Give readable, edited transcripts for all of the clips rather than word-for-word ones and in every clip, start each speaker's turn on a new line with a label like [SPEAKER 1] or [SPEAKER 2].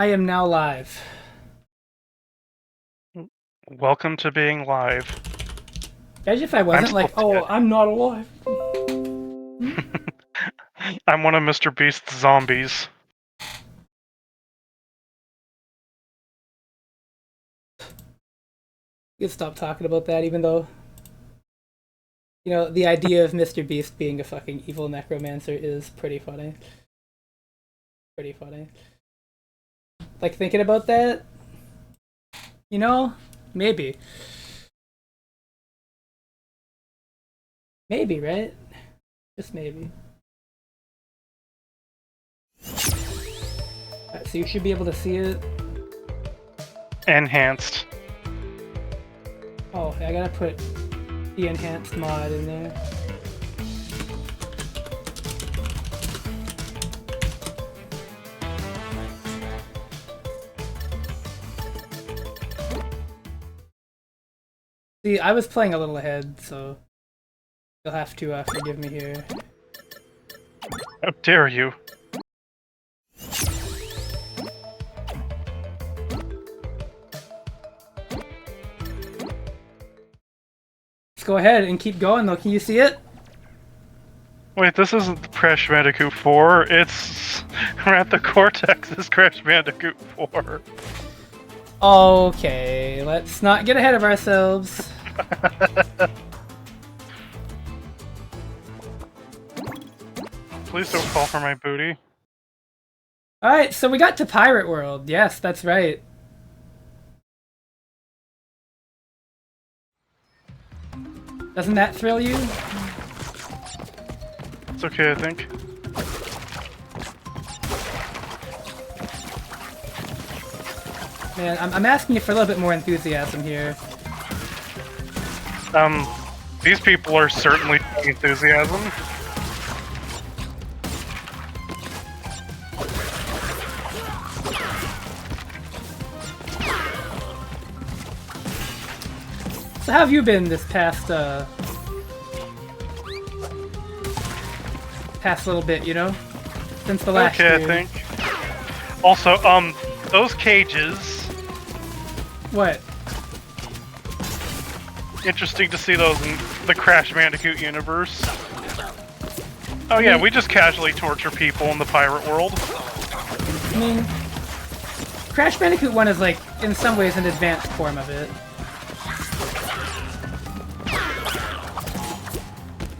[SPEAKER 1] I am now live.
[SPEAKER 2] Welcome to being live.
[SPEAKER 1] Imagine if I wasn't like, oh, I'm not alive.
[SPEAKER 2] I'm one of Mr. Beast's zombies.
[SPEAKER 1] You can stop talking about that, even though, you know, the idea of Mr. Beast being a fucking evil necromancer is pretty funny. Pretty funny. Like, thinking about that, you know, maybe. Maybe, right? Just maybe. Alright, so you should be able to see it.
[SPEAKER 2] Enhanced.
[SPEAKER 1] Oh, I gotta put the enhanced mod in there. See, I was playing a little ahead, so you'll have to forgive me here.
[SPEAKER 2] How dare you?
[SPEAKER 1] Let's go ahead and keep going though. Can you see it?
[SPEAKER 2] Wait, this isn't Crash Bandicoot 4, it's Ratha Cortex's Crash Bandicoot 4.
[SPEAKER 1] Okay, let's not get ahead of ourselves.
[SPEAKER 2] Please don't fall for my booty.
[SPEAKER 1] Alright, so we got to Pirate World. Yes, that's right. Doesn't that thrill you?
[SPEAKER 2] It's okay, I think.
[SPEAKER 1] Man, I'm asking you for a little bit more enthusiasm here.
[SPEAKER 2] These people are certainly showing enthusiasm.
[SPEAKER 1] So how have you been this past little bit, you know? Since the last
[SPEAKER 2] Okay,
[SPEAKER 1] stream.
[SPEAKER 2] I think. Also, those cages...
[SPEAKER 1] What?
[SPEAKER 2] Interesting to see those in the Crash Bandicoot universe. Oh yeah, we just casually torture people in the pirate world.
[SPEAKER 1] I mean, Crash Bandicoot 1 is like, in some ways, an advanced form of it.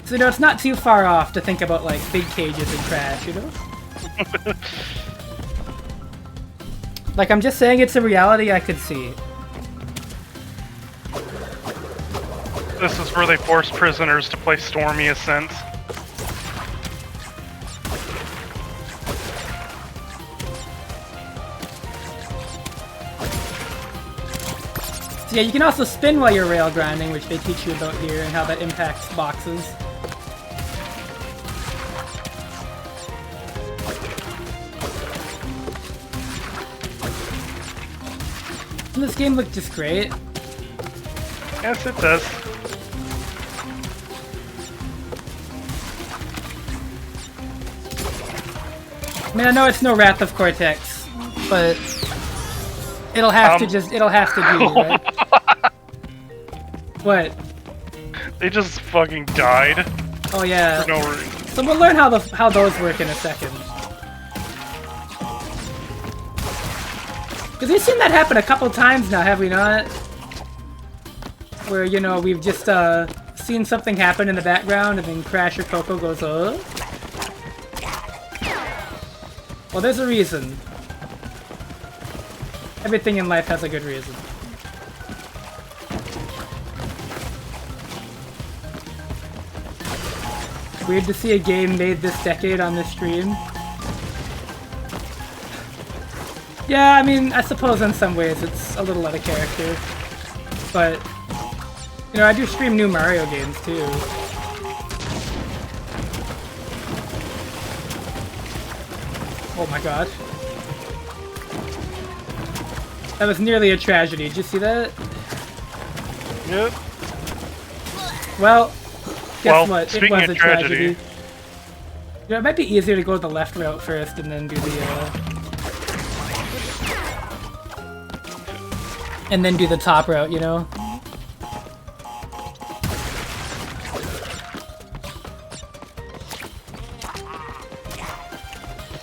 [SPEAKER 1] So, you know, it's not too far off to think about, like, big cages in Crash, you know? Like, I'm just saying it's a reality I could see.
[SPEAKER 2] This is where they force prisoners to play Stormy Ascent.
[SPEAKER 1] So, yeah, you can also spin while you're rail grinding, which they teach you about here, and how that impacts boxes. Doesn't this game look just great?
[SPEAKER 2] Yes, it does.
[SPEAKER 1] I mean, I know it's no Wrath of Cortex, but it'll have to do, right? What?
[SPEAKER 2] They just fucking died
[SPEAKER 1] Oh yeah.
[SPEAKER 2] for no reason.
[SPEAKER 1] So we'll learn how those work in a second. Because we've seen that happen a couple times now, have we not? Where, you know, we've just seen something happen in the background and then Crash or Coco goes, oh? Well, there's a reason. Everything in life has a good reason. Weird to see a game made this decade on this stream. Yeah, I mean, I suppose in some ways it's a little out of character. But, you know, I do stream new Mario games too. Oh my god. That was nearly a tragedy. Did you see that?
[SPEAKER 2] Yep.
[SPEAKER 1] Well, guess what? It
[SPEAKER 2] speaking
[SPEAKER 1] was
[SPEAKER 2] of
[SPEAKER 1] a tragedy. You know, it might be easier to go the left route first and then do the, and then do the top route, you know?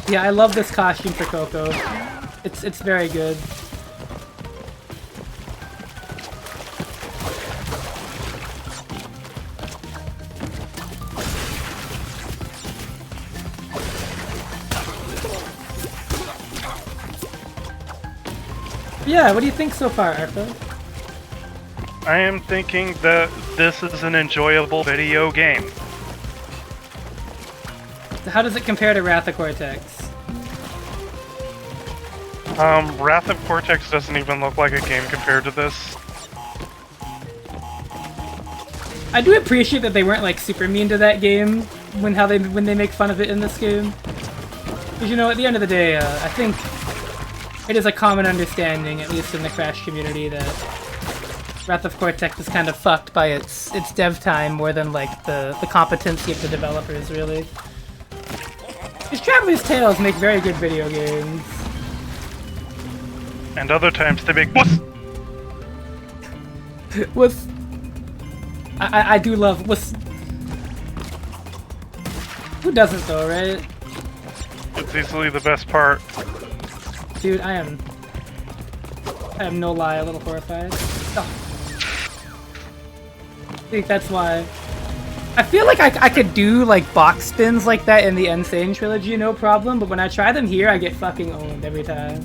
[SPEAKER 1] Yeah, I love this costume for Coco. It's very good. Yeah, what do you think so far, Arpa?
[SPEAKER 2] I am thinking that this is an enjoyable video game.
[SPEAKER 1] How does it compare to Wrath of Cortex?
[SPEAKER 2] Wrath of Cortex doesn't even look like a game compared to this.
[SPEAKER 1] I do appreciate that they weren't like super mean to that game when they make fun of it in this game. Because you know, at the end of the day, I think it is a common understanding, at least in the Crash community, that Wrath of Cortex is kind of fucked by its dev time more than like the competency of the developers, really. Because Traveler's Tales make very good video games.
[SPEAKER 2] And other times they make wuss.
[SPEAKER 1] Wuss. I do love wuss. Who doesn't though, right?
[SPEAKER 2] It's easily the best part.
[SPEAKER 1] Dude, I am no lie a little horrified. Oh. I think that's why. I feel like I could do like box spins like that in the Insane trilogy, no problem, but when I try them here, I get fucking owned every time.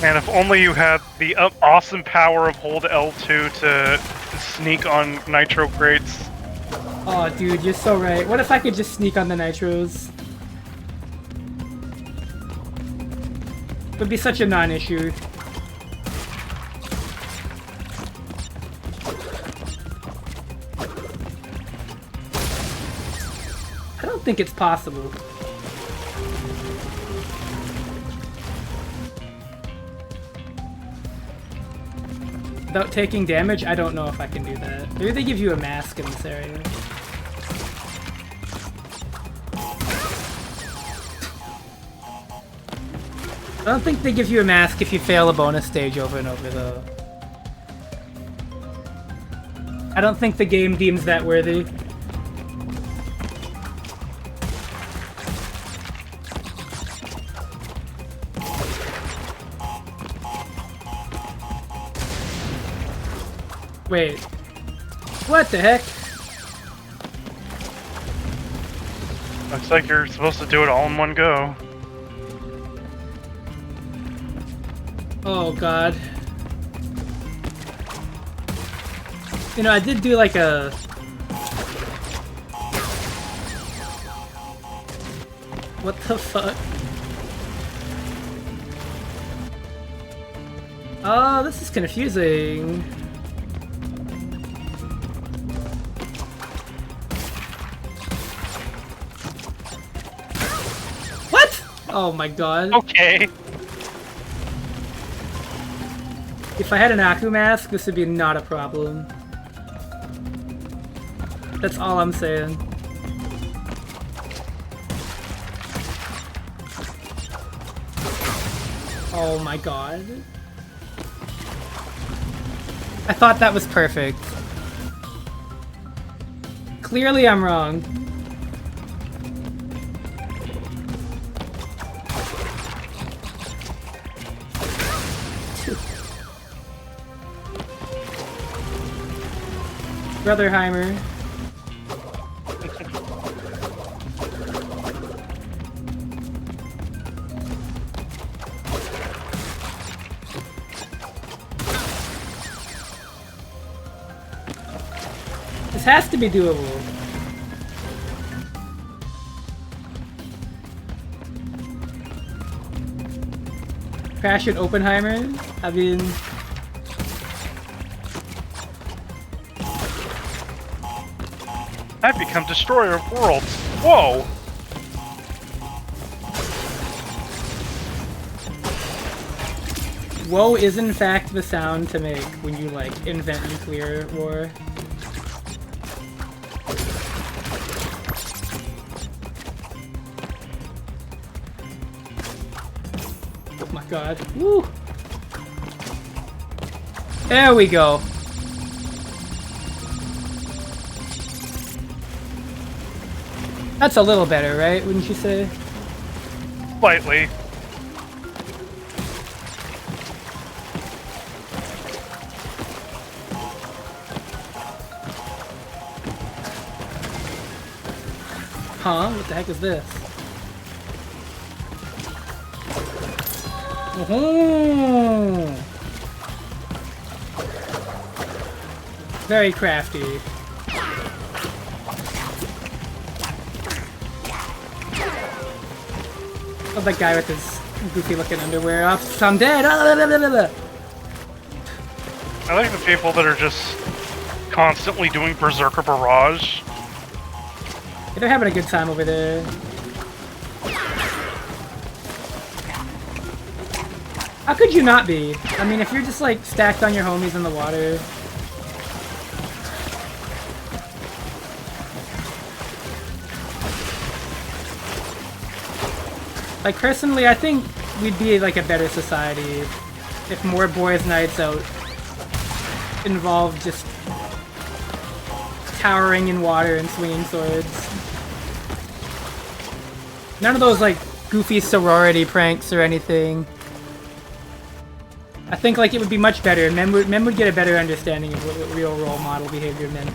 [SPEAKER 2] And if only you had the awesome power of hold L2 to sneak on nitro crates.
[SPEAKER 1] Oh, dude, you're so right. What if I could just sneak on the nitros? It would be such a non-issue. I don't think it's possible. Without taking damage, I don't know if I can do that. Maybe they give you a mask in this area. I don't think they give you a mask if you fail a bonus stage over and over, though. I don't think the game deems that worthy. Wait. What the heck?
[SPEAKER 2] Looks like you're supposed to do it all in one go.
[SPEAKER 1] Oh god. You know, I did do like a... What the fuck? Oh, this is confusing. What? Oh my god.
[SPEAKER 2] Okay.
[SPEAKER 1] If I had an Aku mask, this would be not a problem. That's all I'm saying. Oh my god. I thought that was perfect. Clearly I'm wrong. Brotherheimer. This has to be doable. Crash and Oppenheimer? I mean...
[SPEAKER 2] I've become destroyer of worlds. Whoa!
[SPEAKER 1] Whoa is in fact the sound to make when you like invent nuclear war. Oh my god. Woo! There we go. That's a little better, right? Wouldn't you say?
[SPEAKER 2] Slightly.
[SPEAKER 1] Huh? What the heck is this? Oh, very crafty. Oh, that guy with his goofy looking underwear off. I'm dead!
[SPEAKER 2] I like the people that are just constantly doing Berserker Barrage.
[SPEAKER 1] Yeah, they're having a good time over there. How could you not be? I mean, if you're just like stacked on your homies in the water. Like, personally, I think we'd be like a better society if more boys' nights out involved just towering in water and swinging swords. None of those like goofy sorority pranks or anything. I think like it would be much better. Men would get a better understanding of what real role model behavior meant.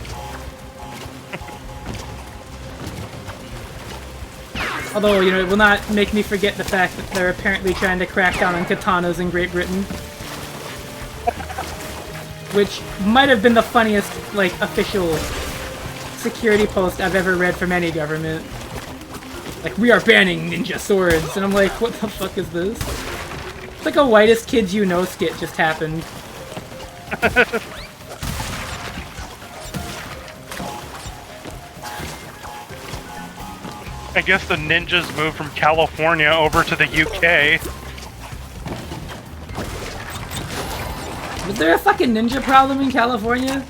[SPEAKER 1] Although, you know, it will not make me forget the fact that they're apparently trying to crack down on katanas in Great Britain. Which might have been the funniest, like, official security post I've ever read from any government. Like, we are banning ninja swords, and I'm like, what the fuck is this? It's like a whitest kids you know skit just happened.
[SPEAKER 2] I guess the ninjas moved from California over to the UK.
[SPEAKER 1] Was there a fucking ninja problem in California?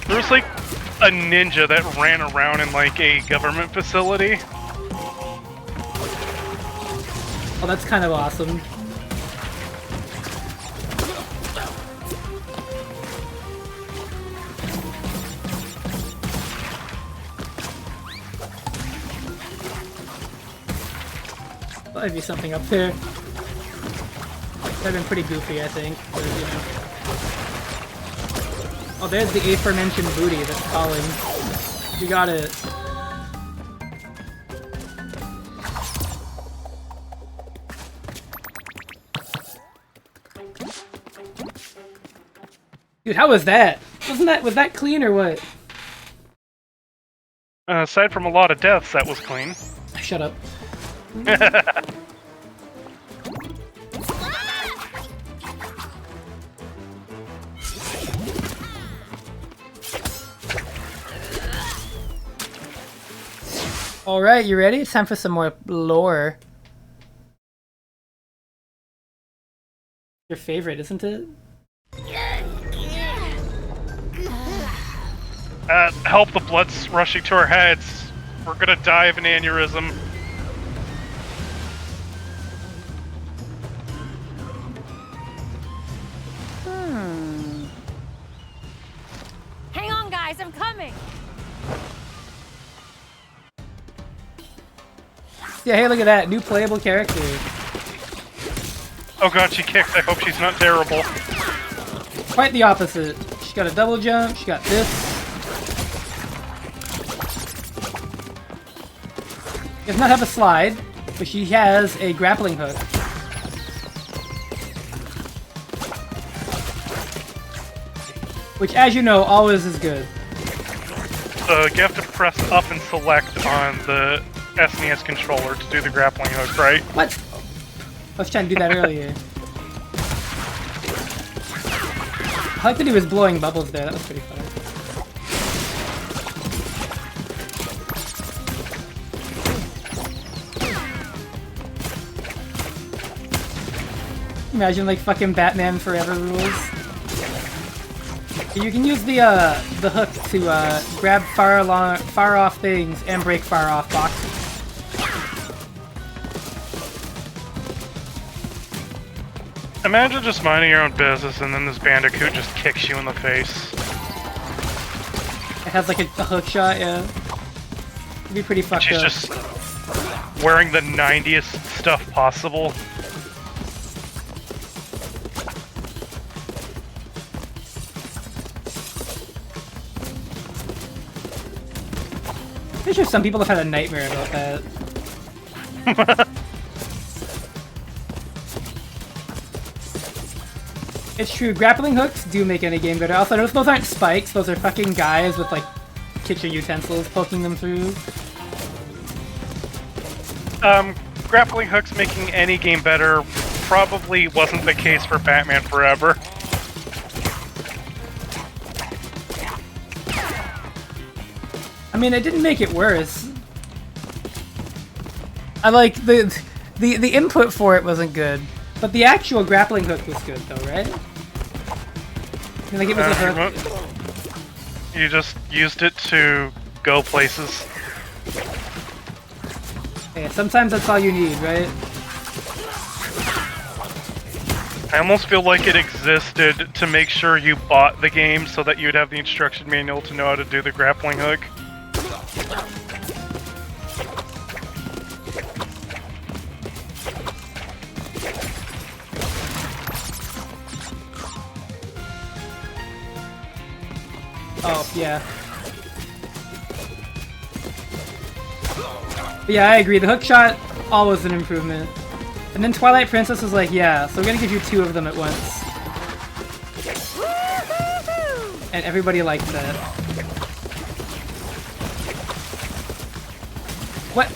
[SPEAKER 2] There was like a ninja that ran around in like a government facility.
[SPEAKER 1] Oh, that's kind of awesome. Might be something up there. That'd been pretty goofy, I think. But, you know. Oh, there's the aforementioned booty that's calling. You got it. Dude, how was that? Was that clean or what?
[SPEAKER 2] Aside from a lot of deaths, that was clean.
[SPEAKER 1] Shut up. Alright, you ready? It's time for some more lore. Your favorite, isn't it?
[SPEAKER 2] Help, the blood's rushing to our heads. We're gonna die of an aneurysm.
[SPEAKER 3] Hang on, guys, I'm coming.
[SPEAKER 1] Yeah, hey, look at that. New playable character.
[SPEAKER 2] Oh god, she kicked. I hope she's not terrible.
[SPEAKER 1] Quite the opposite. She got a double jump, she got this. She does not have a slide, but she has a grappling hook. Which, as you know, always is good.
[SPEAKER 2] You have to press up and select on the SNES controller to do the grappling hook, right?
[SPEAKER 1] What? I was trying to do that earlier. I like that he was blowing bubbles there, that was pretty funny. Imagine like fucking Batman Forever rules. You can use the hook to grab far off things and break far off boxes.
[SPEAKER 2] Imagine just minding your own business and then this Bandicoot just kicks you in the face.
[SPEAKER 1] It has like a hook shot, yeah. It'd be pretty fucked
[SPEAKER 2] She's
[SPEAKER 1] up.
[SPEAKER 2] just wearing the 90th stuff possible.
[SPEAKER 1] I'm sure some people have had a nightmare about that. It's true, grappling hooks do make any game better. Also, those aren't spikes, those are fucking guys with like kitchen utensils poking them through.
[SPEAKER 2] Grappling hooks making any game better probably wasn't the case for Batman Forever.
[SPEAKER 1] I mean, it didn't make it worse. I like the input for it wasn't good, but the actual grappling hook was good though, right? I mean, like it was a hook.
[SPEAKER 2] You just used it to go places.
[SPEAKER 1] Yeah, sometimes that's all you need, right?
[SPEAKER 2] I almost feel like it existed to make sure you bought the game so that you'd have the instruction manual to know how to do the grappling hook.
[SPEAKER 1] Oh, yeah. But yeah, I agree. The hook shot, always an improvement. And then Twilight Princess was like, yeah, so we're gonna give you 2 of them at once. And everybody liked that. What?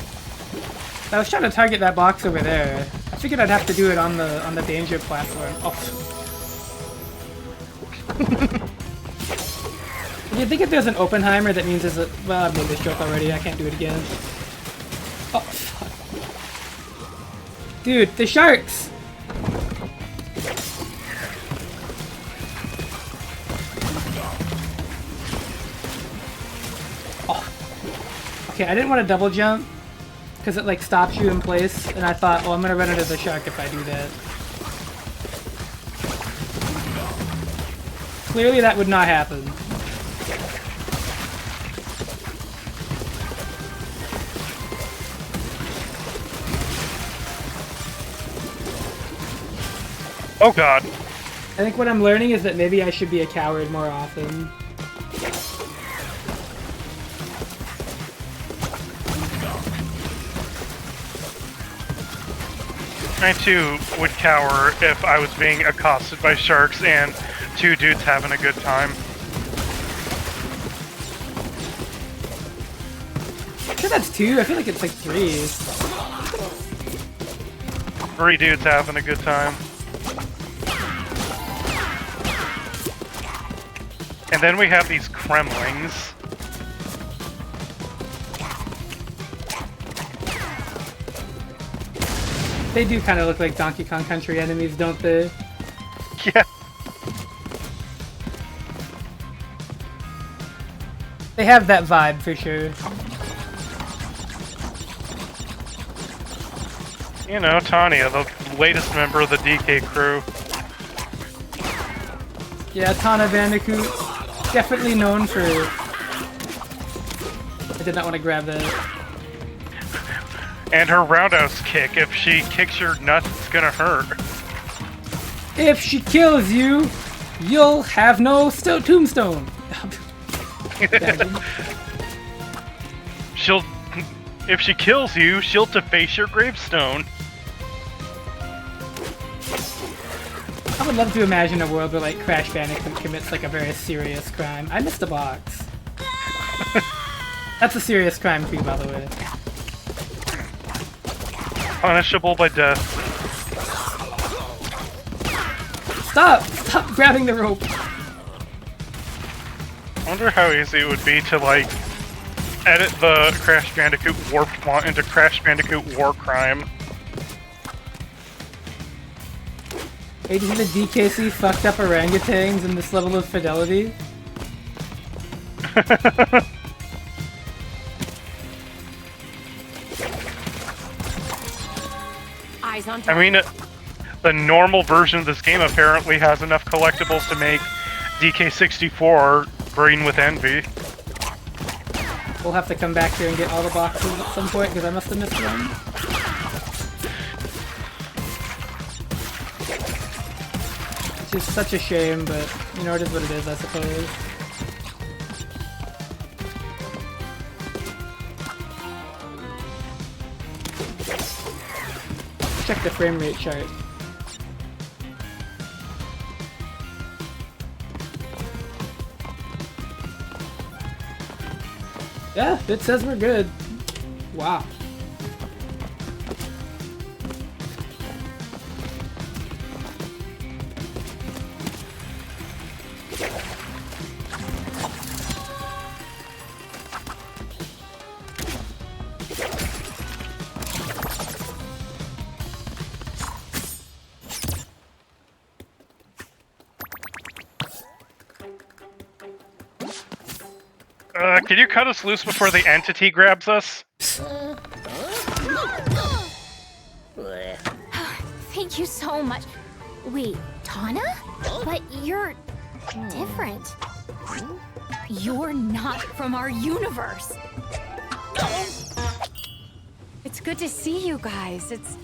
[SPEAKER 1] I was trying to target that box over there. I figured I'd have to do it on the danger platform. Oh. Do you think if there's an Oppenheimer, that means there's a... Well, I've made this joke already. I can't do it again. Oh, fuck. Dude, the sharks! Oh. Okay, I didn't want to double jump, because it, like, stops you in place, and I thought, oh, I'm gonna run into the shark if I do that. Clearly that would not happen.
[SPEAKER 2] Oh god.
[SPEAKER 1] I think what I'm learning is that maybe I should be a coward more often.
[SPEAKER 2] I too would cower if I was being accosted by sharks and 2 dudes having a good time.
[SPEAKER 1] I'm sure that's 2. I feel like it's like 3.
[SPEAKER 2] 3 dudes having a good time. And then we have these Kremlings.
[SPEAKER 1] They do kind of look like Donkey Kong Country enemies, don't they?
[SPEAKER 2] Yeah.
[SPEAKER 1] They have that vibe for sure.
[SPEAKER 2] You know, Tanya, the latest member of the DK crew.
[SPEAKER 1] Yeah, Tana Bandicoot. Definitely known for... I did not want to grab that.
[SPEAKER 2] And her roundhouse kick, if she kicks your nuts, it's gonna hurt.
[SPEAKER 1] If she kills you, you'll have no tombstone.
[SPEAKER 2] If she kills you, she'll deface your gravestone.
[SPEAKER 1] I would love to imagine a world where like Crash Bandicoot commits like a very serious crime. I missed a box. That's a serious crime too, by the way.
[SPEAKER 2] Punishable by death.
[SPEAKER 1] Stop! Stop grabbing the rope!
[SPEAKER 2] I wonder how easy it would be to, like, edit the Crash Bandicoot warp font into Crash Bandicoot War Crime.
[SPEAKER 1] Hey, do you think the DKC fucked up orangutans in this level of fidelity?
[SPEAKER 3] Eyes on
[SPEAKER 2] I mean, the normal version of this game apparently has enough collectibles to make DK64 green with envy.
[SPEAKER 1] We'll have to come back here and get all the boxes at some point because I must have missed one. It's just such a shame, but you know, it is what it is, I suppose. Check the frame rate chart. Yeah, it says we're good. Wow.
[SPEAKER 2] Can you cut us loose before the entity grabs us?
[SPEAKER 3] Thank you so much. Wait, Tana? But you're different. You're not from our universe. It's good to see you guys. It's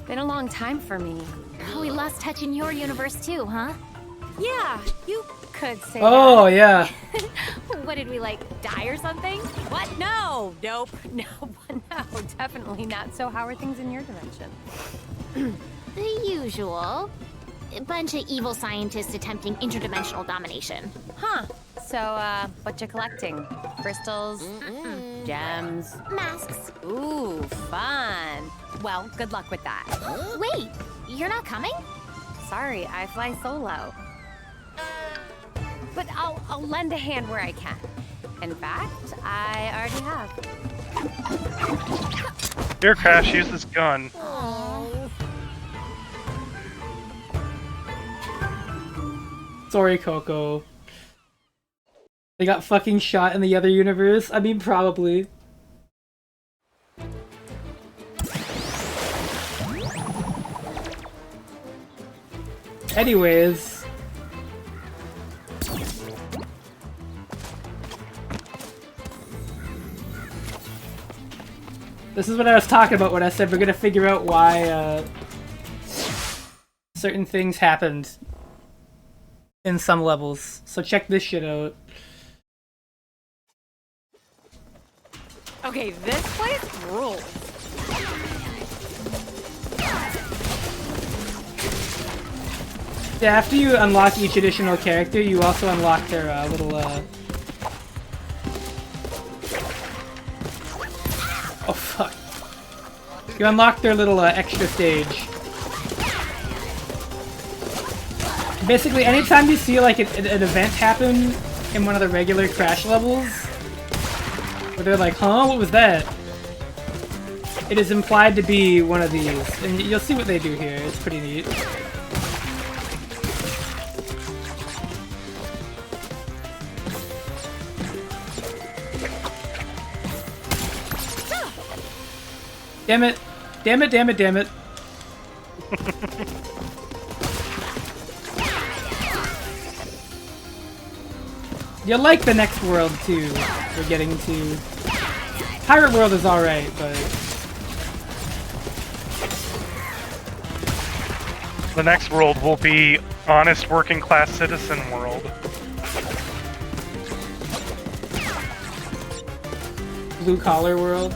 [SPEAKER 3] been a long time for me.
[SPEAKER 4] We lost touch in your universe too, huh?
[SPEAKER 3] Yeah, you could say
[SPEAKER 1] Oh, yeah.
[SPEAKER 4] What did we, like, die or something?
[SPEAKER 3] What? No. Nope. No, definitely not. So how are things in your dimension?
[SPEAKER 4] The usual. A bunch of evil scientists attempting interdimensional domination.
[SPEAKER 3] Huh. So, what you collecting? Crystals? Gems?
[SPEAKER 4] Masks.
[SPEAKER 3] Ooh, fun. Well, good luck with that.
[SPEAKER 4] Wait, you're not coming?
[SPEAKER 3] Sorry, I fly solo. But I'll lend a hand where I can. In fact, I already have.
[SPEAKER 2] Here, Crash, use this gun.
[SPEAKER 1] Sorry, Coco. They got fucking shot in the other universe? I mean, probably. Anyways. This is what I was talking about when I said we're gonna figure out why, certain things happened in some levels. So check this shit out.
[SPEAKER 3] Okay, this place rules.
[SPEAKER 1] Yeah, after you unlock each additional character, you also unlock their little oh fuck. You unlock their little extra stage. Basically, anytime you see like an event happen in one of the regular Crash levels, where they're like, huh, what was that? It is implied to be one of these, and you'll see what they do here. It's pretty neat. Damn it. Damn it, damn it, damn it. You like the next world, too. We're getting to... Pirate World is alright, but...
[SPEAKER 2] The next world will be honest working class citizen world.
[SPEAKER 1] Blue Collar World.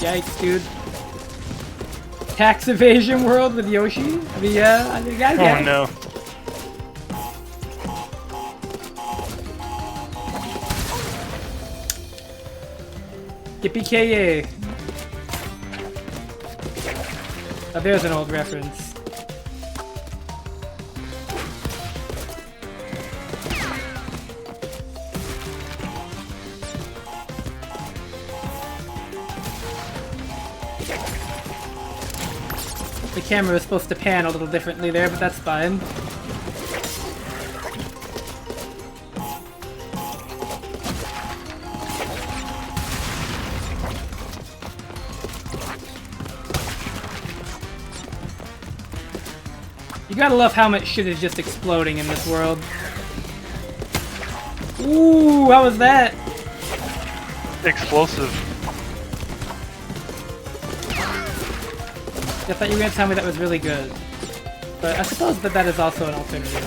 [SPEAKER 1] Yikes, dude. Tax evasion world with Yoshi? I mean, yeah, I think I get it.
[SPEAKER 2] Oh no.
[SPEAKER 1] Yippee-ki-yay. Oh, there's an old reference. The camera was supposed to pan a little differently there, but that's fine. You gotta love how much shit is just exploding in this world. Ooh, how was that?
[SPEAKER 2] Explosive.
[SPEAKER 1] I thought you were gonna tell me that was really good. But I suppose that is also an alternative.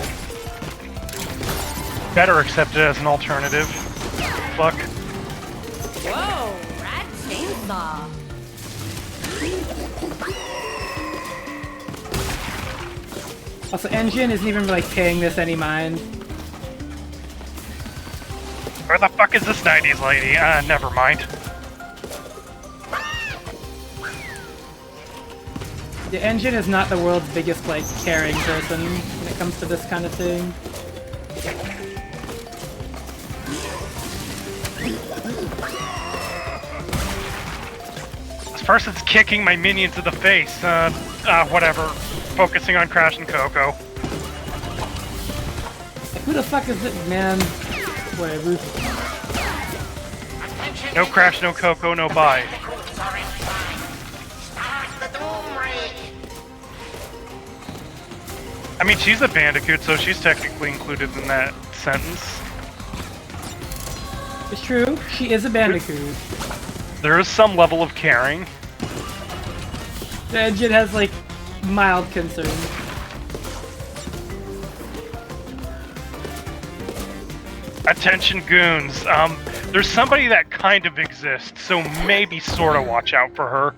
[SPEAKER 2] Better accepted as an alternative. Fuck.
[SPEAKER 3] Whoa, rat chainsaw.
[SPEAKER 1] Also, Engine isn't even like paying this any mind.
[SPEAKER 2] Where the fuck is this 90s lady? Never mind.
[SPEAKER 1] The Engine is not the world's biggest, like, caring person when it comes to this kind of thing.
[SPEAKER 2] This person's kicking my minions in the face. Whatever. Focusing on Crash and Coco.
[SPEAKER 1] Like, who the fuck is it, man? Whatever.
[SPEAKER 2] No Crash, no Coco, no bye. I mean, she's a Bandicoot, so she's technically included in that sentence.
[SPEAKER 1] It's true, she is a Bandicoot.
[SPEAKER 2] There is some level of caring.
[SPEAKER 1] The Engine has, like, mild concern.
[SPEAKER 2] Attention goons. There's somebody that kind of exists, so maybe sorta watch out for her.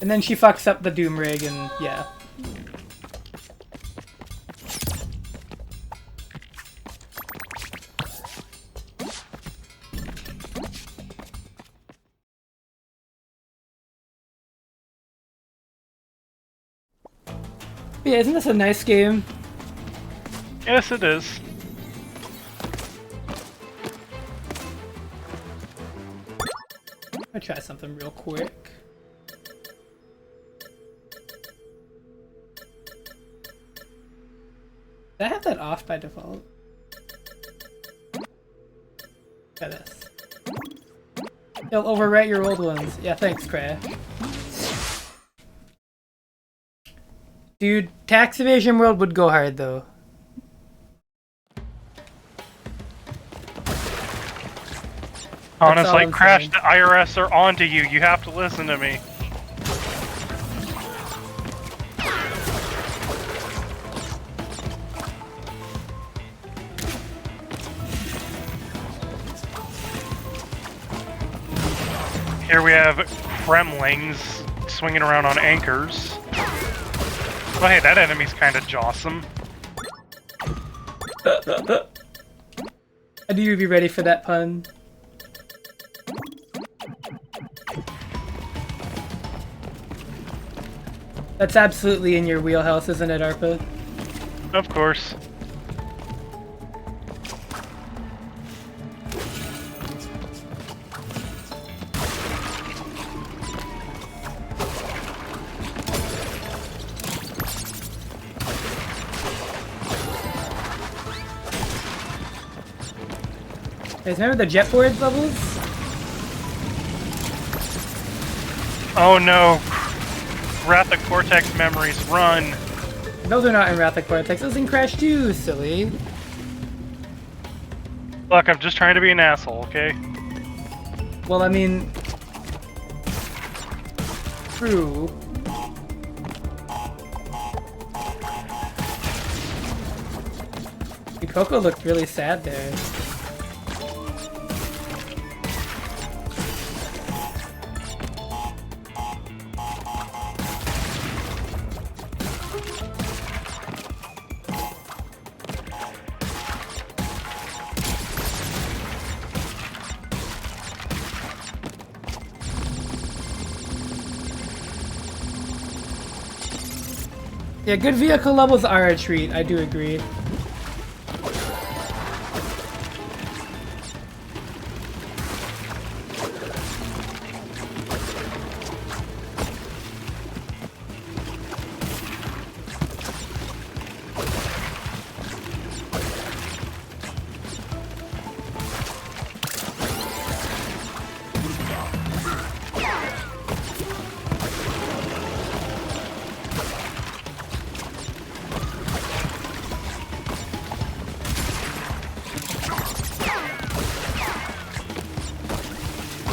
[SPEAKER 1] And then she fucks up the Doom Rig and, yeah. Yeah, isn't this a nice game?
[SPEAKER 2] Yes, it is.
[SPEAKER 1] I'll try something real quick. Did I have that off by default? Try this. It'll overwrite your old ones. Yeah, thanks, Crash. Dude, tax evasion world would go hard though.
[SPEAKER 2] Honestly, Crash, the IRS are onto you. You have to listen to me. Here we have Kremlings swinging around on anchors. Oh hey, that enemy's kind of jawsome.
[SPEAKER 1] I knew you'd be ready for that pun. That's absolutely in your wheelhouse, isn't it, Arpa?
[SPEAKER 2] Of course.
[SPEAKER 1] Guys, remember the jetboard levels?
[SPEAKER 2] Oh no. Wrath of Cortex memories, run!
[SPEAKER 1] Those are not in Wrath of Cortex, those in Crash 2, silly.
[SPEAKER 2] Look, I'm just trying to be an asshole, okay?
[SPEAKER 1] Well, I mean... True. Coco looked really sad there. Yeah, good vehicle levels are a treat, I do agree.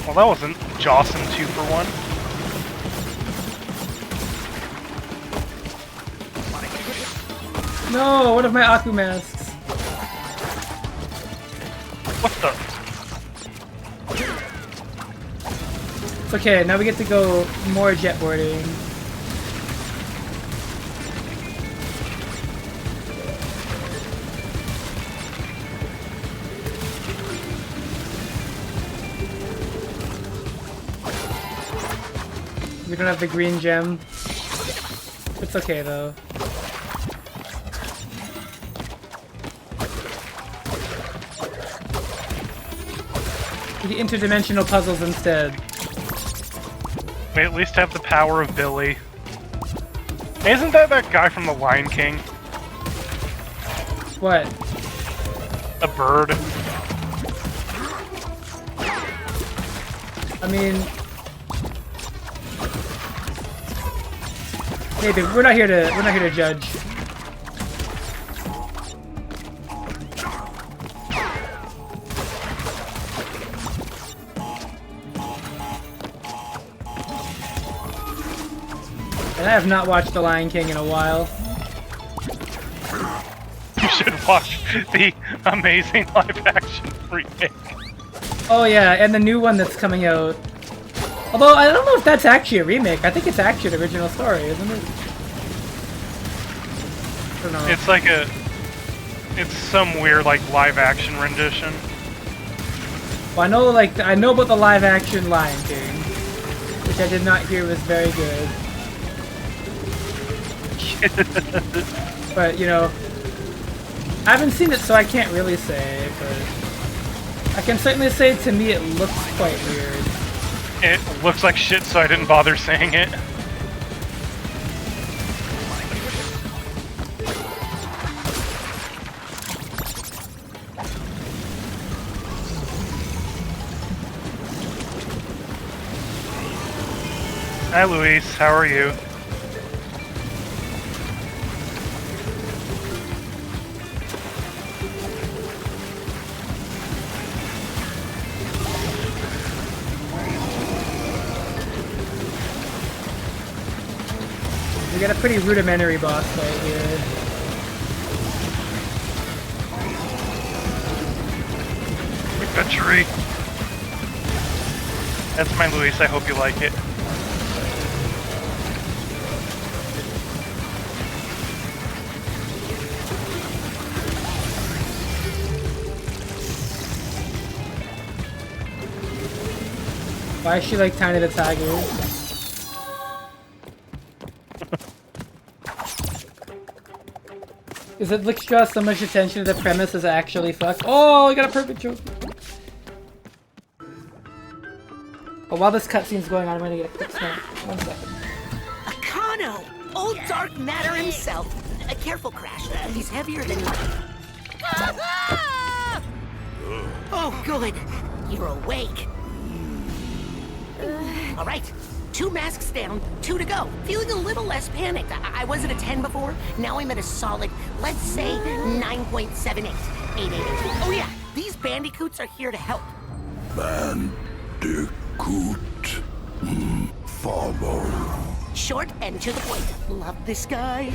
[SPEAKER 2] Well, that wasn't Jawsome 2 for 1.
[SPEAKER 1] No, one of my Aku masks.
[SPEAKER 2] What the?
[SPEAKER 1] It's okay, now we get to go more jetboarding. We don't have the green gem. It's okay though. The interdimensional puzzles instead.
[SPEAKER 2] We at least have the power of Billy. Isn't that guy from The Lion King?
[SPEAKER 1] What?
[SPEAKER 2] A bird.
[SPEAKER 1] I mean, maybe we're not here to judge. And I have not watched The Lion King in a while.
[SPEAKER 2] You should watch the amazing live-action remake.
[SPEAKER 1] Oh yeah, and the new one that's coming out. Although I don't know if that's actually a remake. I think it's actually the original story, isn't it? I don't know.
[SPEAKER 2] It's like it's some weird like live-action rendition.
[SPEAKER 1] Well, I know about the live-action Lion King, which I did not hear was very good. But, you know, I haven't seen it, so I can't really say, but I can certainly say to me it looks quite weird.
[SPEAKER 2] It looks like shit, so I didn't bother saying it. Hi, Luis. How are you?
[SPEAKER 1] We got a pretty rudimentary boss fight here.
[SPEAKER 2] Victory. That's my Luis. I hope you like it.
[SPEAKER 1] Why is she like Tiny the Tiger? Is it let's draw so much attention to the premise as actually fucked? Oh, I got a perfect joke. But while this cutscene's going on, I'm gonna get a quick snap. 1 second.
[SPEAKER 5] Akano! Old dark matter himself. A careful, Crash. He's heavier than you. Oh, good. You're awake. All right. 2 masks down, 2 to go. Feeling a little less panicked. I was at a 10 before. Now I'm at a solid, let's say, 9.78. 888. Oh yeah, these bandicoots are here to help.
[SPEAKER 6] Bandicoot. Follow.
[SPEAKER 5] Short and to the point. Love this guy.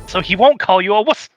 [SPEAKER 2] So he won't call you a wuss.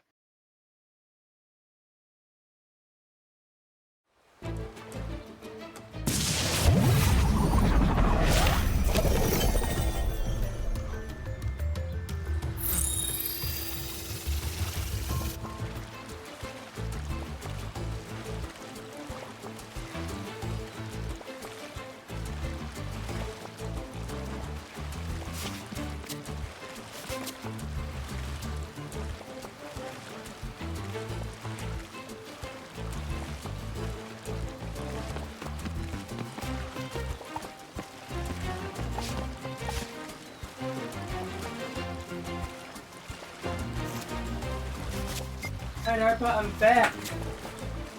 [SPEAKER 1] Alright, Arpa, I'm back.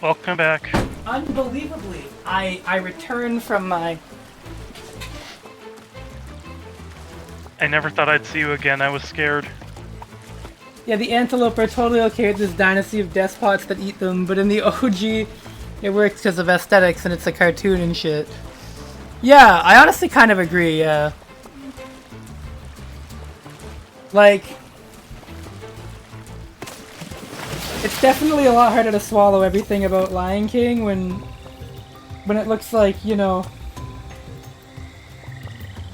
[SPEAKER 2] Welcome back.
[SPEAKER 1] Unbelievably, I returned from my...
[SPEAKER 2] I never thought I'd see you again. I was scared.
[SPEAKER 1] Yeah, the antelope are totally okay with this dynasty of despots that eat them, but in the OG, it works because of aesthetics and it's a cartoon and shit. Yeah, I honestly kind of agree, yeah. Like... It's definitely a lot harder to swallow everything about Lion King when it looks like, you know...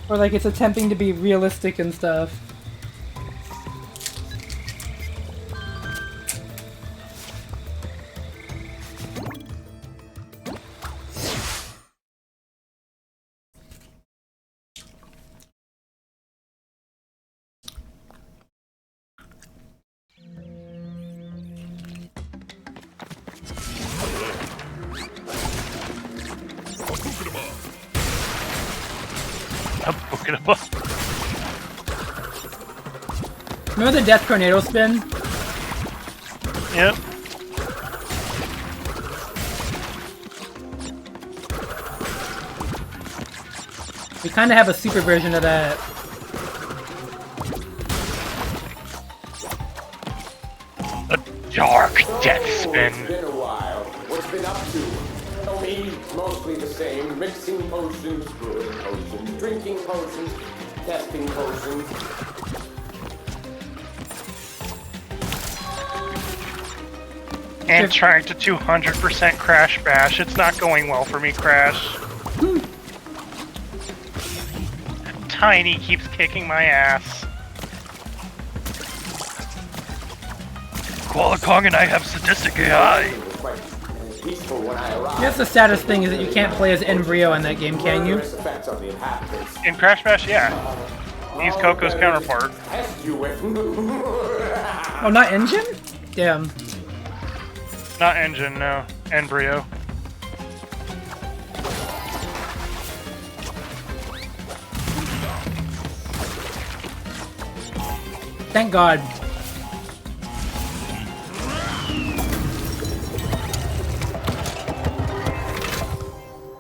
[SPEAKER 1] Or like it's attempting to be realistic and stuff.
[SPEAKER 2] I'm booking him up.
[SPEAKER 1] Remember the death tornado spin?
[SPEAKER 2] Yep.
[SPEAKER 1] We kind of have a super version of that.
[SPEAKER 2] A dark death spin.
[SPEAKER 6] It's been a while. What's been up to? Oh, me, mostly the same. Mixing potions, brewing potions, drinking potions, testing potions.
[SPEAKER 2] And trying to 200% Crash Bash. It's not going well for me, Crash. Tiny keeps kicking my ass. Koala Kong and I have sadistic AI.
[SPEAKER 6] It was quite peaceful when I arrived.
[SPEAKER 1] Yes, the saddest thing is that you can't play as Embryo in that game, can you?
[SPEAKER 6] Murderous effects on the inhabitants.
[SPEAKER 2] In Crash Bash, yeah. He's Coco's counterpart.
[SPEAKER 6] Test you with.
[SPEAKER 1] Oh, not Engine? Damn.
[SPEAKER 2] Not Engine, no. Embryo.
[SPEAKER 1] Thank God.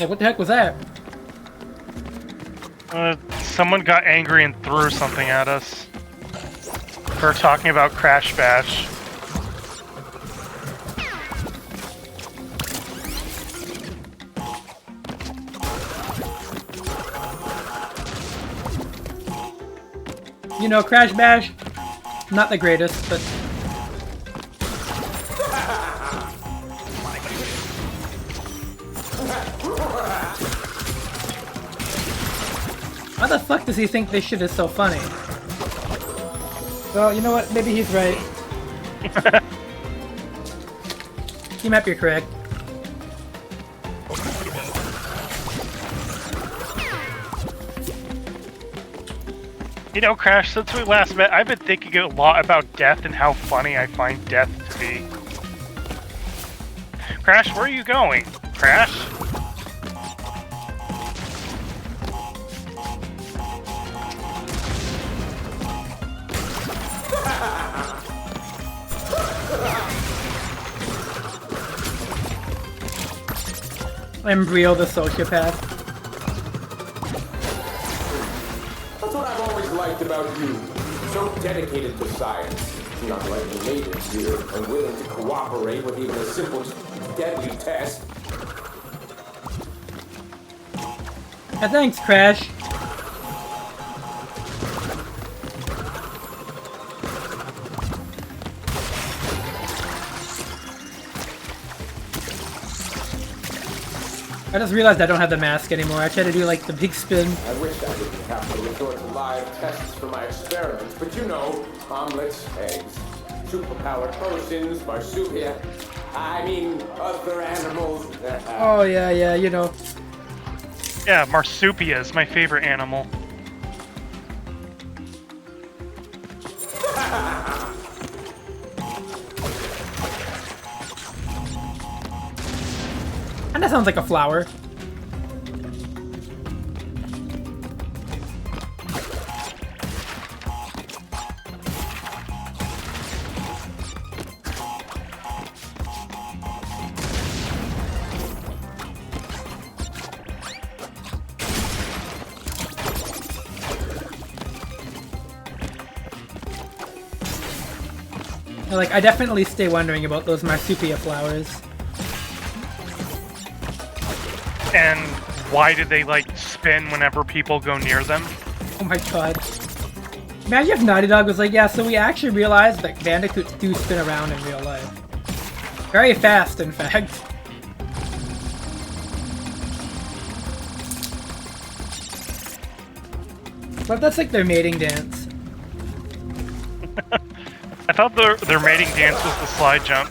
[SPEAKER 1] Like, what the heck was that?
[SPEAKER 2] Someone got angry and threw something at us. For talking about Crash Bash.
[SPEAKER 1] You know, Crash Bash, not the greatest, but... How the fuck does he think this shit is so funny? Well, you know what? Maybe he's right. Team up, you're correct.
[SPEAKER 2] You know, Crash, since we last met, I've been thinking a lot about death and how funny I find death to be. Crash, where are you going? Crash?
[SPEAKER 1] Embryo the sociopath.
[SPEAKER 6] That's what I've always liked about you. So dedicated to science. Not like the natives here, and willing to cooperate with even a simple, deadly test.
[SPEAKER 1] Thanks, Crash. I just realized I don't have the mask anymore. I tried to do like the big spin.
[SPEAKER 6] I wish I didn't have to resort to live tests for my experiments, but you know, omelets, eggs, superpowered potions, marsupia. I mean, other animals.
[SPEAKER 1] Oh yeah, you know.
[SPEAKER 2] Yeah, Marsupia is my favorite animal.
[SPEAKER 1] And that sounds like a flower. Like, I definitely stay wondering about those marsupial flowers.
[SPEAKER 2] And why did they, like, spin whenever people go near them?
[SPEAKER 1] Oh my god. Imagine if Naughty Dog was like, yeah, so we actually realized that Bandicoots do spin around in real life. Very fast, in fact. What if that's like their mating dance?
[SPEAKER 2] I thought their mating dance was the slide jump.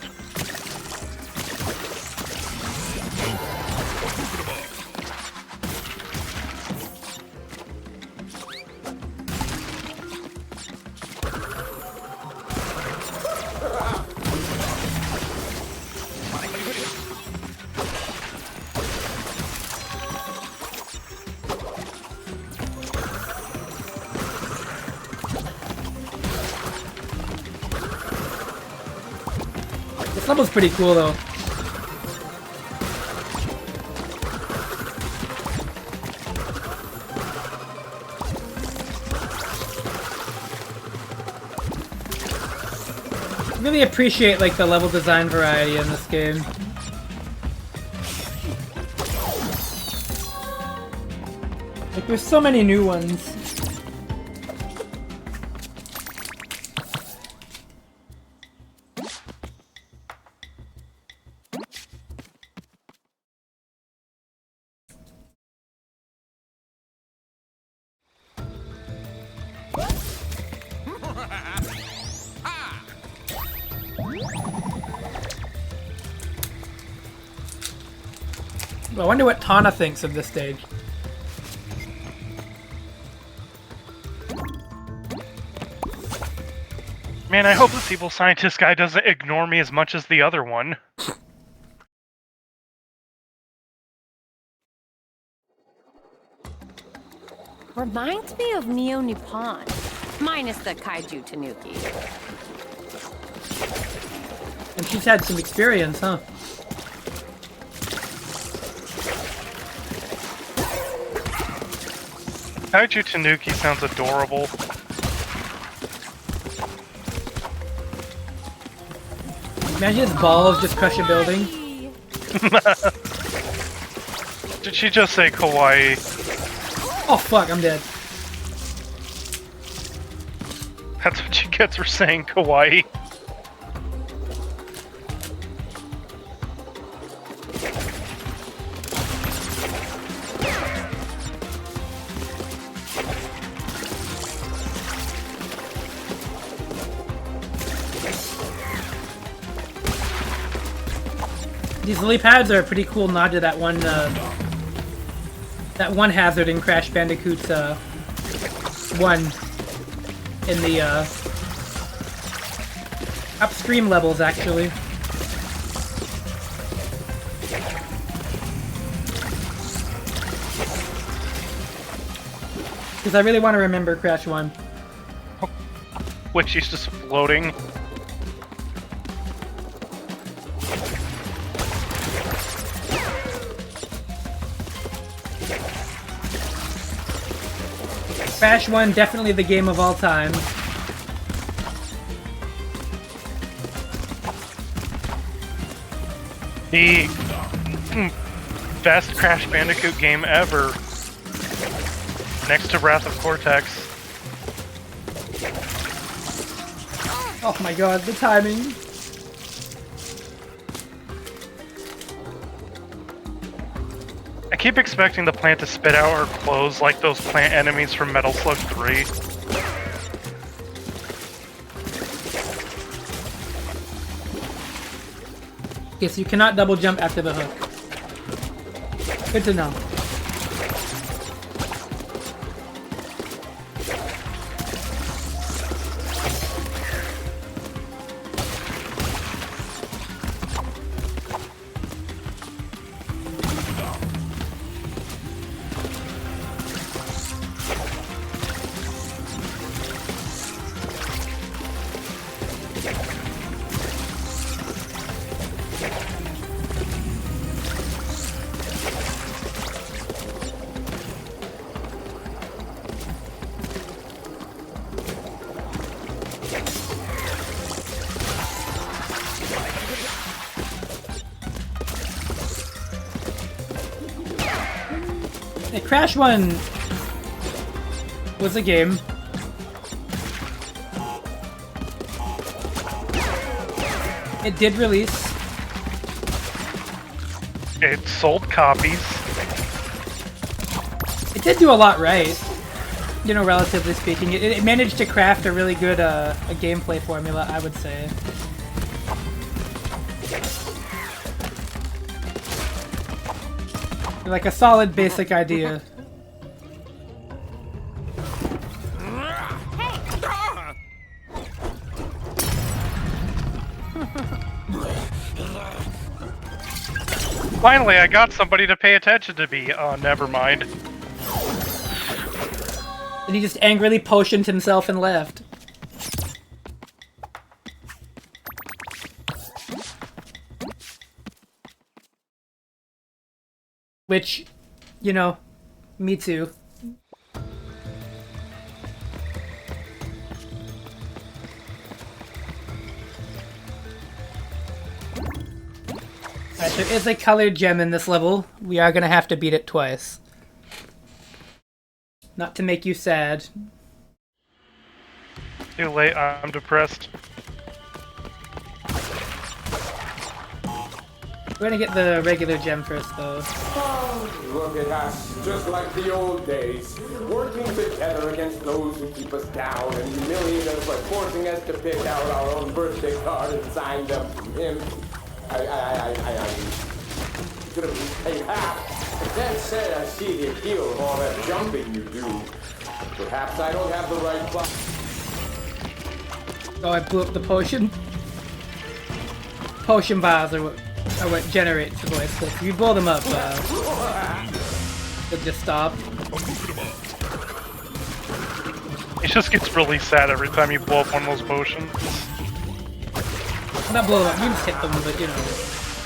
[SPEAKER 1] This level's pretty cool though. I really appreciate like the level design variety in this game. Like there's so many new ones. I wonder what Tana thinks of this stage.
[SPEAKER 2] Man, I hope this evil scientist guy doesn't ignore me as much as the other one.
[SPEAKER 3] Reminds me of Neo Nippon, minus the kaiju tanuki.
[SPEAKER 1] And she's had some experience, huh?
[SPEAKER 2] Kaiju Tanuki sounds adorable.
[SPEAKER 1] Imagine his balls just crush a building.
[SPEAKER 2] Did she just say kawaii?
[SPEAKER 1] Oh fuck, I'm dead.
[SPEAKER 2] That's what she gets for saying kawaii.
[SPEAKER 1] These lily pads are a pretty cool nod to that one hazard in Crash Bandicoot's 1 in the upstream levels, actually. Because I really want to remember Crash 1.
[SPEAKER 2] Which she's just floating.
[SPEAKER 1] Crash 1, definitely the game of all time.
[SPEAKER 2] The best Crash Bandicoot game ever. Next to Wrath of Cortex.
[SPEAKER 1] Oh my god, the timing.
[SPEAKER 2] I keep expecting the plant to spit out or close like those plant enemies from Metal Slug 3.
[SPEAKER 1] Okay, so you cannot double jump after the hook. Good to know. Hey, Crash 1 was a game. It did release.
[SPEAKER 2] It sold copies.
[SPEAKER 1] It did do a lot right. You know, relatively speaking. It managed to craft a really good a gameplay formula, I would say. Like a solid basic idea.
[SPEAKER 2] Finally, I got somebody to pay attention to me. Oh, never mind.
[SPEAKER 1] And he just angrily potioned himself and left. Which, you know, me too. Alright, there is a colored gem in this level. We are gonna have to beat it twice. Not to make you sad.
[SPEAKER 2] Too late, I'm depressed.
[SPEAKER 1] We're gonna get the regular gem first, though.
[SPEAKER 6] Oh, look at us, just like the old days. Working together against those who keep us down and humiliate us by forcing us to pick out our own birthday card and sign them from him. I should have paid half. But that said, I see the appeal of all that jumping you do. Perhaps I don't have the right plot.
[SPEAKER 1] Oh, I blew up the potion. Potion vials are what generates the voice clips. If you blow them up, they'll just stop.
[SPEAKER 2] It just gets really sad every time you blow up one of those potions.
[SPEAKER 1] Not blow them up, you just hit them, but you know,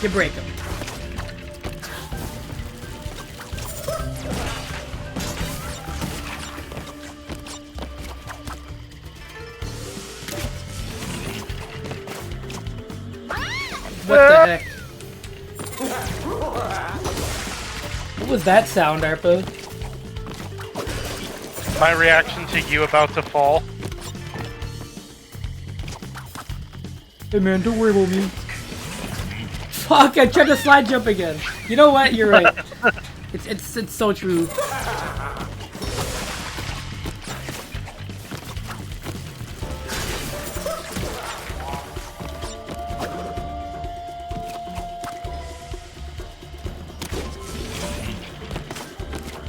[SPEAKER 1] you break them. What the heck? What was that sound, Arpa?
[SPEAKER 2] My reaction to you about to fall.
[SPEAKER 1] Hey man, don't worry about me. Fuck, I tried to slide jump again. You know what? You're right. It's so true.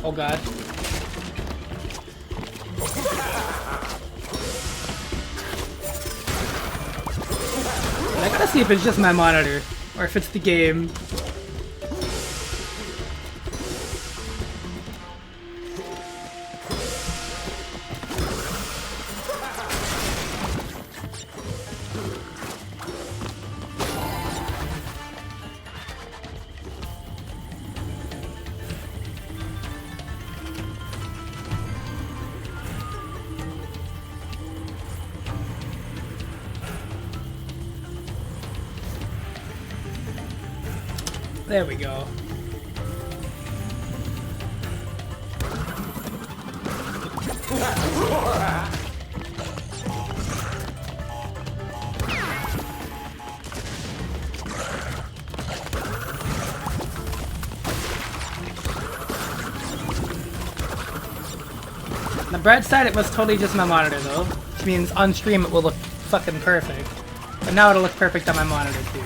[SPEAKER 1] Oh god. I gotta see if it's just my monitor, or if it's the game. There we go. On the bright side, it was totally just my monitor though, which means on stream it will look fucking perfect. But now it'll look perfect on my monitor too.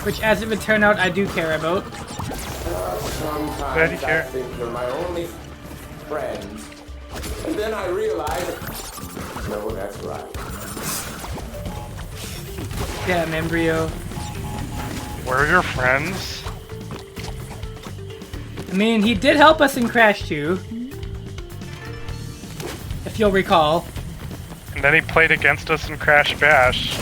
[SPEAKER 1] Which, as it would turn out, I do care about.
[SPEAKER 6] Sometimes I think they're my only friends. And then I realize... No, that's right.
[SPEAKER 1] Yeah, Membrio.
[SPEAKER 2] We're your friends?
[SPEAKER 1] I mean, he did help us in Crash 2. If you'll recall.
[SPEAKER 2] And then he played against us in Crash Bash.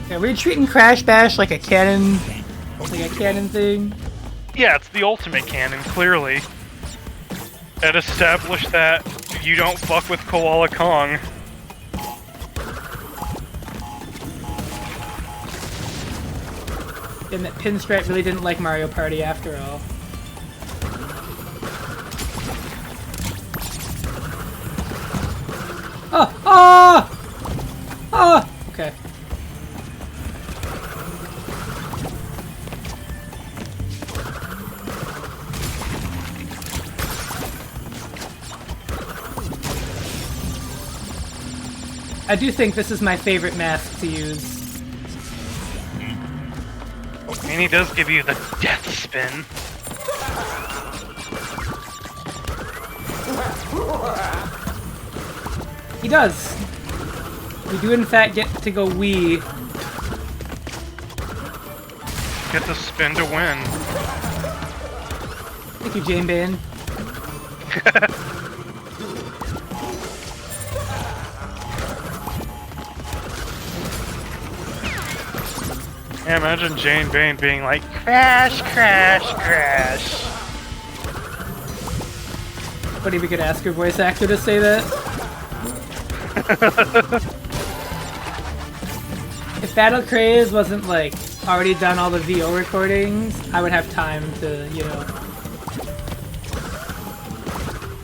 [SPEAKER 1] Yeah, we're treating Crash Bash like a canon thing.
[SPEAKER 2] Yeah, it's the ultimate canon, clearly. It established that you don't fuck with Koala Kong.
[SPEAKER 1] And that Pinstripe really didn't like Mario Party after all. Oh! Oh! Oh! Okay. I do think this is my favorite mask to use.
[SPEAKER 2] And he does give you the death spin.
[SPEAKER 1] He does. We do in fact get to go wee.
[SPEAKER 2] Get the spin to win.
[SPEAKER 1] Thank you, Jane Bane.
[SPEAKER 2] Yeah, imagine Jane Bane being like, crash, crash, crash.
[SPEAKER 1] Funny we could ask her voice actor to say that. If Battle Craze wasn't like already done all the VO recordings, I would have time to, you know.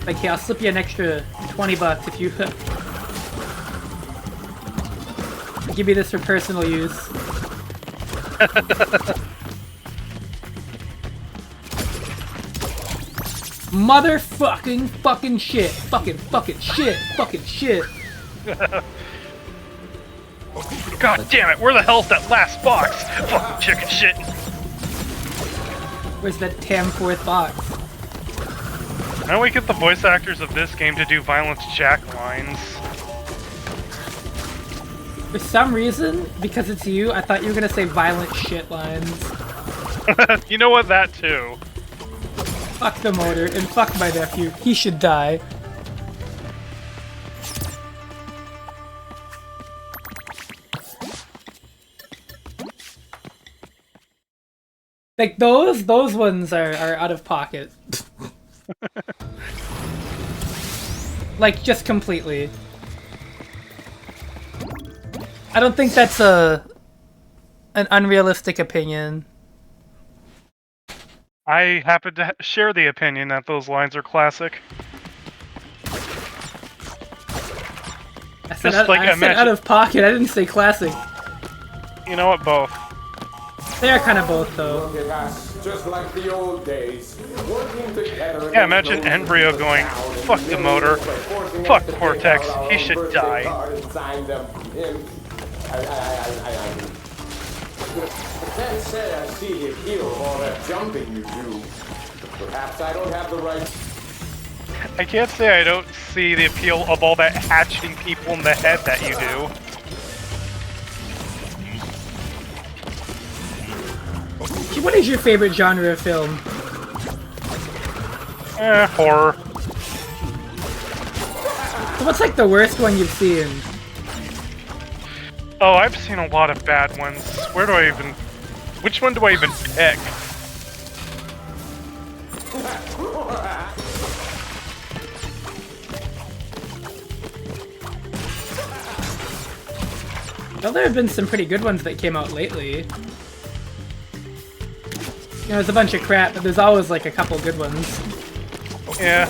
[SPEAKER 1] Like, hey, I'll slip you an extra $20 if you give me this for personal use. Motherfucking fucking shit. Fucking shit. Fucking shit.
[SPEAKER 2] God damn it, where the hell's that last box? Fucking chicken shit.
[SPEAKER 1] Where's that damn fourth box?
[SPEAKER 2] Now we get the voice actors of this game to do Violence Jack lines.
[SPEAKER 1] For some reason, because it's you, I thought you were gonna say violent shit lines.
[SPEAKER 2] You know what, that too.
[SPEAKER 1] Fuck the motor, and fuck my nephew. He should die. Like, those ones are out of pocket. Like, just completely. I don't think that's an unrealistic opinion.
[SPEAKER 2] I happen to share the opinion that those lines are classic.
[SPEAKER 1] I said,
[SPEAKER 2] Just like
[SPEAKER 1] I said out of pocket, I didn't say classic.
[SPEAKER 2] You know what, both.
[SPEAKER 1] They are kind of both, though.
[SPEAKER 6] Look at us, just like the old days, working together.
[SPEAKER 2] Yeah, imagine Embryo going, fuck the motor, fuck Cortex, he should die.
[SPEAKER 6] I can't say I see the appeal of all that jumping you do. Perhaps I don't have the right...
[SPEAKER 2] I can't say I don't see the appeal of all that hatcheting people in the head that you do.
[SPEAKER 1] What is your favorite genre of film?
[SPEAKER 2] Horror.
[SPEAKER 1] So what's like the worst one you've seen?
[SPEAKER 2] Oh, I've seen a lot of bad ones. Where do I even... Which one do I even pick?
[SPEAKER 1] Well, there have been some pretty good ones that came out lately. You know, there's a bunch of crap, but there's always like a couple good ones.
[SPEAKER 2] Yeah.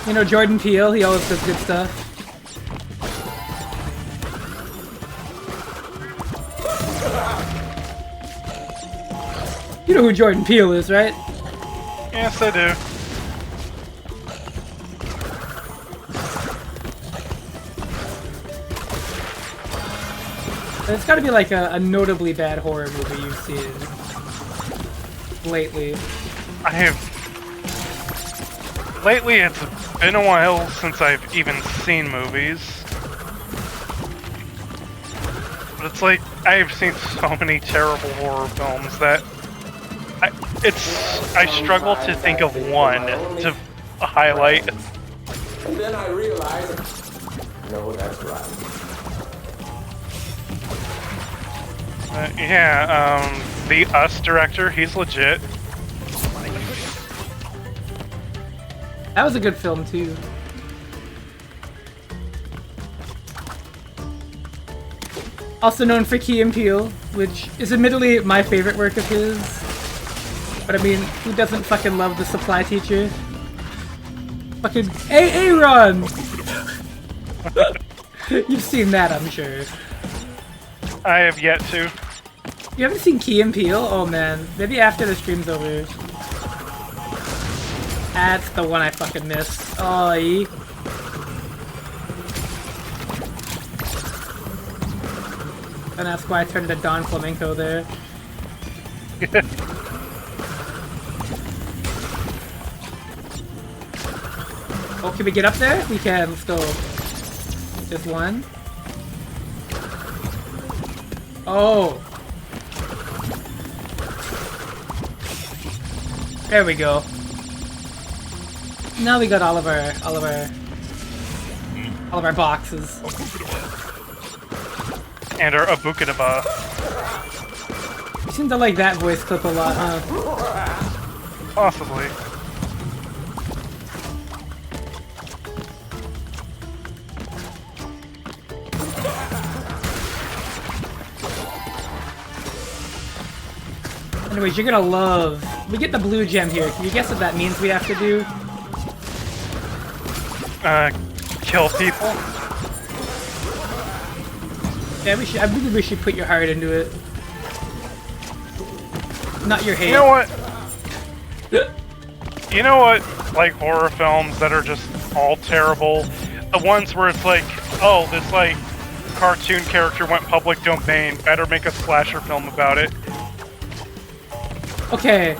[SPEAKER 1] You know, Jordan Peele, he always does good stuff. You know who Jordan Peele is, right?
[SPEAKER 2] Yes, I do.
[SPEAKER 1] It's gotta be like a notably bad horror movie you've seen lately.
[SPEAKER 2] I have... Lately, it's been a while since I've even seen movies. But it's like, I've seen so many terrible horror films that... I struggle to think of one to highlight.
[SPEAKER 6] And then I realized... No, that's right.
[SPEAKER 2] The Us director, he's legit.
[SPEAKER 1] That was a good film too. Also known for Key and Peele, which is admittedly my favorite work of his. But I mean, who doesn't fucking love The Supply Teacher? Fucking Aaron! You've seen that, I'm sure.
[SPEAKER 2] I have yet to.
[SPEAKER 1] You haven't seen Key and Peele? Oh man, maybe after the stream's over. That's the one I fucking missed. Oh, and that's why I turned to Don Flamenco there. Oh, can we get up there? We can, let's go. Just one. Oh. There we go. Now we got all of our boxes.
[SPEAKER 2] And our Abukadaba.
[SPEAKER 1] You seem to like that voice clip a lot, huh?
[SPEAKER 2] Possibly.
[SPEAKER 1] Anyways, you're gonna love... We get the blue gem here. Can you guess what that means we have to do?
[SPEAKER 2] Kill people?
[SPEAKER 1] Yeah, I really wish you put your heart into it. Not your hate.
[SPEAKER 2] You know what? You know what? Like horror films that are just all terrible? The ones where it's like, oh, this like cartoon character went public domain, better make a slasher film about it.
[SPEAKER 1] Okay.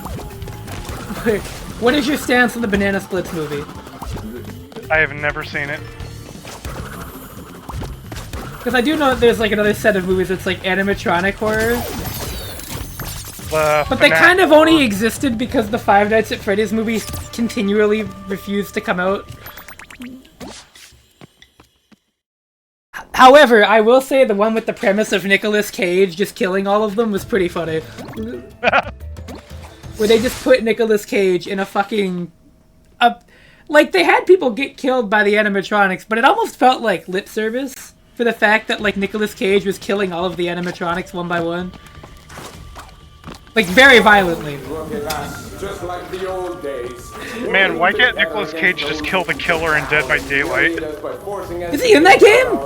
[SPEAKER 1] What is your stance on the Banana Splits movie?
[SPEAKER 2] I have never seen it.
[SPEAKER 1] Because I do know that there's like another set of movies that's like animatronic horror. But they kind of only existed because the Five Nights at Freddy's movies continually refused to come out. However, I will say the one with the premise of Nicolas Cage just killing all of them was pretty funny. Where they just put Nicolas Cage in a fucking... like, they had people get killed by the animatronics, but it almost felt like lip service for the fact that, like, Nicolas Cage was killing all of the animatronics one by one. Like, very violently.
[SPEAKER 6] Look at us, just like the old days.
[SPEAKER 2] Man, why can't Nicolas Cage just kill the killer in Dead by Daylight?
[SPEAKER 1] Is he in that game?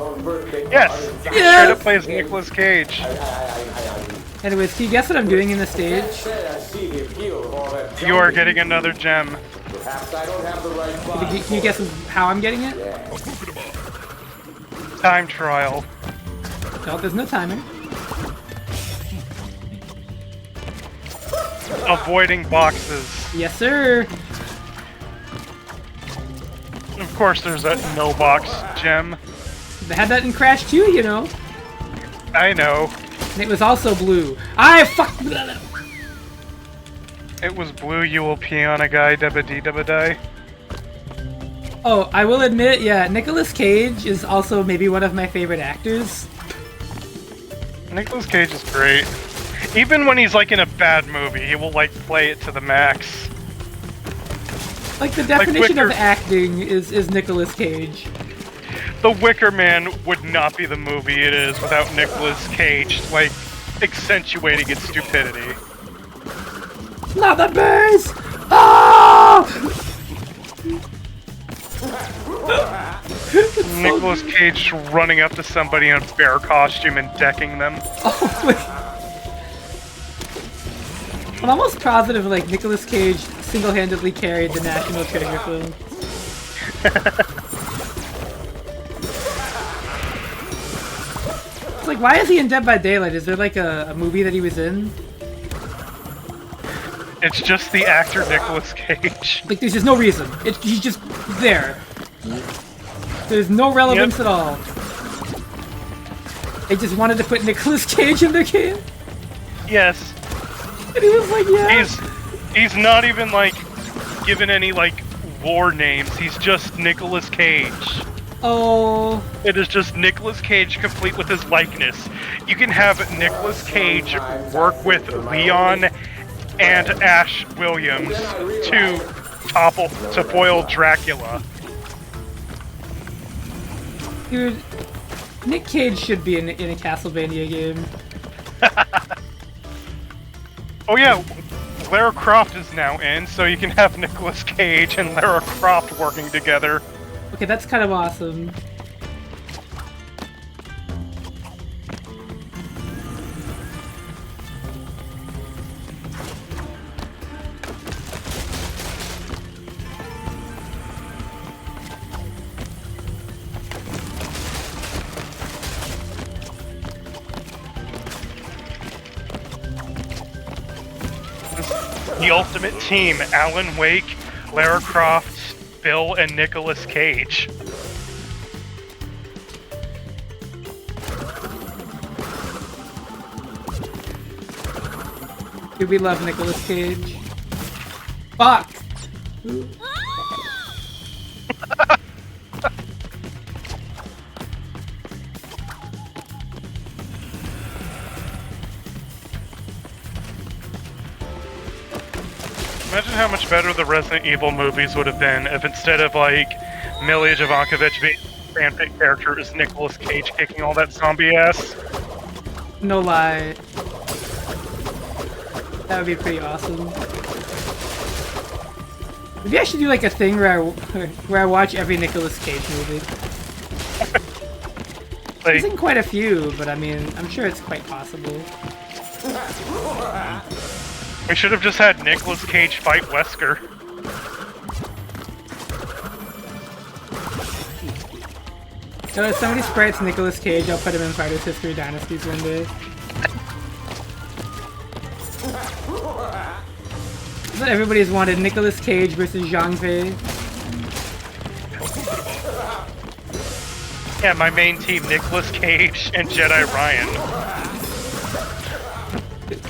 [SPEAKER 2] Yes! He straight up plays Nicolas Cage.
[SPEAKER 1] Anyways, can you guess what I'm doing in the stage?
[SPEAKER 2] You are getting another gem.
[SPEAKER 1] Can you guess how I'm getting it?
[SPEAKER 2] Time trial.
[SPEAKER 1] No, there's no timing.
[SPEAKER 2] Avoiding boxes.
[SPEAKER 1] Yes, sir.
[SPEAKER 2] Of course there's that no box gem.
[SPEAKER 1] They had that in Crash 2, you know.
[SPEAKER 2] I know.
[SPEAKER 1] And it was also blue. I fuck.
[SPEAKER 2] It was blue, you will pee on a guy, dabba-dee-dabba-die.
[SPEAKER 1] Oh, I will admit, yeah, Nicolas Cage is also maybe one of my favorite actors.
[SPEAKER 2] Nicolas Cage is great. Even when he's like in a bad movie, he will like play it to the max.
[SPEAKER 1] Like the definition of acting is Nicolas Cage.
[SPEAKER 2] The Wicker Man would not be the movie it is without Nicolas Cage, like, accentuating its stupidity.
[SPEAKER 1] Not the base! Oh!
[SPEAKER 2] Nicolas Cage running up to somebody in a bear costume and decking them.
[SPEAKER 1] Oh my... I'm almost positive like Nicolas Cage single-handedly carried the National Treasure film. It's like, why is he in Dead by Daylight? Is there like a movie that he was in?
[SPEAKER 2] It's just the actor Nicolas Cage.
[SPEAKER 1] Like, there's just no reason. He's just there. There's no relevance at all. They just wanted to put Nicolas Cage in their game?
[SPEAKER 2] Yes.
[SPEAKER 1] And he was like, yeah.
[SPEAKER 2] He's not even, like, given any, like, war names. He's just Nicolas Cage.
[SPEAKER 1] Oh.
[SPEAKER 2] It is just Nicolas Cage complete with his likeness. You can have Nicolas Cage work with Leon and Ash Williams to foil Dracula.
[SPEAKER 1] Dude, Nick Cage should be in a Castlevania game.
[SPEAKER 2] Oh yeah, Lara Croft is now in, so you can have Nicolas Cage and Lara Croft working together.
[SPEAKER 1] Okay, that's kind of awesome.
[SPEAKER 2] The ultimate team, Alan Wake, Lara Croft, Bill, and Nicolas Cage.
[SPEAKER 1] Dude, we love Nicolas Cage. Fuck!
[SPEAKER 2] Imagine how much better the Resident Evil movies would have been if instead of, like, Mila Jovanovic being a fanfic character, is Nicolas Cage kicking all that zombie ass.
[SPEAKER 1] No lie. That would be pretty awesome. Maybe I should do like a thing where I watch every Nicolas Cage movie.
[SPEAKER 2] Like,
[SPEAKER 1] There's quite a few, but I mean, I'm sure it's quite possible.
[SPEAKER 2] we should have just had Nicolas Cage fight Wesker.
[SPEAKER 1] So if somebody sprites Nicolas Cage, I'll put him in Fighters History Dynasties one day. That's what everybody's wanted, Nicolas Cage versus Zhang Fei.
[SPEAKER 2] Yeah, my main team, Nicolas Cage and Jedi Ryan.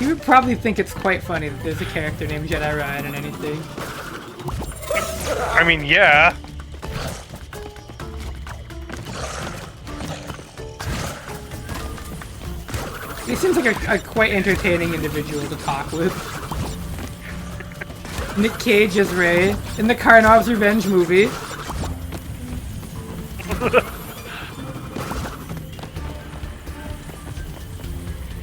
[SPEAKER 1] You would probably think it's quite funny that there's a character named Jedi Ryan in anything.
[SPEAKER 2] I mean, yeah.
[SPEAKER 1] He seems like a quite entertaining individual to talk with. Nick Cage as Rey in the Karnov's Revenge movie.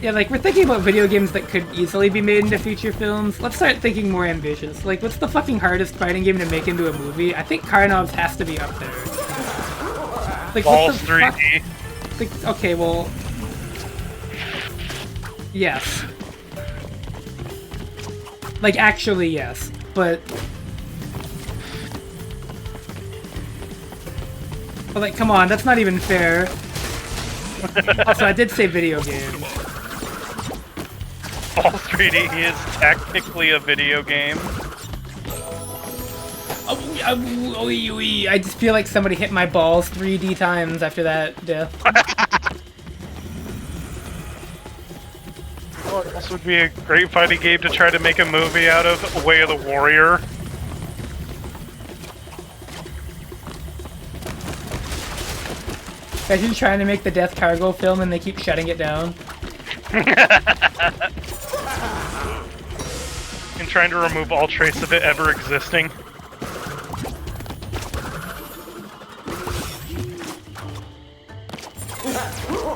[SPEAKER 1] Yeah, like, we're thinking about video games that could easily be made into feature films. Let's start thinking more ambitious. Like, what's the fucking hardest fighting game to make into a movie? I think Karnov's has to be up there. Like,
[SPEAKER 2] Balls
[SPEAKER 1] what the
[SPEAKER 2] 3D.
[SPEAKER 1] fuck? Like, okay, well... Yes. Like, actually, yes. But, like, come on, that's not even fair. Also, I did say video game.
[SPEAKER 2] Balls 3D is technically a video game.
[SPEAKER 1] I just feel like somebody hit my balls 3D times after that death.
[SPEAKER 2] Well, this would be a great fighting game to try to make a movie out of. Way of the Warrior.
[SPEAKER 1] Imagine trying to make the Death Cargo film and they keep shutting it down.
[SPEAKER 2] And trying to remove all trace of it ever existing.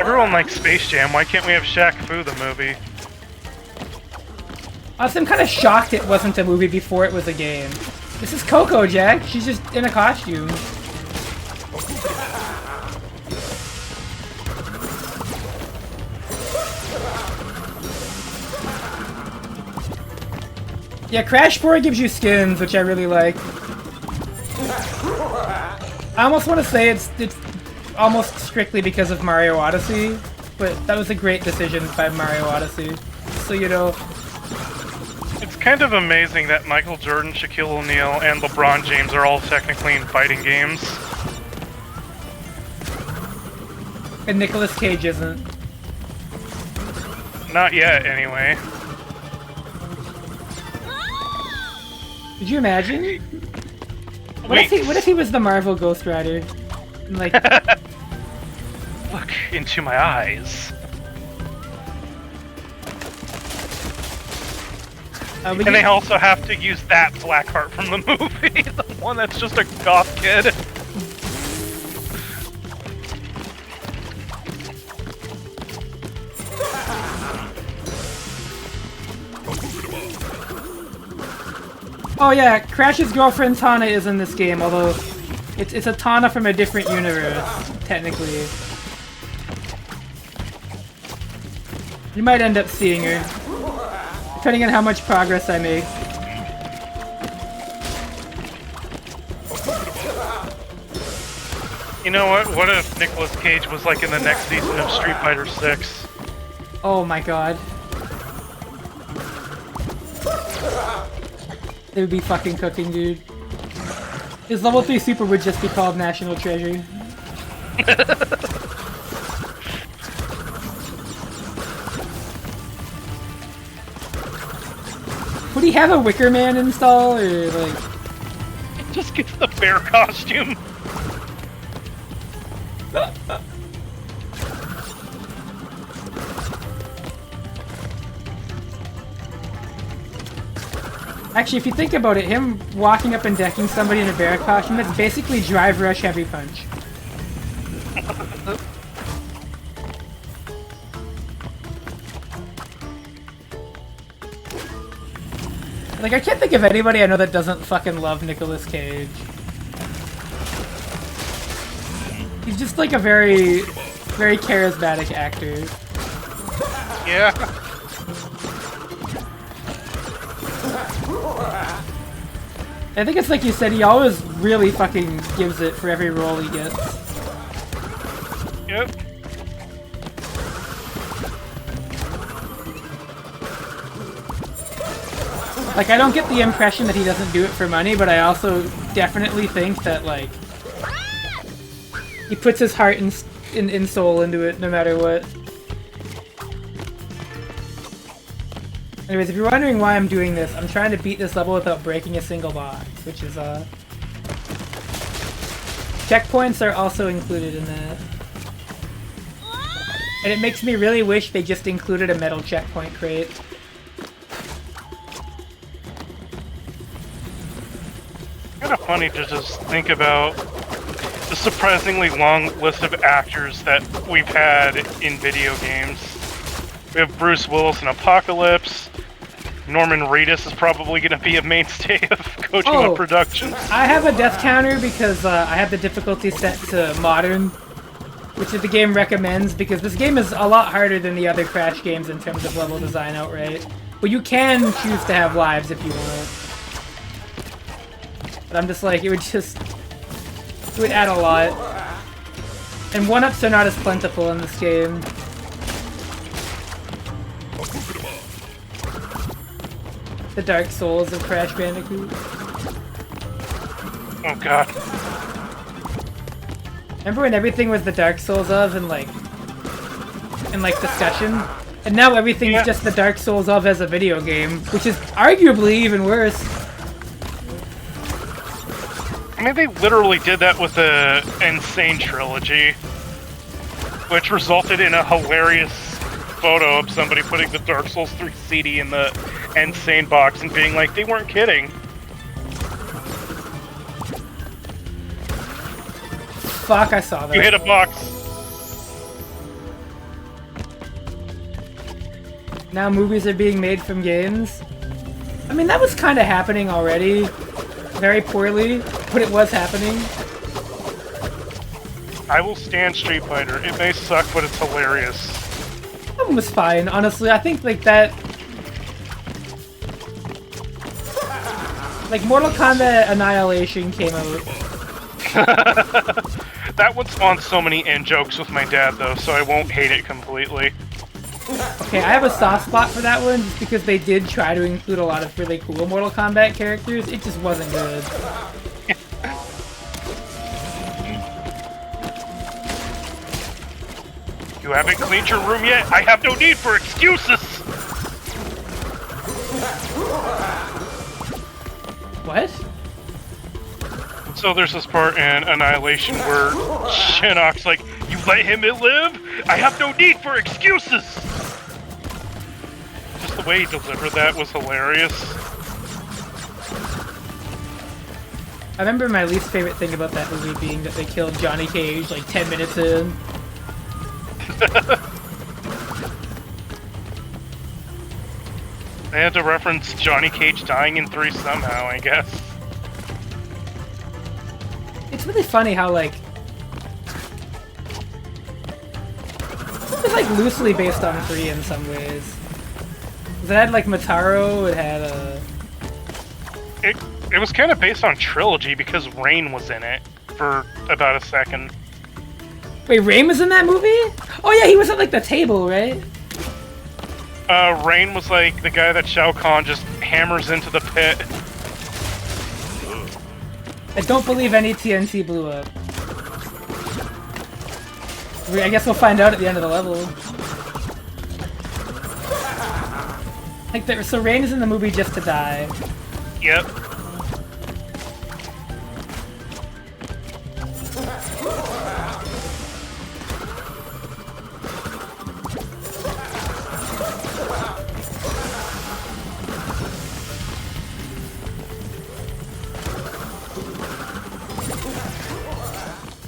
[SPEAKER 2] Everyone likes Space Jam, why can't we have Shaq Fu the movie?
[SPEAKER 1] Also, I'm kind of shocked it wasn't a movie before it was a game. This is Coco, Jack. She's just in a costume. Yeah, Crash 4 gives you skins, which I really like. I almost want to say it's almost strictly because of Mario Odyssey, but that was a great decision by Mario Odyssey. So, you know...
[SPEAKER 2] It's kind of amazing that Michael Jordan, Shaquille O'Neal, and LeBron James are all technically in fighting games.
[SPEAKER 1] And Nicolas Cage isn't.
[SPEAKER 2] Not yet, anyway.
[SPEAKER 1] Could you imagine? What if he was the Marvel Ghost Rider? And, like,
[SPEAKER 2] Look into my eyes.
[SPEAKER 1] but
[SPEAKER 2] And they also have to use that Blackheart from the movie, the one that's just a goth kid.
[SPEAKER 1] Oh yeah, Crash's girlfriend Tana is in this game, although it's a Tana from a different universe, technically. You might end up seeing her, depending on how much progress I make.
[SPEAKER 2] You know what? What if Nicolas Cage was like in the next season of Street Fighter 6?
[SPEAKER 1] Oh my god. It would be fucking cooking, dude. His level 3 super would just be called National Treasure. Would he have a Wicker Man install, or like...
[SPEAKER 2] Just gets the bear costume.
[SPEAKER 1] Actually, if you think about it, him walking up and decking somebody in a bear costume, that's basically Drive Rush Heavy Punch. Like, I can't think of anybody I know that doesn't fucking love Nicolas Cage. He's just like a very, very charismatic actor.
[SPEAKER 2] Yeah.
[SPEAKER 1] I think it's like you said, he always really fucking gives it for every role he gets.
[SPEAKER 2] Yep.
[SPEAKER 1] Like, I don't get the impression that he doesn't do it for money, but I also definitely think that, like, he puts his heart and soul into it no matter what. Anyways, if you're wondering why I'm doing this, I'm trying to beat this level without breaking a single box, which is, checkpoints are also included in that. And it makes me really wish they just included a metal checkpoint crate.
[SPEAKER 2] Kind of funny to just think about the surprisingly long list of actors that we've had in video games. We have Bruce Willis in Apocalypse. Norman Reedus is probably going to be a mainstay of Kojima Productions.
[SPEAKER 1] I have a death counter because I have the difficulty set to modern, which the game recommends, because this game is a lot harder than the other Crash games in terms of level design outright. But you can choose to have lives if you want. But I'm just like, it would add a lot. And 1-ups are not as plentiful in this game. The Dark Souls of Crash Bandicoot.
[SPEAKER 2] Oh god.
[SPEAKER 1] Remember when everything was the Dark Souls of and like discussion? And now everything's just the Dark Souls of as a video game, which is arguably even worse.
[SPEAKER 2] I mean, they literally did that with the Insane trilogy, which resulted in a hilarious photo of somebody putting the Dark Souls 3 CD in the Insane box and being like, they weren't kidding.
[SPEAKER 1] Fuck, I saw that.
[SPEAKER 2] You hit a box.
[SPEAKER 1] Now movies are being made from games. I mean, that was kind of happening already. Very poorly, but it was happening.
[SPEAKER 2] I will stand Street Fighter. It may suck, but it's hilarious.
[SPEAKER 1] That one was fine, honestly. I think like that... Like Mortal Kombat Annihilation came out.
[SPEAKER 2] That one spawned so many in-jokes with my dad, though, so I won't hate it completely.
[SPEAKER 1] Okay, I have a soft spot for that one just because they did try to include a lot of really cool Mortal Kombat characters. It just wasn't good.
[SPEAKER 2] You haven't cleaned your room yet? I have no need for excuses!
[SPEAKER 1] What?
[SPEAKER 2] So there's this part in Annihilation where Shinnok's like, "You let him live? I have no need for excuses!" Just the way he delivered that was hilarious.
[SPEAKER 1] I remember my least favorite thing about that movie being that they killed Johnny Cage like 10 minutes in.
[SPEAKER 2] They had to reference Johnny Cage dying in 3 somehow, I guess.
[SPEAKER 1] It's really funny how, like... It's like loosely based on 3 in some ways. 'Cause it had like Mataro, it had
[SPEAKER 2] It was kind of based on Trilogy because Rain was in it for about a second.
[SPEAKER 1] Wait, Rain was in that movie? Oh yeah, he was at like the table, right?
[SPEAKER 2] Rain was like the guy that Shao Kahn just hammers into the pit.
[SPEAKER 1] I don't believe any TNT blew up. I guess we'll find out at the end of the level. Like, so Rain is in the movie just to die.
[SPEAKER 2] Yep.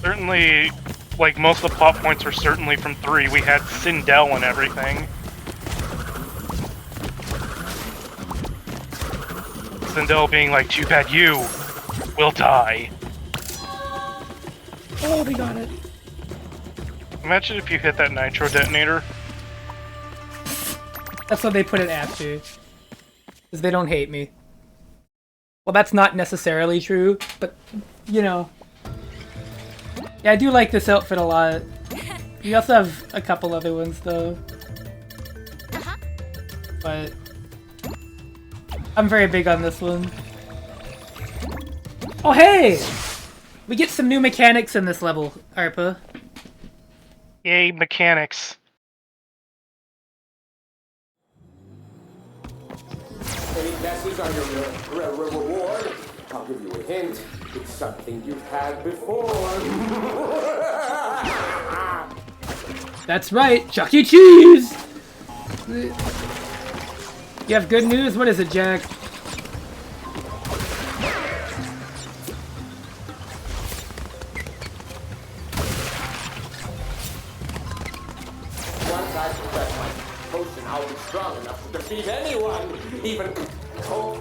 [SPEAKER 2] Certainly, like, most of the plot points were certainly from 3. We had Sindel and everything. Sindel being like, "Too bad you will die."
[SPEAKER 1] Oh, we got it.
[SPEAKER 2] Imagine if you hit that nitro detonator.
[SPEAKER 1] That's what they put it after. Because they don't hate me. Well, that's not necessarily true, but, you know. Yeah, I do like this outfit a lot. We also have a couple other ones, though. But I'm very big on this one. Oh, hey! We get some new mechanics in this level, Arpa.
[SPEAKER 2] Yay, mechanics.
[SPEAKER 6] Any guesses on your reward? I'll give you a hint. It's something you've had before.
[SPEAKER 1] That's right, Chuck E. Cheese! You have good news? What is it, Jack?
[SPEAKER 6] Once I possess my potion, I'll be strong enough to defeat anyone, even Court.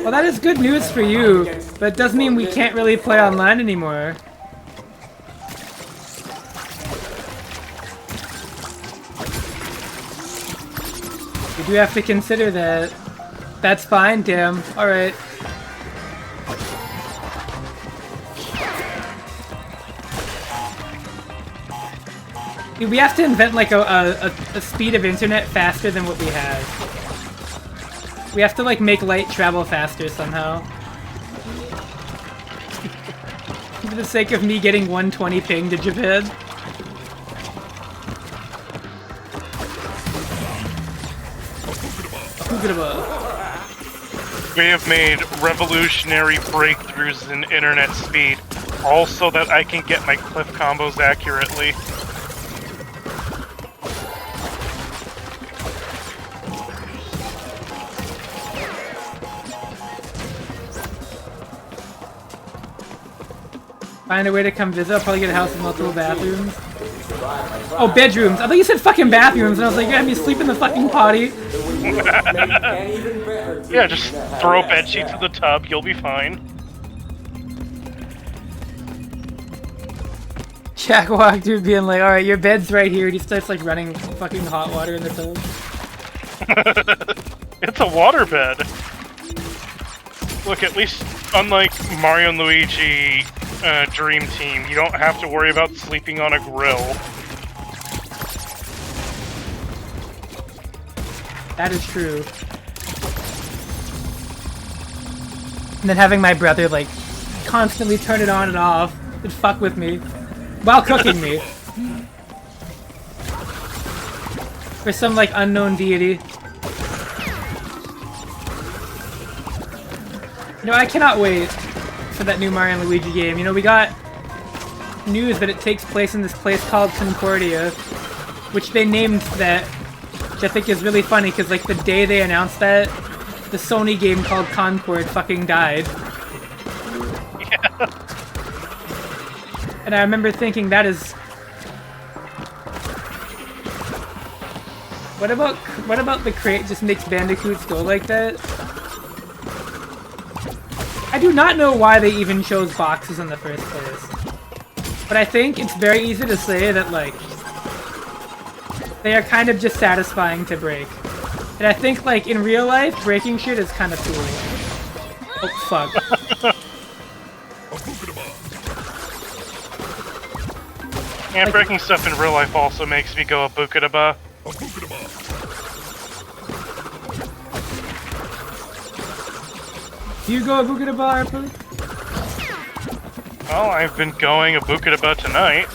[SPEAKER 1] Well, that is good news for you, but it does mean we can't really play online anymore. You do have to consider that. That's fine, damn. Alright. Dude, we have to invent like a speed of internet faster than what we have. We have to like make light travel faster somehow. For the sake of me getting 120 ping to Japan.
[SPEAKER 2] We have made revolutionary breakthroughs in internet speed, all so that I can get my cliff combos accurately.
[SPEAKER 1] Find a way to come visit. I'll probably get a house with multiple bathrooms. Oh, bedrooms. I thought you said fucking bathrooms, and I was like, you have me sleep in the fucking potty.
[SPEAKER 2] Yeah, just throw bed sheets in the tub, you'll be fine.
[SPEAKER 1] Jack walked through being like, alright, your bed's right here. And he starts like running fucking hot water in the tub.
[SPEAKER 2] It's a water bed. Look, at least unlike Mario and Luigi Dream Team, you don't have to worry about sleeping on a grill.
[SPEAKER 1] That is true. And then having my brother like constantly turn it on and off and fuck with me while cooking me. For some like unknown deity. You know, I cannot wait for that new Mario and Luigi game. You know, we got news that it takes place in this place called Concordia, which they named that, which I think is really funny because like the day they announced that, the Sony game called Concord fucking died.
[SPEAKER 2] Yeah.
[SPEAKER 1] And I remember thinking that is... What about the crate just makes Bandicoots go like that? I do not know why they even chose boxes in the first place. But I think it's very easy to say that, like, they are kind of just satisfying to break. And I think, like, in real life, breaking shit is kind of cool. Oh, fuck.
[SPEAKER 2] And breaking stuff in real life also makes me go abukadaba.
[SPEAKER 1] Do you go abukadaba, Arpa?
[SPEAKER 2] Well, I've been going abukadaba tonight.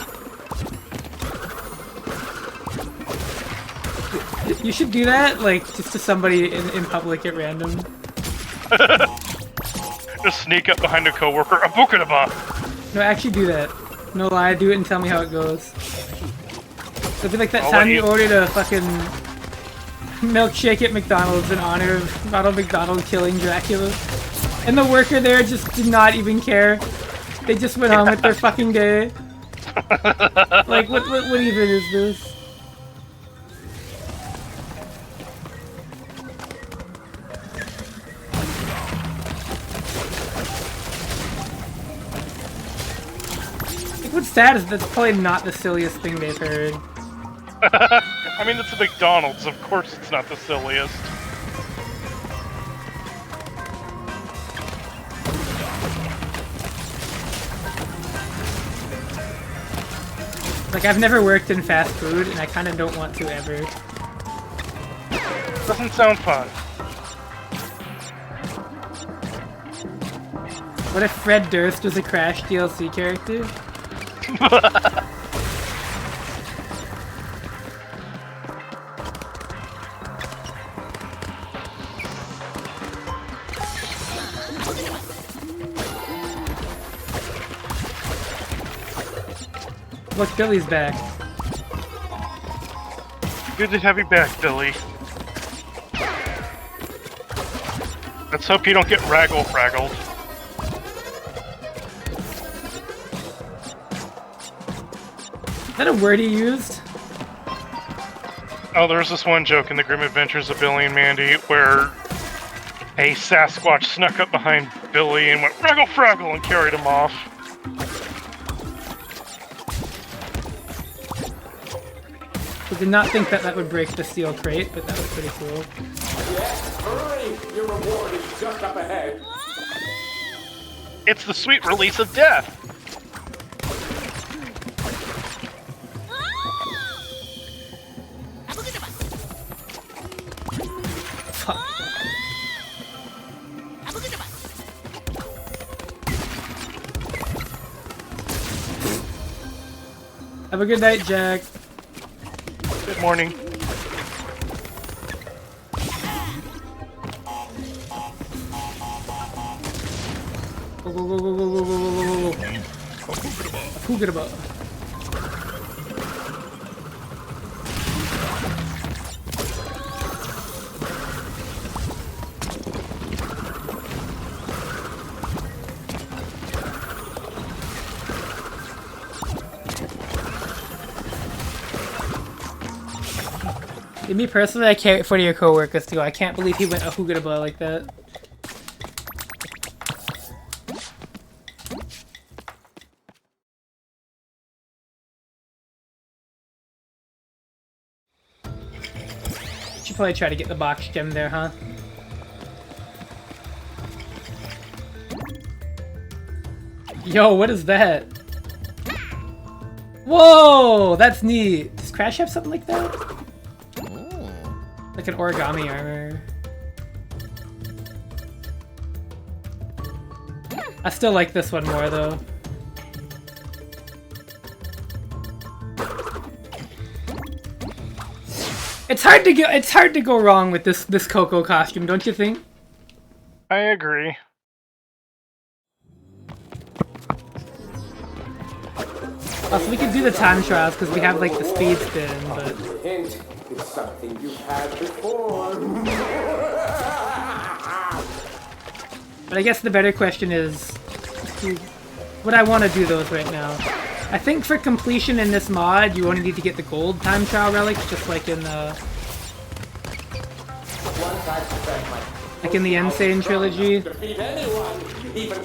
[SPEAKER 1] You should do that, like, just to somebody in public at random.
[SPEAKER 2] Just sneak up behind a coworker, abukadaba!
[SPEAKER 1] No, actually do that. No lie, do it and tell me how it goes. It'll be like that
[SPEAKER 2] I'll
[SPEAKER 1] time
[SPEAKER 2] let
[SPEAKER 1] you
[SPEAKER 2] you-
[SPEAKER 1] ordered a fucking milkshake at McDonald's in honor of Ronald McDonald killing Dracula. And the worker there just did not even care. They just went on with their fucking day. Like, what even is this? Like, what's sad is that's probably not the silliest thing they've heard.
[SPEAKER 2] I mean, it's a McDonald's, of course it's not the silliest.
[SPEAKER 1] Like, I've never worked in fast food, and I kind of don't want to ever.
[SPEAKER 2] Doesn't sound fun.
[SPEAKER 1] What if Fred Durst was a Crash DLC character? Look, Billy's back.
[SPEAKER 2] Good to have you back, Billy. Let's hope you don't get raggle-fraggled.
[SPEAKER 1] Is that a word he used?
[SPEAKER 2] Oh, there's this one joke in The Grim Adventures of Billy and Mandy where a Sasquatch snuck up behind Billy and went raggle-fraggle and carried him off.
[SPEAKER 1] I did not think that would break the steel crate, but that was pretty cool.
[SPEAKER 6] Yes, hurry! Your reward is just up ahead.
[SPEAKER 2] It's the sweet release of death!
[SPEAKER 1] Fuck. Have a good night, Jack.
[SPEAKER 2] Good morning.
[SPEAKER 1] Go, go, go, go, go, go, go, go, go, go. Abukadaba. Me personally, I can't wait for your coworkers too. I can't believe he went abukadaba like that. Should probably try to get the box gem there, huh? Yo, what is that? Whoa, that's neat. Does Crash have something like that? Like an origami armor. I still like this one more though. It's hard to go wrong with this Coco costume, don't you think?
[SPEAKER 2] I agree.
[SPEAKER 1] Also, we could do the time trials because we have like the speed spin, but
[SPEAKER 6] Hint, it's something you've had before.
[SPEAKER 1] I guess the better question is, would I want to do those right now? I think for completion in this mod, you only need to get the gold time trial relics, just like in the Insane trilogy.
[SPEAKER 6] Defeat anyone, even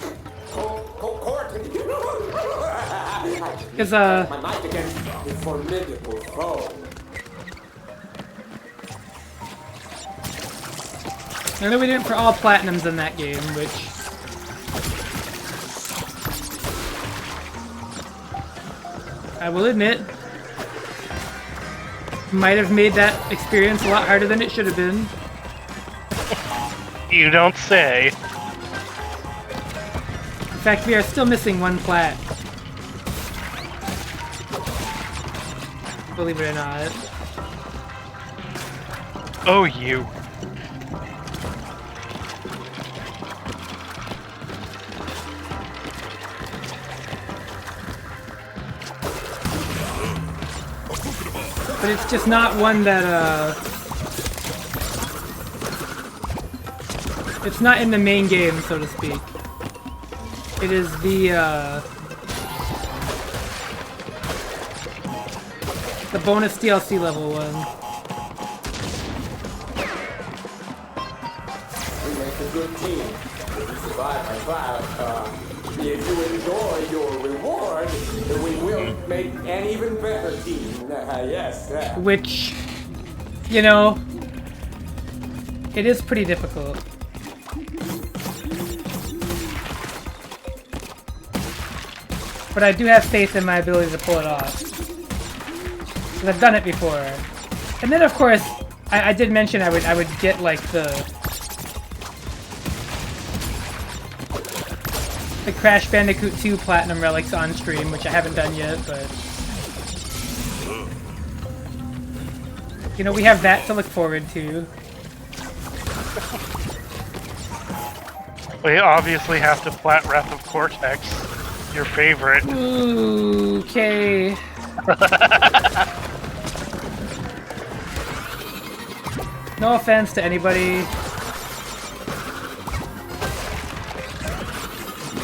[SPEAKER 1] Because
[SPEAKER 6] my might against a formidable foe.
[SPEAKER 1] I know we did it for all platinums in that game, which I will admit might have made that experience a lot harder than it should have been.
[SPEAKER 2] You don't say.
[SPEAKER 1] In fact, we are still missing one plat. Believe it or not.
[SPEAKER 2] Oh, you.
[SPEAKER 1] But it's just not one that, it's not in the main game, so to speak. It is the bonus DLC level one.
[SPEAKER 6] We make a good team. If you survive my class, if you enjoy your reward, we will make an even better team. Yes.
[SPEAKER 1] Which, you know, it is pretty difficult. But I do have faith in my ability to pull it off. Because I've done it before. And then, of course, I did mention I would get, like, the Crash Bandicoot 2 Platinum Relics on stream, which I haven't done yet, but you know, we have that to look forward to.
[SPEAKER 2] We obviously have to plat Wrath of Cortex, your favorite.
[SPEAKER 1] Ooh, okay. No offense to anybody.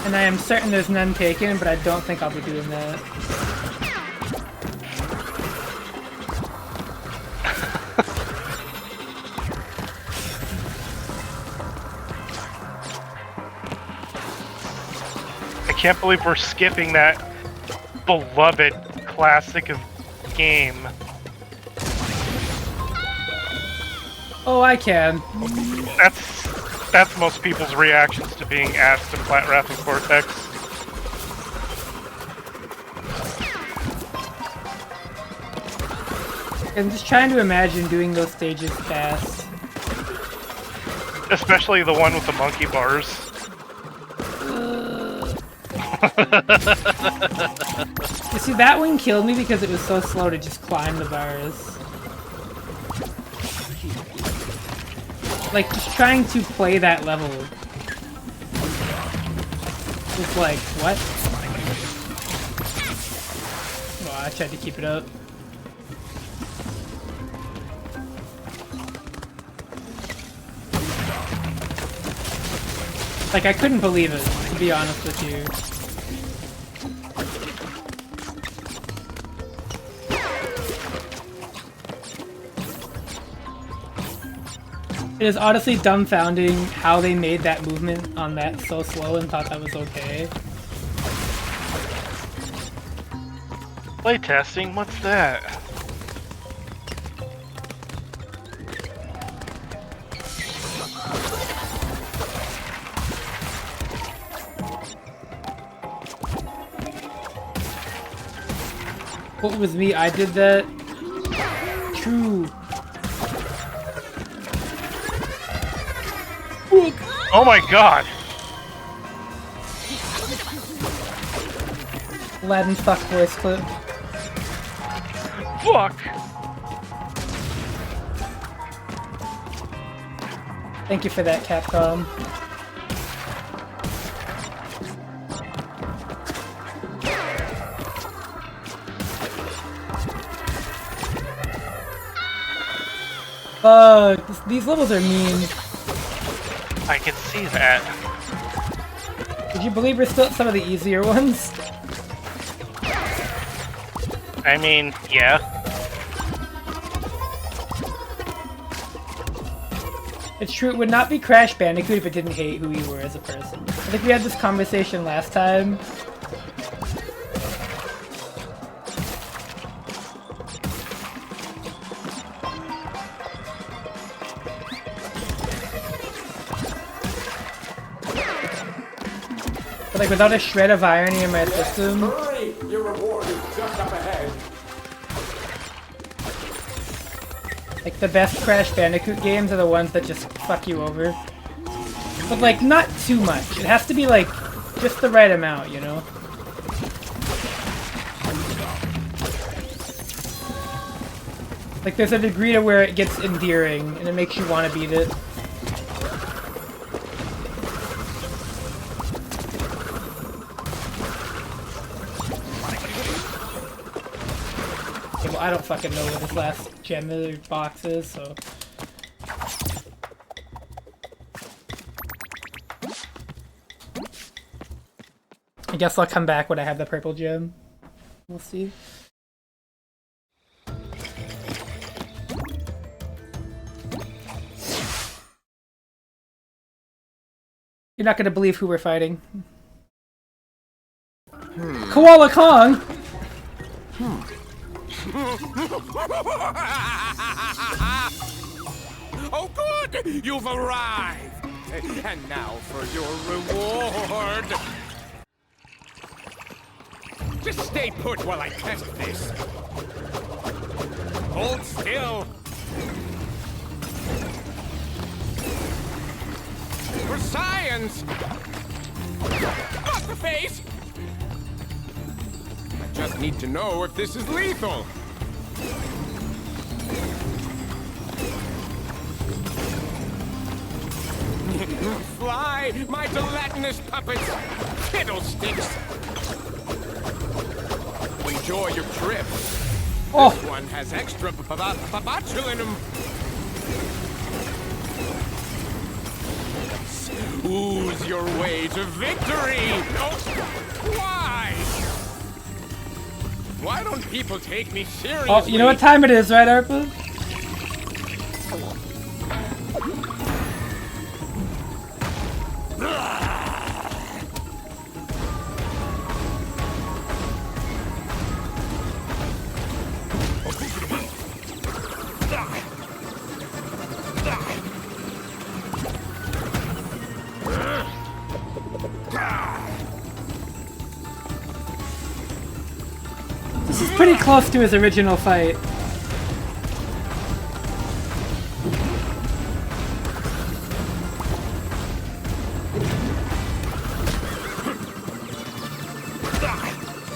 [SPEAKER 1] And I am certain there's none taken, but I don't think I'll be doing that.
[SPEAKER 2] I can't believe we're skipping that beloved classic of game.
[SPEAKER 1] Oh, I can.
[SPEAKER 2] That's most people's reactions to being asked to plat Wrath of Cortex.
[SPEAKER 1] I'm just trying to imagine doing those stages fast.
[SPEAKER 2] Especially the one with the monkey bars.
[SPEAKER 1] You see, that one killed me because it was so slow to just climb the bars. Like, just trying to play that level. It's like, what? Well, I tried to keep it up. Like, I couldn't believe it, to be honest with you. It is honestly dumbfounding how they made that movement on that so slow and thought that was okay.
[SPEAKER 2] Playtesting? What's that?
[SPEAKER 1] What was me? I did that. True.
[SPEAKER 2] Oh my god!
[SPEAKER 1] Aladdin fuck voice clip.
[SPEAKER 2] Fuck!
[SPEAKER 1] Thank you for that, Capcom. These levels are mean.
[SPEAKER 2] I can see that.
[SPEAKER 1] Would you believe we're still at some of the easier ones?
[SPEAKER 2] I mean, yeah.
[SPEAKER 1] It's true, it would not be Crash Bandicoot if it didn't hate who you were as a person. I think we had this conversation last time. But like without a shred of irony in my system.
[SPEAKER 6] Hurry! Your reward is just up ahead.
[SPEAKER 1] Like the best Crash Bandicoot games are the ones that just fuck you over. But like not too much. It has to be like just the right amount, you know? Like there's a degree to where it gets endearing and it makes you want to beat it. Okay, well, I don't fucking know what this last gem or box is, so... I guess I'll come back when I have the purple gem. We'll see. You're not gonna believe who we're fighting. Koala Kong!
[SPEAKER 7] Oh, good! You've arrived! And now for your reward! Just stay put while I test this. Hold still! For science! Not the face! I just need to know if this is lethal. Fly, my gelatinous puppets! Fiddlesticks! Enjoy your trip.
[SPEAKER 1] Oh.
[SPEAKER 7] This one has extra babachulin. Ooze your way to victory! Oh, why? Why don't people take me seriously?
[SPEAKER 1] Oh, you know what time it is, right, Arpa? This is pretty close to his original fight.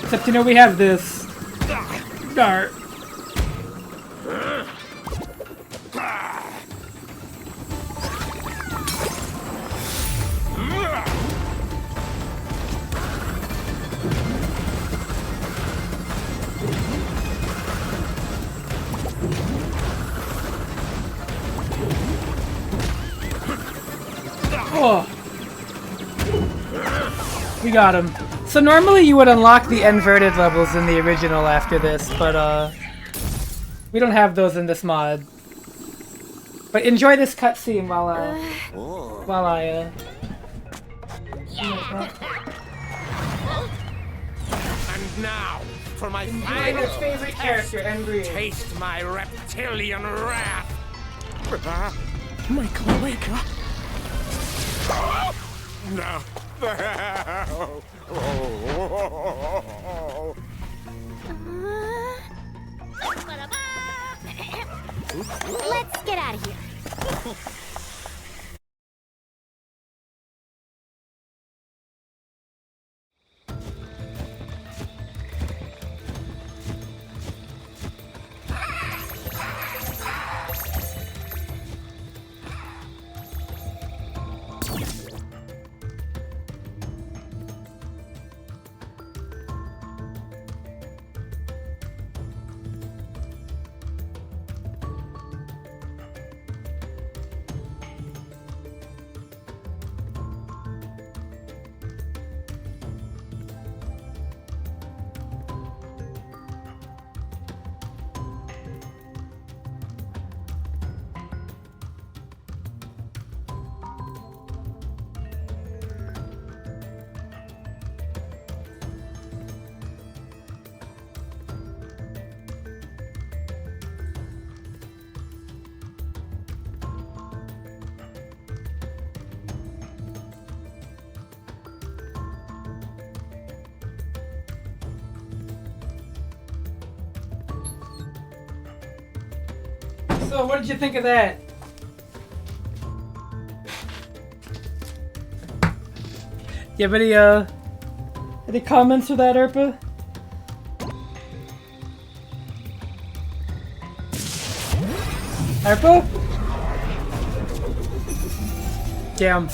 [SPEAKER 1] Except, you know, we have this dart. Oh. We got him. So normally you would unlock the inverted levels in the original after this, but we don't have those in this mod. But enjoy this cutscene while I
[SPEAKER 7] And now, for my
[SPEAKER 1] his
[SPEAKER 7] final
[SPEAKER 1] favorite character, Embryo.
[SPEAKER 7] taste my reptilian wrath. My cloaca. No.
[SPEAKER 4] Let's get out of here.
[SPEAKER 1] So, what did you think of that? You have any comments for that, Arpa? Arpa? Damn.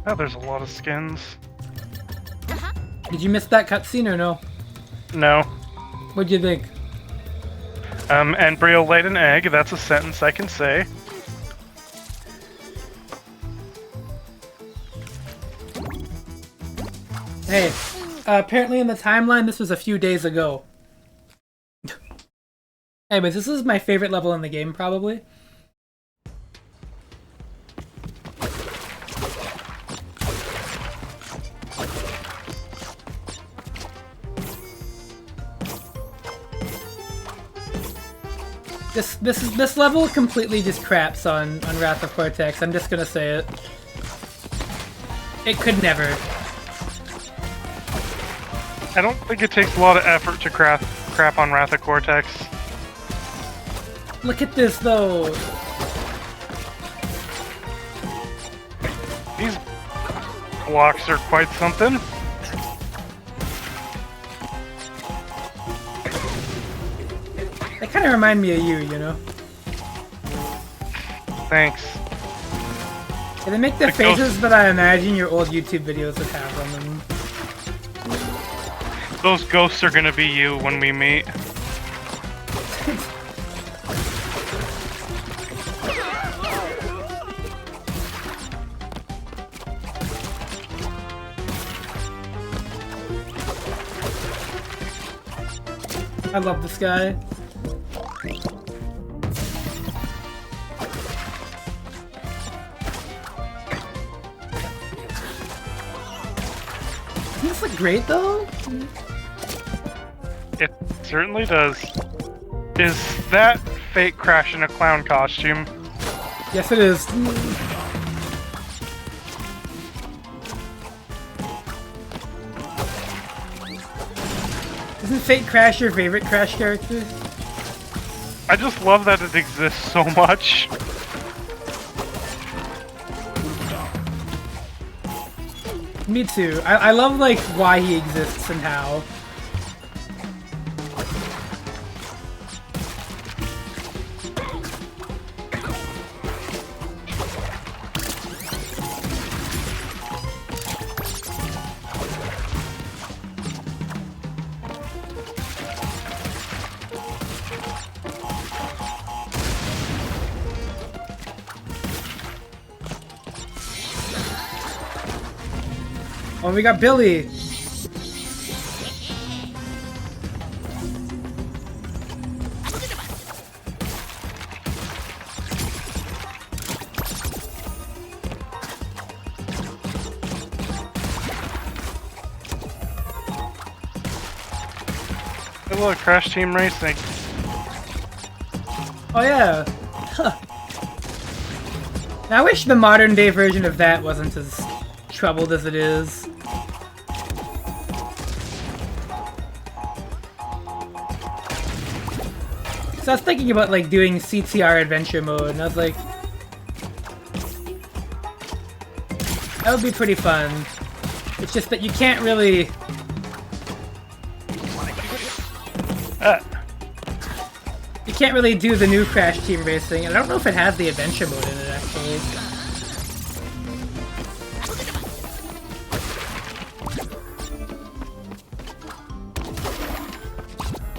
[SPEAKER 2] Oh, there's a lot of skins.
[SPEAKER 1] Did you miss that cutscene or no?
[SPEAKER 2] No.
[SPEAKER 1] What'd you think?
[SPEAKER 2] Embryo laid an egg, that's a sentence I can say.
[SPEAKER 1] Hey, apparently in the timeline this was a few days ago. Anyways, this is my favorite level in the game, probably. This level completely just craps on Wrath of Cortex. I'm just gonna say it. It could never.
[SPEAKER 2] I don't think it takes a lot of effort to crap on Wrath of Cortex.
[SPEAKER 1] Look at this though.
[SPEAKER 2] These blocks are quite something.
[SPEAKER 1] They kind of remind me of you know?
[SPEAKER 2] Thanks.
[SPEAKER 1] Yeah, they make the faces that I imagine your old YouTube videos would have on them.
[SPEAKER 2] Those ghosts are gonna be you when we meet.
[SPEAKER 1] I love this guy. Doesn't this look great though?
[SPEAKER 2] It certainly does. Is that fake Crash in a clown costume?
[SPEAKER 1] Yes, it is. Isn't Fate Crash your favorite Crash character?
[SPEAKER 2] I just love that it exists so much.
[SPEAKER 1] Me too. I love like why he exists and how. Oh, we got Billy.
[SPEAKER 2] Hey look, Crash Team Racing.
[SPEAKER 1] Oh yeah. Huh. Now, I wish the modern day version of that wasn't as troubled as it is. So I was thinking about like doing CTR adventure mode, and I was like, that would be pretty fun. It's just that you can't really. You can't really do the new Crash Team Racing, and I don't know if it has the adventure mode in it actually.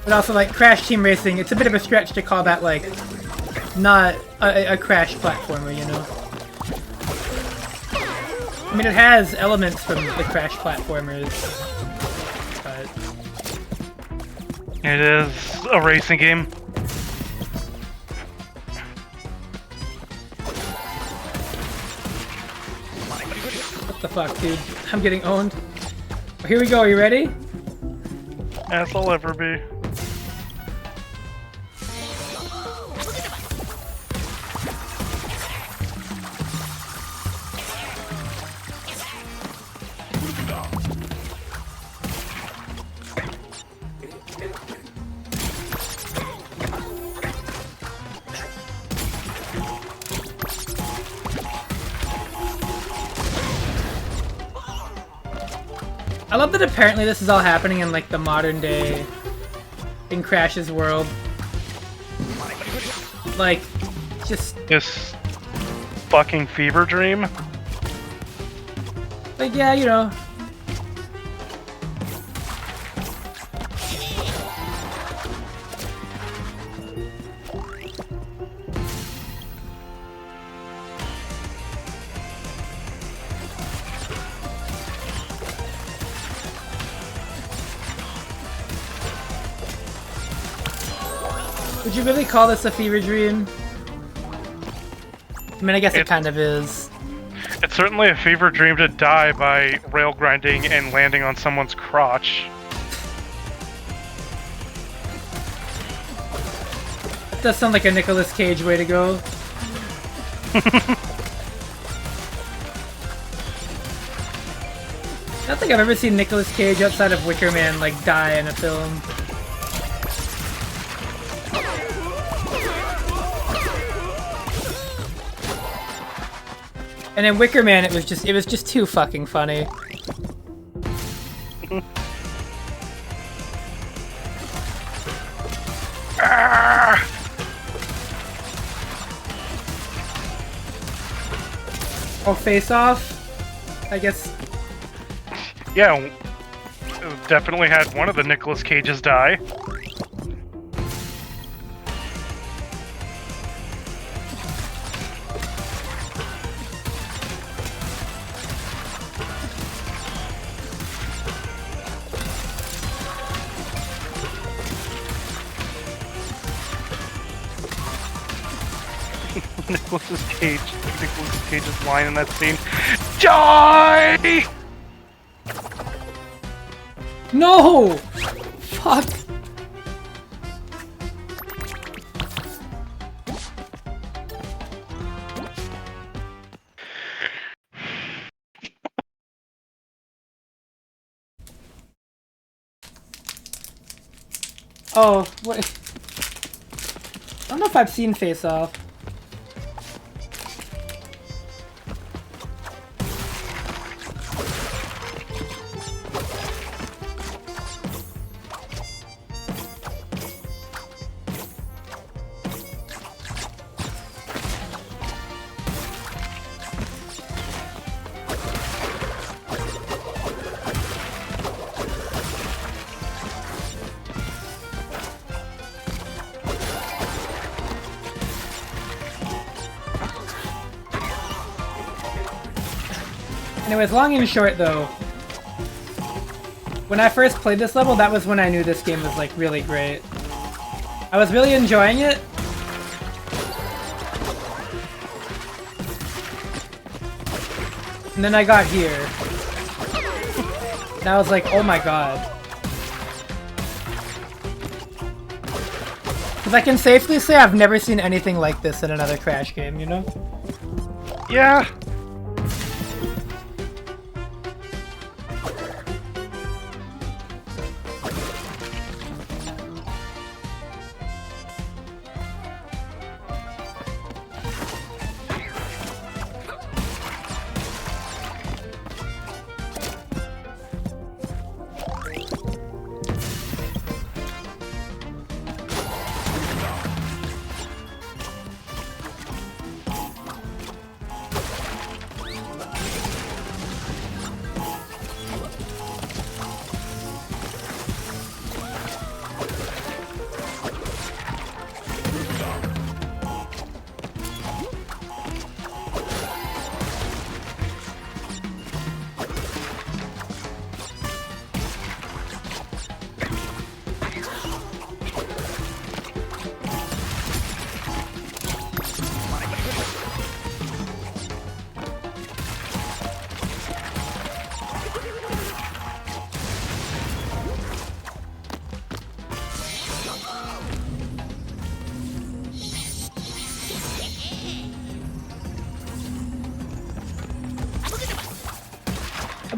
[SPEAKER 1] But also, like, Crash Team Racing, it's a bit of a stretch to call that, like, not a Crash platformer, you know? I mean, it has elements from the Crash platformers, but...
[SPEAKER 2] It is a racing game.
[SPEAKER 1] What the fuck, dude? I'm getting owned. Here we go, are you ready?
[SPEAKER 2] As I'll ever be.
[SPEAKER 1] I love that apparently this is all happening in like the modern day in Crash's world. Like, just
[SPEAKER 2] This fucking fever dream.
[SPEAKER 1] like, yeah, you know. Would you really call this a fever dream? I mean, I guess it kind of is.
[SPEAKER 2] It's certainly a fever dream to die by rail grinding and landing on someone's crotch.
[SPEAKER 1] It does sound like a Nicolas Cage way to go. I don't think I've ever seen Nicolas Cage outside of Wicker Man like die in a film. And in Wicker Man, it was just too fucking funny. Oh, Face Off? I guess.
[SPEAKER 2] Yeah, definitely had one of the Nicolas Cages die. Nicolas Cage's line in that scene. Die!
[SPEAKER 1] No! Fuck! Oh, wait. I don't know if I've seen Face Off. Anyways, long and short though, when I first played this level, that was when I knew this game was like really great. I was really enjoying it. And then I got here. And I was like, oh my god. Because I can safely say I've never seen anything like this in another Crash game, you know?
[SPEAKER 2] Yeah.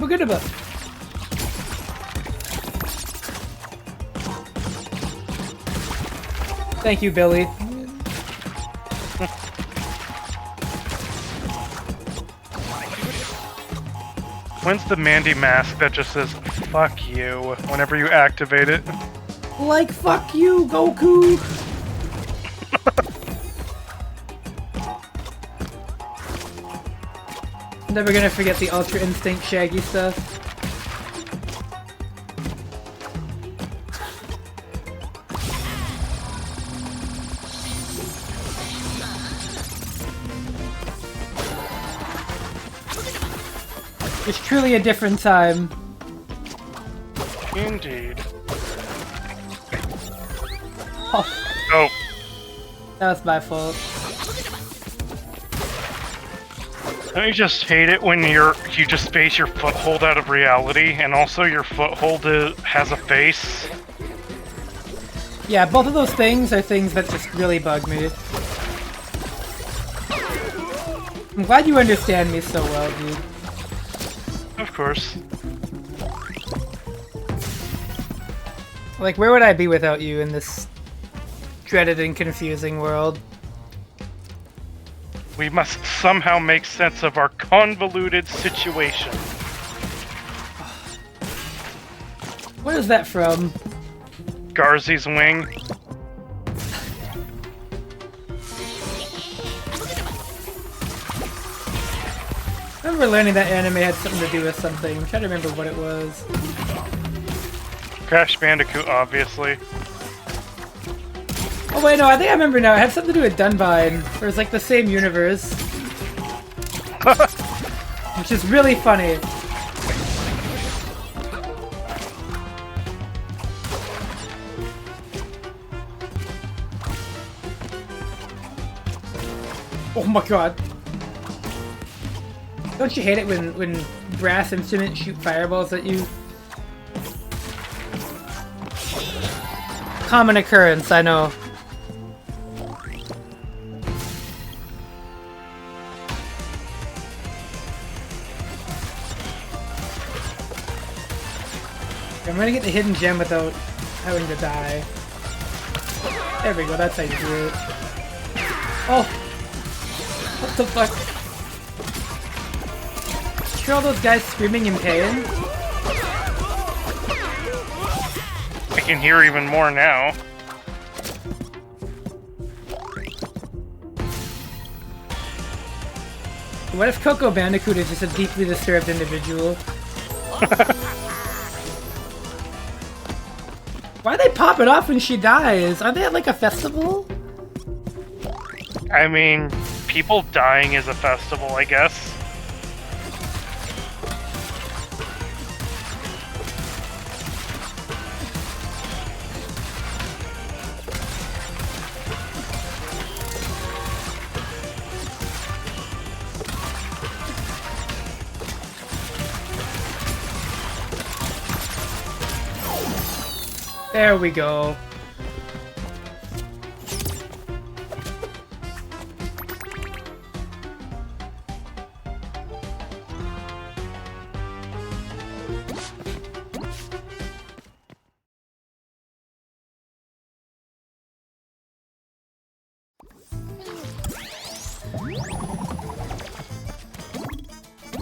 [SPEAKER 1] Abagudaba. Thank you, Billy.
[SPEAKER 2] When's the Mandy mask that just says "fuck you" whenever you activate it?
[SPEAKER 1] Like, fuck you, Goku! Never gonna forget the Ultra Instinct Shaggy stuff. It's truly a different time.
[SPEAKER 2] Indeed.
[SPEAKER 1] Oh,
[SPEAKER 2] Oh,
[SPEAKER 1] that was my fault.
[SPEAKER 2] don't you just hate it when you just space your foothold out of reality, and also your foothold has a face?
[SPEAKER 1] Yeah, both of those things are things that just really bug me. I'm glad you understand me so well, dude.
[SPEAKER 2] Of course.
[SPEAKER 1] Like, where would I be without you in this dreaded and confusing world?
[SPEAKER 2] We must somehow make sense of our convoluted situation.
[SPEAKER 1] What is that from?
[SPEAKER 2] Garzy's wing.
[SPEAKER 1] I remember learning that anime had something to do with something. I'm trying to remember what it was.
[SPEAKER 2] Crash Bandicoot, obviously.
[SPEAKER 1] Oh wait, no, I think I remember now. It had something to do with Dunbine. It was like the same universe. Which is really funny. Oh my god. Don't you hate it when brass instruments shoot fireballs at you? Common occurrence, I know. I'm gonna get the hidden gem without having to die. There we go, that's how you do it. Oh! What the fuck? Hear all those guys screaming in pain?
[SPEAKER 2] I can hear even more now.
[SPEAKER 1] What if Coco Bandicoot is just a deeply disturbed individual? Why they pop it off when she dies? Are they at like a festival?
[SPEAKER 2] I mean, people dying is a festival, I guess.
[SPEAKER 1] There we go.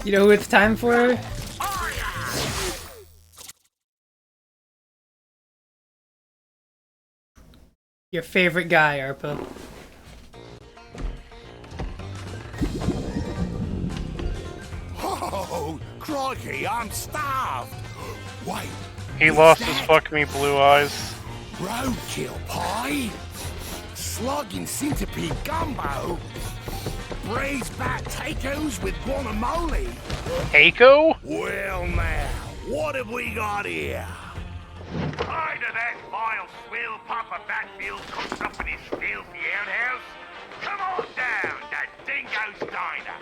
[SPEAKER 1] You know who it's time for? Your favorite guy, Arpa.
[SPEAKER 7] Oh, crikey, I'm starved. Wait.
[SPEAKER 2] He lost his fuck me blue eyes.
[SPEAKER 7] Roadkill pie? Slugging centipede gumbo? Braised bat tacos with guacamole?
[SPEAKER 2] Keiko?
[SPEAKER 7] Well now, what have we got here?
[SPEAKER 8] Hi to that vile swill Papa Batfield cooks up in his filthy outhouse. Come on down to Dingo's Diner.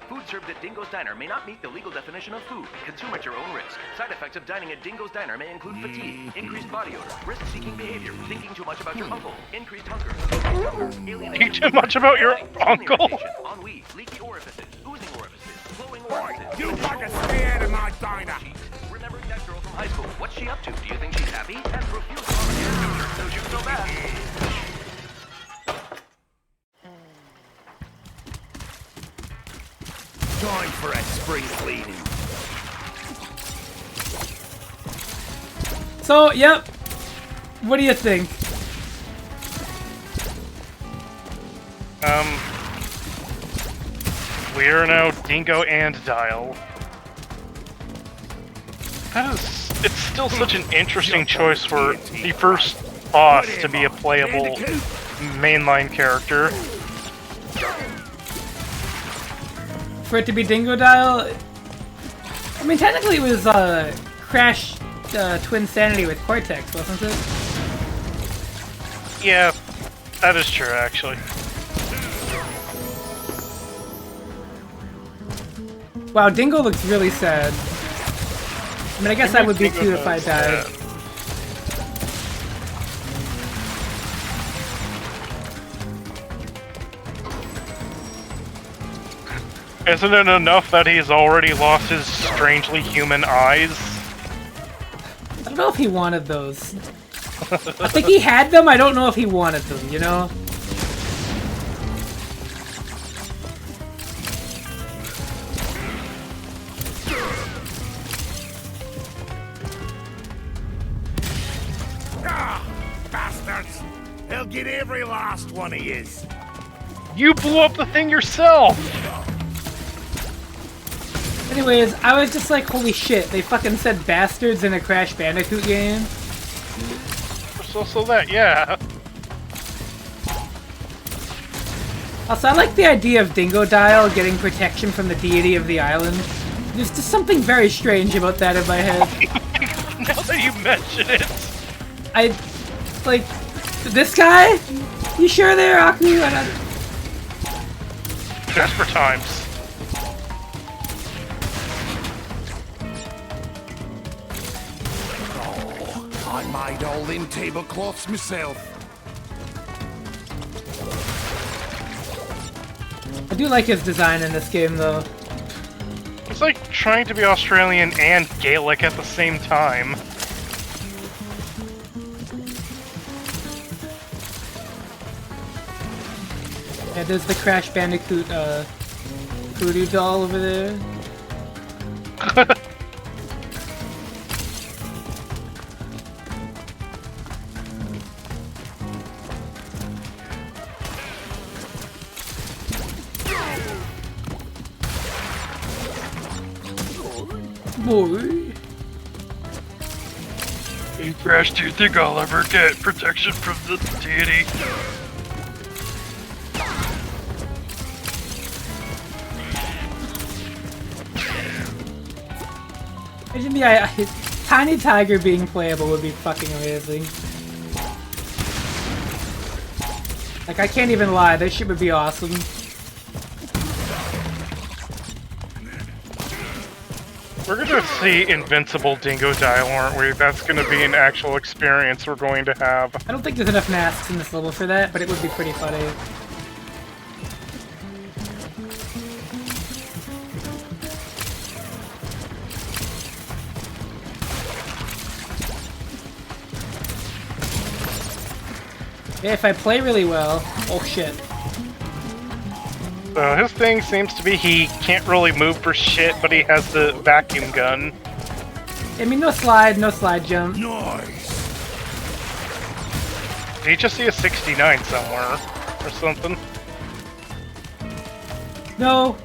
[SPEAKER 9] Food served at Dingo's Diner may not meet the legal definition of food. Consume at your own risk. Side effects of dining at Dingo's Diner may include fatigue, increased body odor, risk-seeking behavior, thinking too much about your uncle, increased hunger,
[SPEAKER 2] Think too much about your uncle?
[SPEAKER 9] ennui, leaky orifices, oozing orifices, flowing orifices.
[SPEAKER 7] You fuckers
[SPEAKER 8] Time for a spring cleaning.
[SPEAKER 1] So, yep. What do you think?
[SPEAKER 2] We're now Dingo and Dial. It's still such an interesting choice for the first boss to be a playable mainline character.
[SPEAKER 1] For it to be Dingo Dial? I mean, technically it was Crash Twin Sanity with Cortex, wasn't it?
[SPEAKER 2] Yeah, that is true, actually.
[SPEAKER 1] Wow, Dingo looks really sad. I mean, I guess I would be too if I died.
[SPEAKER 2] Isn't it enough that he's already lost his strangely human eyes?
[SPEAKER 1] I don't know if he wanted those. I think he had them, I don't know if he wanted them, you know?
[SPEAKER 8] Bastards! He'll get every last one of yous.
[SPEAKER 2] You blew up the thing yourself!
[SPEAKER 1] Anyways, I was just like, holy shit, they fucking said bastards in a Crash Bandicoot game?
[SPEAKER 2] So that, yeah.
[SPEAKER 1] Also, I like the idea of Dingo Dial getting protection from the deity of the island. There's just something very strange about that in my head.
[SPEAKER 2] Now that you mention it.
[SPEAKER 1] Like, this guy? You sure there, Aku?
[SPEAKER 2] Desperate times.
[SPEAKER 8] I made all them tablecloths myself.
[SPEAKER 1] I do like his design in this game, though.
[SPEAKER 2] It's like trying to be Australian and Gaelic at the same time.
[SPEAKER 1] Yeah, there's the Crash Bandicoot, voodoo doll over there. Boy.
[SPEAKER 2] Hey Crash, do you think I'll ever get protection from the deity?
[SPEAKER 1] Imagine the Tiny Tiger being playable would be fucking amazing. Like, I can't even lie, this shit would be awesome.
[SPEAKER 2] We're gonna see Invincible Dingo Dial, aren't we? That's gonna be an actual experience we're going to have.
[SPEAKER 1] I don't think there's enough masks in this level for that, but it would be pretty funny. Yeah, if I play really well... Oh shit.
[SPEAKER 2] So his thing seems to be he can't really move for shit, but he has the vacuum gun.
[SPEAKER 1] I mean, no slide jump.
[SPEAKER 8] Nice.
[SPEAKER 2] Did you just see a 69 somewhere? Or something?
[SPEAKER 1] No.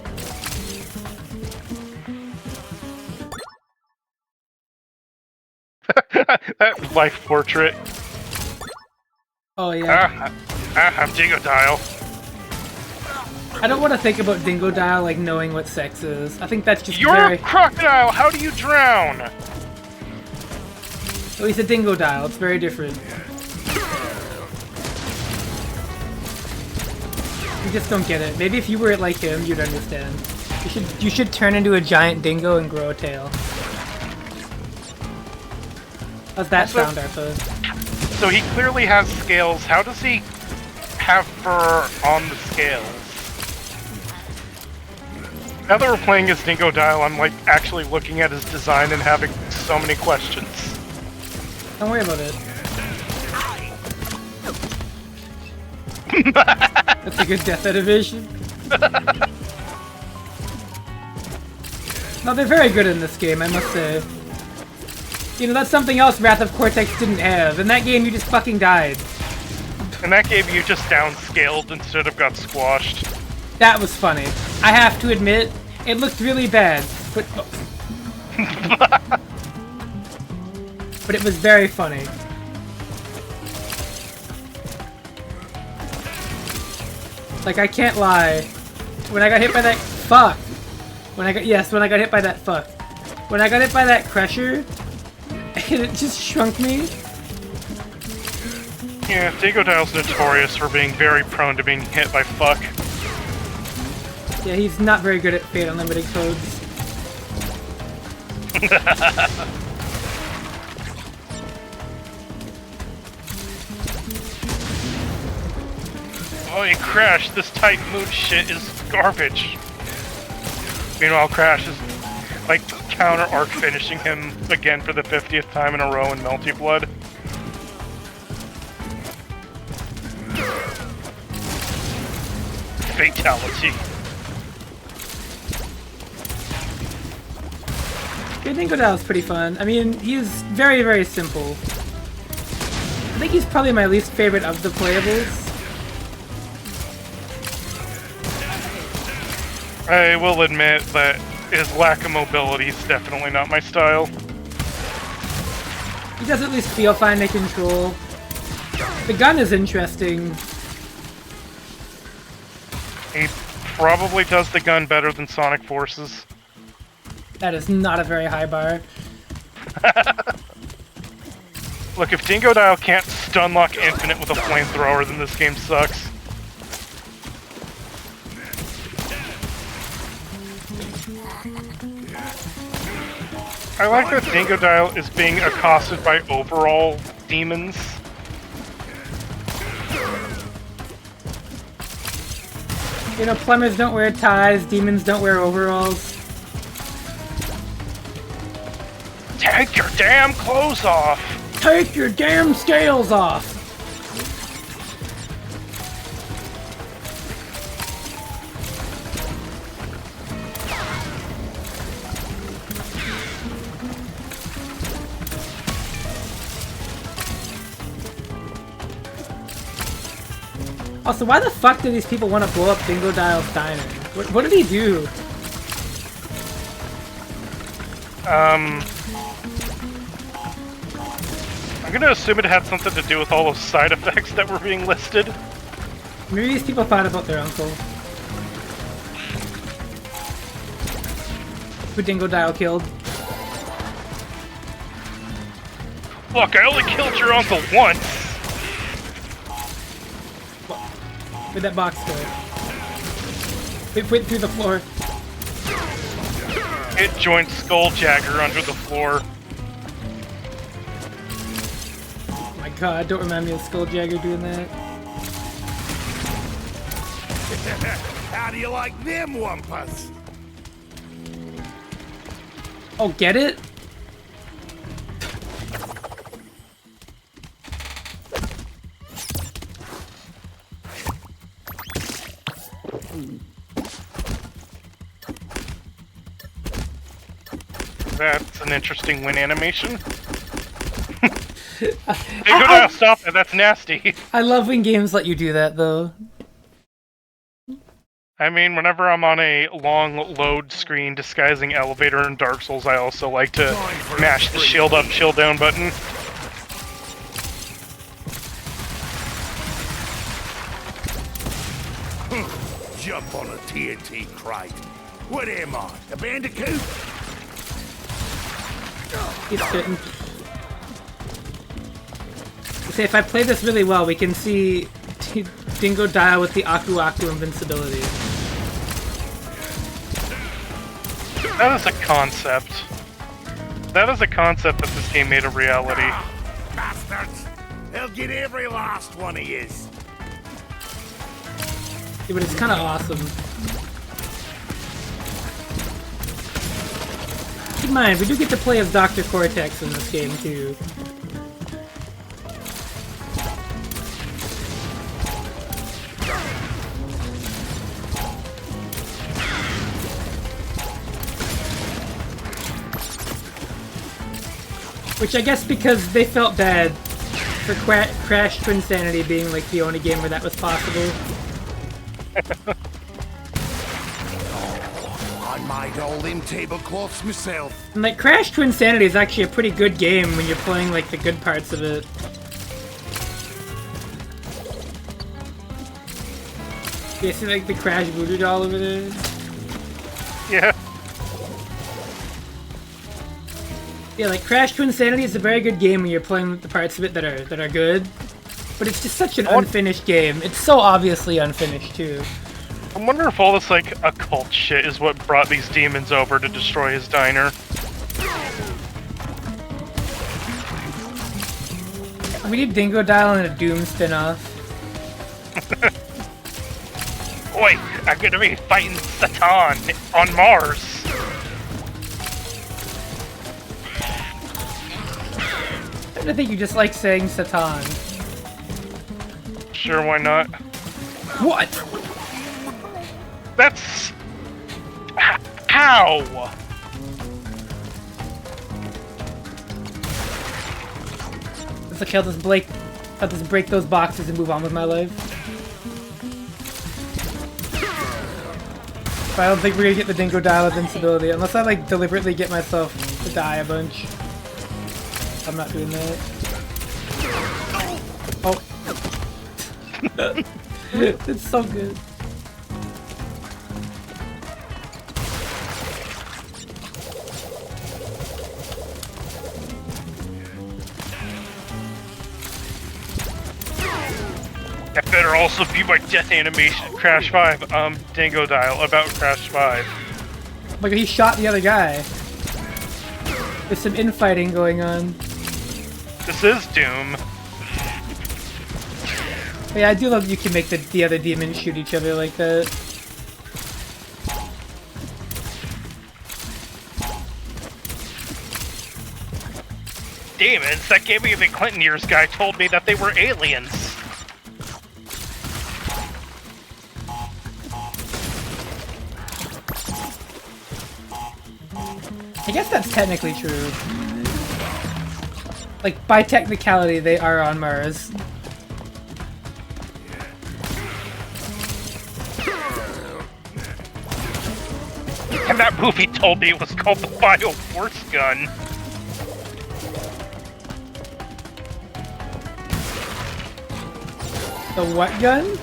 [SPEAKER 2] That life portrait.
[SPEAKER 1] Oh yeah.
[SPEAKER 2] I'm Dingo Dial.
[SPEAKER 1] I don't want to think about Dingo Dial like knowing what sex is. I think that's just
[SPEAKER 2] You're
[SPEAKER 1] very...
[SPEAKER 2] a crocodile! How do you drown?
[SPEAKER 1] Oh, he's a Dingo Dial. It's very different. You just don't get it. Maybe if you were like him, you'd understand. You should turn into a giant dingo and grow a tail. How's that sound, Arpa?
[SPEAKER 2] So he clearly has scales. How does he have fur on the scales? Now that we're playing as Dingo Dial, I'm like actually looking at his design and having so many questions.
[SPEAKER 1] Don't worry about it. That's a good death animation. No, they're very good in this game, I must say. You know, that's something else Wrath of Cortex didn't have. In that game, you just fucking died.
[SPEAKER 2] In that game, you just downscaled instead of got squashed.
[SPEAKER 1] That was funny. I have to admit, it looked really bad, but... but it was very funny. Like, I can't lie. When I got hit by that... Fuck! When I got hit by that... Fuck. When I got hit by that Crusher, and it just shrunk me.
[SPEAKER 2] Yeah, Dingodyle's notorious for being very prone to being hit by fuck.
[SPEAKER 1] Yeah, he's not very good at Fate Unlimited codes.
[SPEAKER 2] Holy Crash, this tight mood shit is garbage. Meanwhile, Crash is, like, counter-arc finishing him again for the 50th time in a row in Melty Blood. Fatality.
[SPEAKER 1] I think Dingodyle's pretty fun. I mean, he's very, very simple. I think he's probably my least favorite of the playables.
[SPEAKER 2] I will admit that his lack of mobility is definitely not my style.
[SPEAKER 1] He does at least feel fine to control. The gun is interesting.
[SPEAKER 2] He probably does the gun better than Sonic Forces.
[SPEAKER 1] That is not a very high bar.
[SPEAKER 2] Look, if Dingodile can't stunlock Infinite with a flamethrower, then this game sucks. I like that Dingodile is being accosted by overall demons.
[SPEAKER 1] You know, plumbers don't wear ties, demons don't wear overalls.
[SPEAKER 2] Take your damn clothes off!
[SPEAKER 1] Take your damn scales off! Also, why the fuck do these people want to blow up Dingodile's diner? What did he do?
[SPEAKER 2] I'm gonna assume it had something to do with all those side effects that were being listed.
[SPEAKER 1] Maybe these people thought about their uncle. Who Dingodile killed.
[SPEAKER 2] Look, I only killed your uncle once!
[SPEAKER 1] Where'd that box go? It went through the floor.
[SPEAKER 2] It joined Skulljagger under the floor.
[SPEAKER 1] Oh my god, don't remind me of Skulljagger doing that.
[SPEAKER 8] How do you like them wampus?
[SPEAKER 1] Oh, get it?
[SPEAKER 2] That's an interesting win animation. Dingodile, stop that, that's nasty.
[SPEAKER 1] I love when games let you do that, though.
[SPEAKER 2] I mean, whenever I'm on a long load screen disguising elevator in Dark Souls, I also like to mash the shield up, shield down button.
[SPEAKER 8] Jump on a TNT crate. What am I, a Bandicoot?
[SPEAKER 1] He's spitting. Say, if I play this really well, we can see Dingodile with the Aku Aku invincibility.
[SPEAKER 2] That is a concept. That is a concept that this game made a reality.
[SPEAKER 8] Bastards! They'll get every last one of yous.
[SPEAKER 1] Yeah, but it's kind of awesome. Keep in mind, we do get to play as Dr. Cortex in this game, too. Which I guess because they felt bad for Crash Twinsanity being like the only game where that was possible.
[SPEAKER 7] I made all them tablecloths myself.
[SPEAKER 1] And like Crash Twinsanity is actually a pretty good game when you're playing like the good parts of it. You see like the Crash voodoo doll over there?
[SPEAKER 2] Yeah.
[SPEAKER 1] Yeah, like Crash Twinsanity is a very good game when you're playing with the parts of it that are good. But it's just such an unfinished game. It's so obviously unfinished too.
[SPEAKER 2] I wonder if all this like occult shit is what brought these demons over to destroy his diner.
[SPEAKER 1] We need Dingo Dial and a Doom spin-off.
[SPEAKER 2] Wait, I'm gonna be fighting Satan on Mars.
[SPEAKER 1] I think you just like saying Satan.
[SPEAKER 2] Sure, why not?
[SPEAKER 1] What?
[SPEAKER 2] That's... How?
[SPEAKER 1] It's like I'll just break those boxes and move on with my life. But I don't think we're gonna get the Dingo Dial of invincibility unless I like deliberately get myself to die a bunch. I'm not doing that. Oh. It's so good.
[SPEAKER 2] That better also be my death animation. Crash 5, Dingo Dial about Crash 5.
[SPEAKER 1] Look, he shot the other guy. There's some infighting going on.
[SPEAKER 2] This is Doom.
[SPEAKER 1] Yeah, I do love that you can make the other demons shoot each other like that.
[SPEAKER 2] Demons? That gave me the Clinton years guy told me that they were aliens.
[SPEAKER 1] I guess that's technically true. Like, by technicality, they are on Mars.
[SPEAKER 2] And that movie told me it was called the Bio Force Gun.
[SPEAKER 1] The what gun?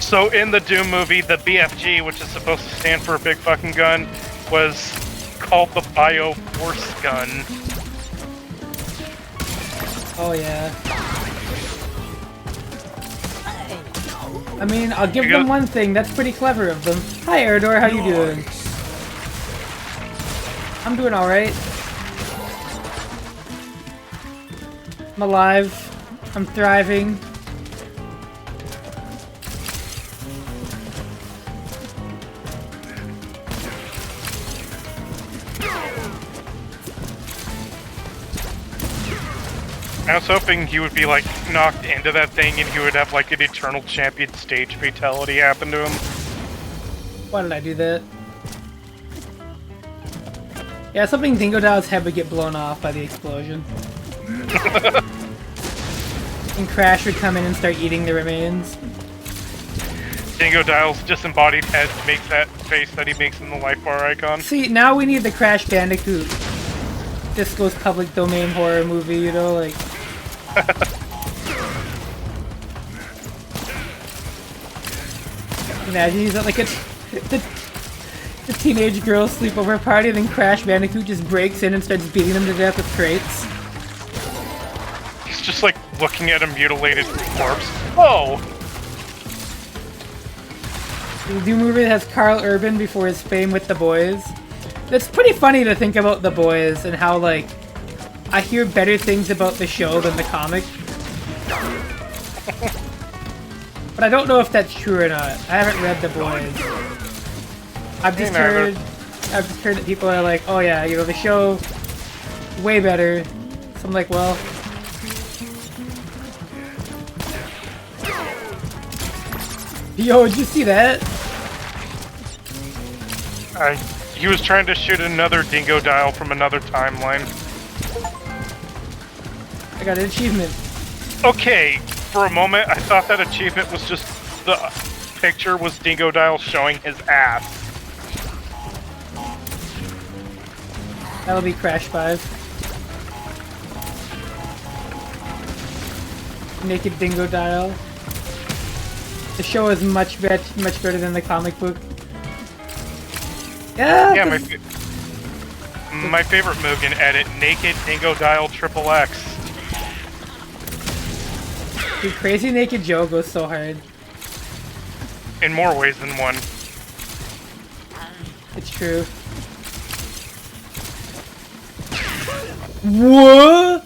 [SPEAKER 2] So in the Doom movie, the BFG, which is supposed to stand for a big fucking gun, was called the Bio Force Gun.
[SPEAKER 1] Oh yeah. I mean, I'll give them one thing. That's pretty clever of them. Hi, Eridor. How you doing? I'm doing all right. I'm alive. I'm thriving.
[SPEAKER 2] I was hoping he would be like knocked into that thing and he would have like an Eternal Champion stage fatality happen to him.
[SPEAKER 1] Why did I do that? Yeah, something Dingo Dial's head would get blown off by the explosion. And Crash would come in and start eating the remains.
[SPEAKER 2] Dingo Dial's disembodied head makes that face that he makes in the life bar icon.
[SPEAKER 1] See, now we need the Crash Bandicoot Disco's public domain horror movie, you know, like... Imagine he's at like the teenage girl sleepover party, and then Crash Bandicoot just breaks in and starts beating them to death with crates.
[SPEAKER 2] He's just like looking at a mutilated corpse. Oh!
[SPEAKER 1] The Doom movie has Carl Urban before his fame with The Boys. It's pretty funny to think about The Boys and how, like, I hear better things about the show than the comic. But I don't know if that's true or not. I haven't read The Boys. I've just heard that people are like, oh yeah, you know, the show, way better. So I'm like, well... Yo, did you see that?
[SPEAKER 2] He was trying to shoot another Dingo Dial from another timeline.
[SPEAKER 1] I got an achievement.
[SPEAKER 2] Okay, for a moment, I thought that achievement was just the picture was Dingodile showing his ass.
[SPEAKER 1] That'll be Crash 5. Naked Dingodile. The show is much better than the comic book.
[SPEAKER 2] Yeah, my favorite Mugen edit, Naked Dingodile XXX.
[SPEAKER 1] Dude, Crazy Naked Joe goes so hard.
[SPEAKER 2] In more ways than one.
[SPEAKER 1] It's true. What?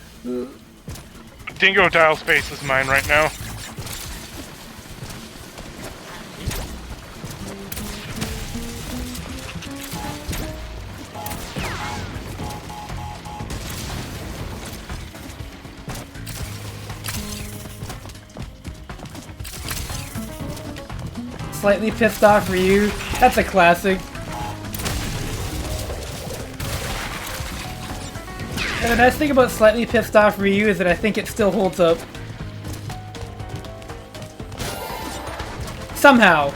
[SPEAKER 2] Dingodile space is mine right now.
[SPEAKER 1] Slightly pissed off Ryu. That's a classic. And the nice thing about Slightly Pissed Off Ryu is that I think it still holds up. Somehow.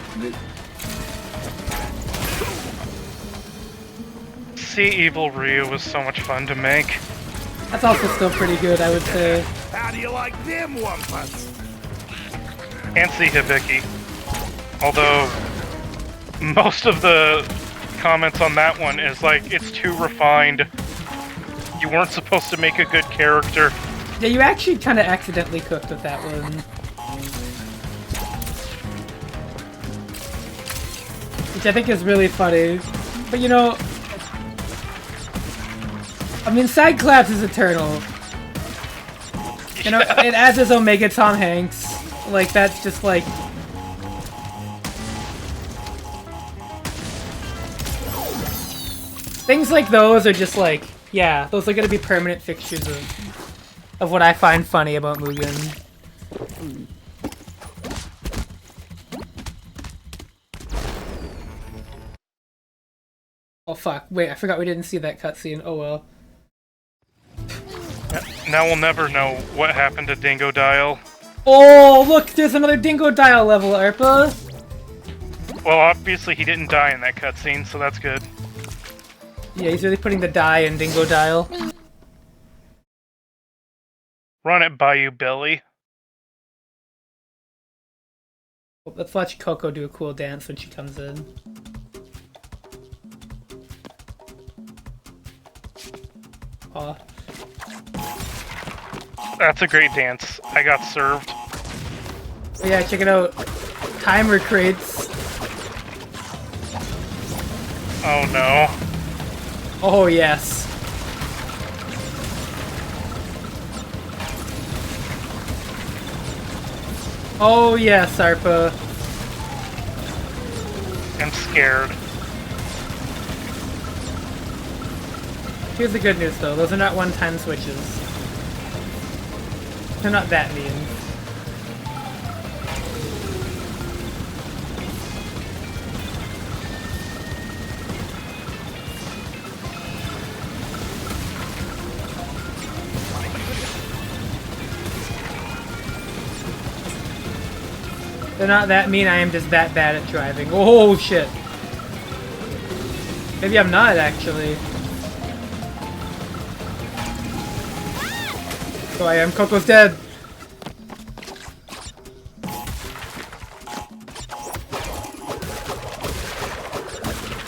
[SPEAKER 2] See Evil Ryu was so much fun to make.
[SPEAKER 1] That's also still pretty good, I would say.
[SPEAKER 8] How do you like them wampus?
[SPEAKER 2] And see Hibiki. Although, most of the comments on that one is like, it's too refined. You weren't supposed to make a good character.
[SPEAKER 1] Yeah, you actually kind of accidentally cooked with that one. Which I think is really funny. But you know, I mean, Cyclops is eternal. You know, and as is Omega Tom Hanks. Like, that's just like... Things like those are just like, yeah, those are gonna be permanent fixtures of what I find funny about Mugen. Oh fuck, wait, I forgot we didn't see that cutscene, oh well.
[SPEAKER 2] Now we'll never know what happened to Dingodile.
[SPEAKER 1] Oh, look, there's another Dingodile level, Arpa!
[SPEAKER 2] Well, obviously he didn't die in that cutscene, so that's good.
[SPEAKER 1] Yeah, he's really putting the die in Dingodile.
[SPEAKER 2] Run it by you, Billy.
[SPEAKER 1] Let's watch Coco do a cool dance when she comes in. Aw.
[SPEAKER 2] That's a great dance. I got served.
[SPEAKER 1] Oh yeah, check it out. Timer crates.
[SPEAKER 2] Oh no.
[SPEAKER 1] Oh yes. Oh yes, Arpa.
[SPEAKER 2] I'm scared.
[SPEAKER 1] Here's the good news though, those are not one-time switches. They're not that mean. They're not that mean, I am just that bad at driving. Oh shit. Maybe I'm not actually. Oh, I am. Coco's dead.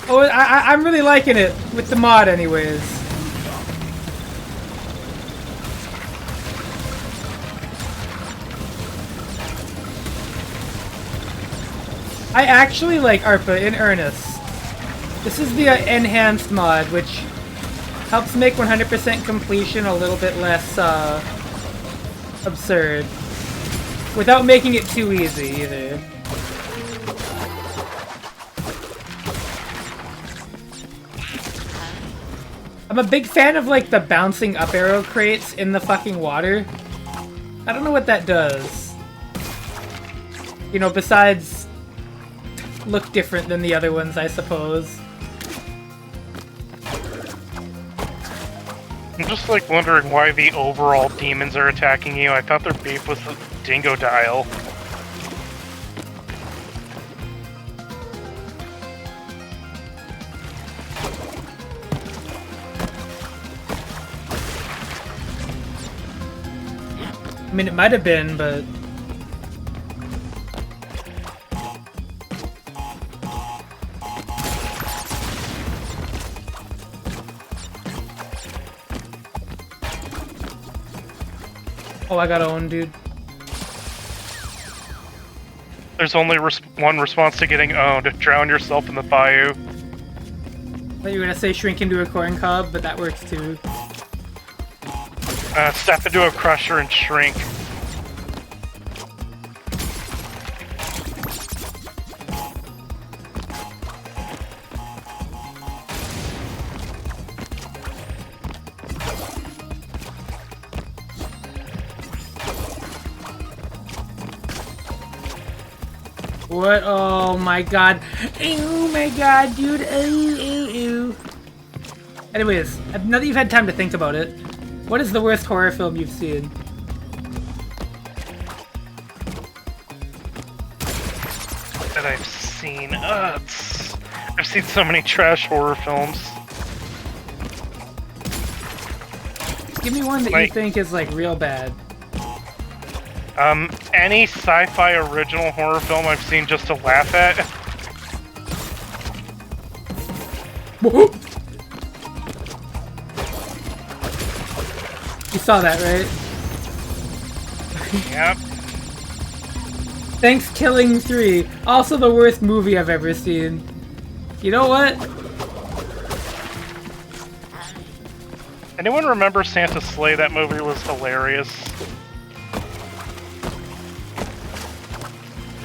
[SPEAKER 1] Oh, I'm really liking it with the mod anyways. I actually like Arpa, in earnest. This is the enhanced mod, which helps make 100% completion a little bit less absurd. Without making it too easy, either. I'm a big fan of, like, the bouncing up arrow crates in the fucking water. I don't know what that does. You know, besides look different than the other ones, I suppose.
[SPEAKER 2] I'm just like wondering why the overall demons are attacking you. I thought their beef was the Dingodile.
[SPEAKER 1] I mean, it might have been, but... Oh, I got owned, dude.
[SPEAKER 2] There's only one response to getting owned. Drown yourself in the bayou.
[SPEAKER 1] I thought you were gonna say shrink into a corn cob, but that works too.
[SPEAKER 2] Step into a crusher and shrink.
[SPEAKER 1] What? Oh my god. Oh my god, dude. Ooh, ooh, ooh. Anyways, now that you've had time to think about it, what is the worst horror film you've seen?
[SPEAKER 2] That I've seen. I've seen so many trash horror films.
[SPEAKER 1] Give me one that you think is like real bad.
[SPEAKER 2] Any sci-fi original horror film I've seen just to laugh at.
[SPEAKER 1] You saw that, right?
[SPEAKER 2] Yep.
[SPEAKER 1] Thanks, Killing 3. Also the worst movie I've ever seen. You know what?
[SPEAKER 2] Anyone remember Santa's Sleigh? That movie was hilarious.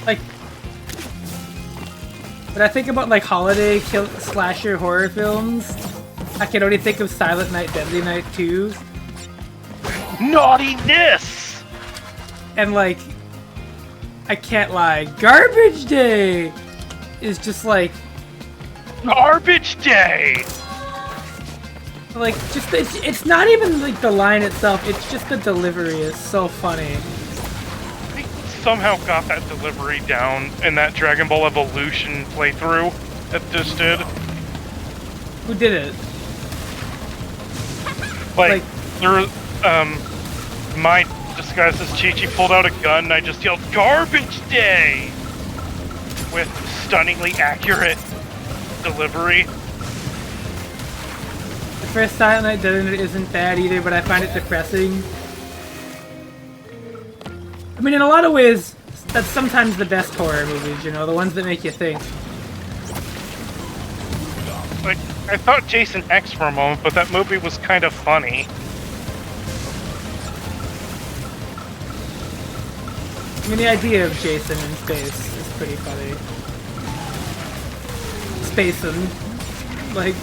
[SPEAKER 1] Like, when I think about like holiday slasher horror films, I can only think of Silent Night, Deadly Night 2.
[SPEAKER 2] Naughtiness!
[SPEAKER 1] And like, I can't lie, Garbage Day is just like...
[SPEAKER 2] Garbage Day!
[SPEAKER 1] Like, just, it's not even like the line itself, it's just the delivery is so funny.
[SPEAKER 2] Somehow got that delivery down in that Dragon Ball Evolution playthrough that just did.
[SPEAKER 1] Who did it?
[SPEAKER 2] Like there, my disguise as Chi-Chi pulled out a gun and I just yelled, "Garbage Day!" with stunningly accurate delivery.
[SPEAKER 1] The first Silent Night Deadly Night isn't bad either, but I find it depressing. I mean, in a lot of ways, that's sometimes the best horror movies, you know, the ones that make you think.
[SPEAKER 2] Like, I thought Jason X for a moment, but that movie was kind of funny.
[SPEAKER 1] I mean, the idea of Jason in space is pretty funny. Spacin'. Like...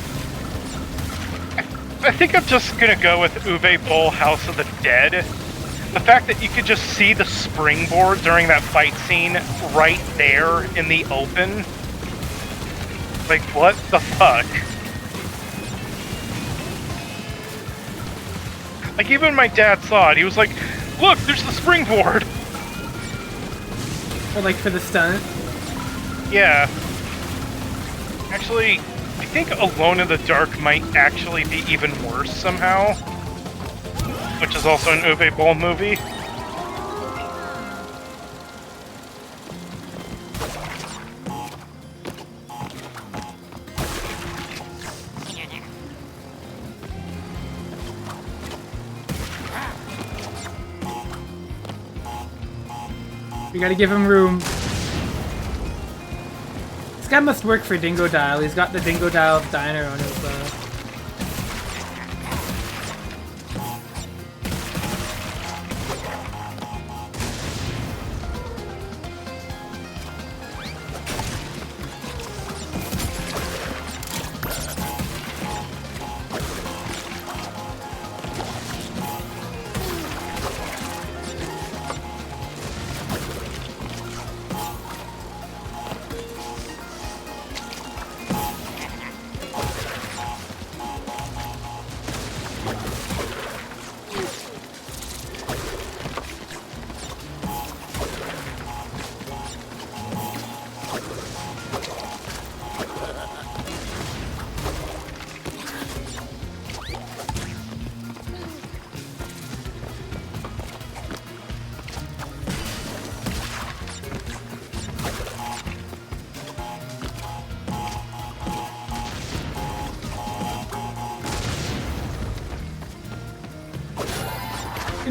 [SPEAKER 2] I think I'm just gonna go with Uwe Boll House of the Dead. The fact that you could just see the springboard during that fight scene right there in the open. Like, what the fuck? Like, even my dad saw it. He was like, look, there's the springboard!
[SPEAKER 1] Or like for the stunt?
[SPEAKER 2] Yeah. Actually, I think Alone in the Dark might actually be even worse somehow. Which is also an Uwe Boll movie.
[SPEAKER 1] We gotta give him room. This guy must work for Dingodile. He's got the Dingodile diner on his,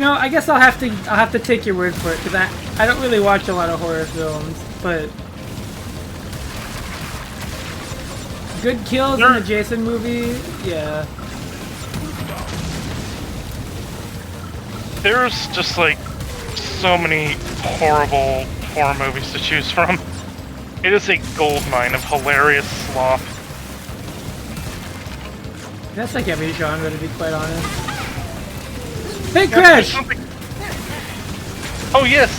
[SPEAKER 1] know, I guess I'll have to take your word for it, because I don't really watch a lot of horror films, but good kills in a Jason movie, yeah.
[SPEAKER 2] There's just like so many horrible horror movies to choose from. It is a goldmine of hilarious slop.
[SPEAKER 1] That's like every genre, to be quite honest. Hey, Crash!
[SPEAKER 2] Oh, yes!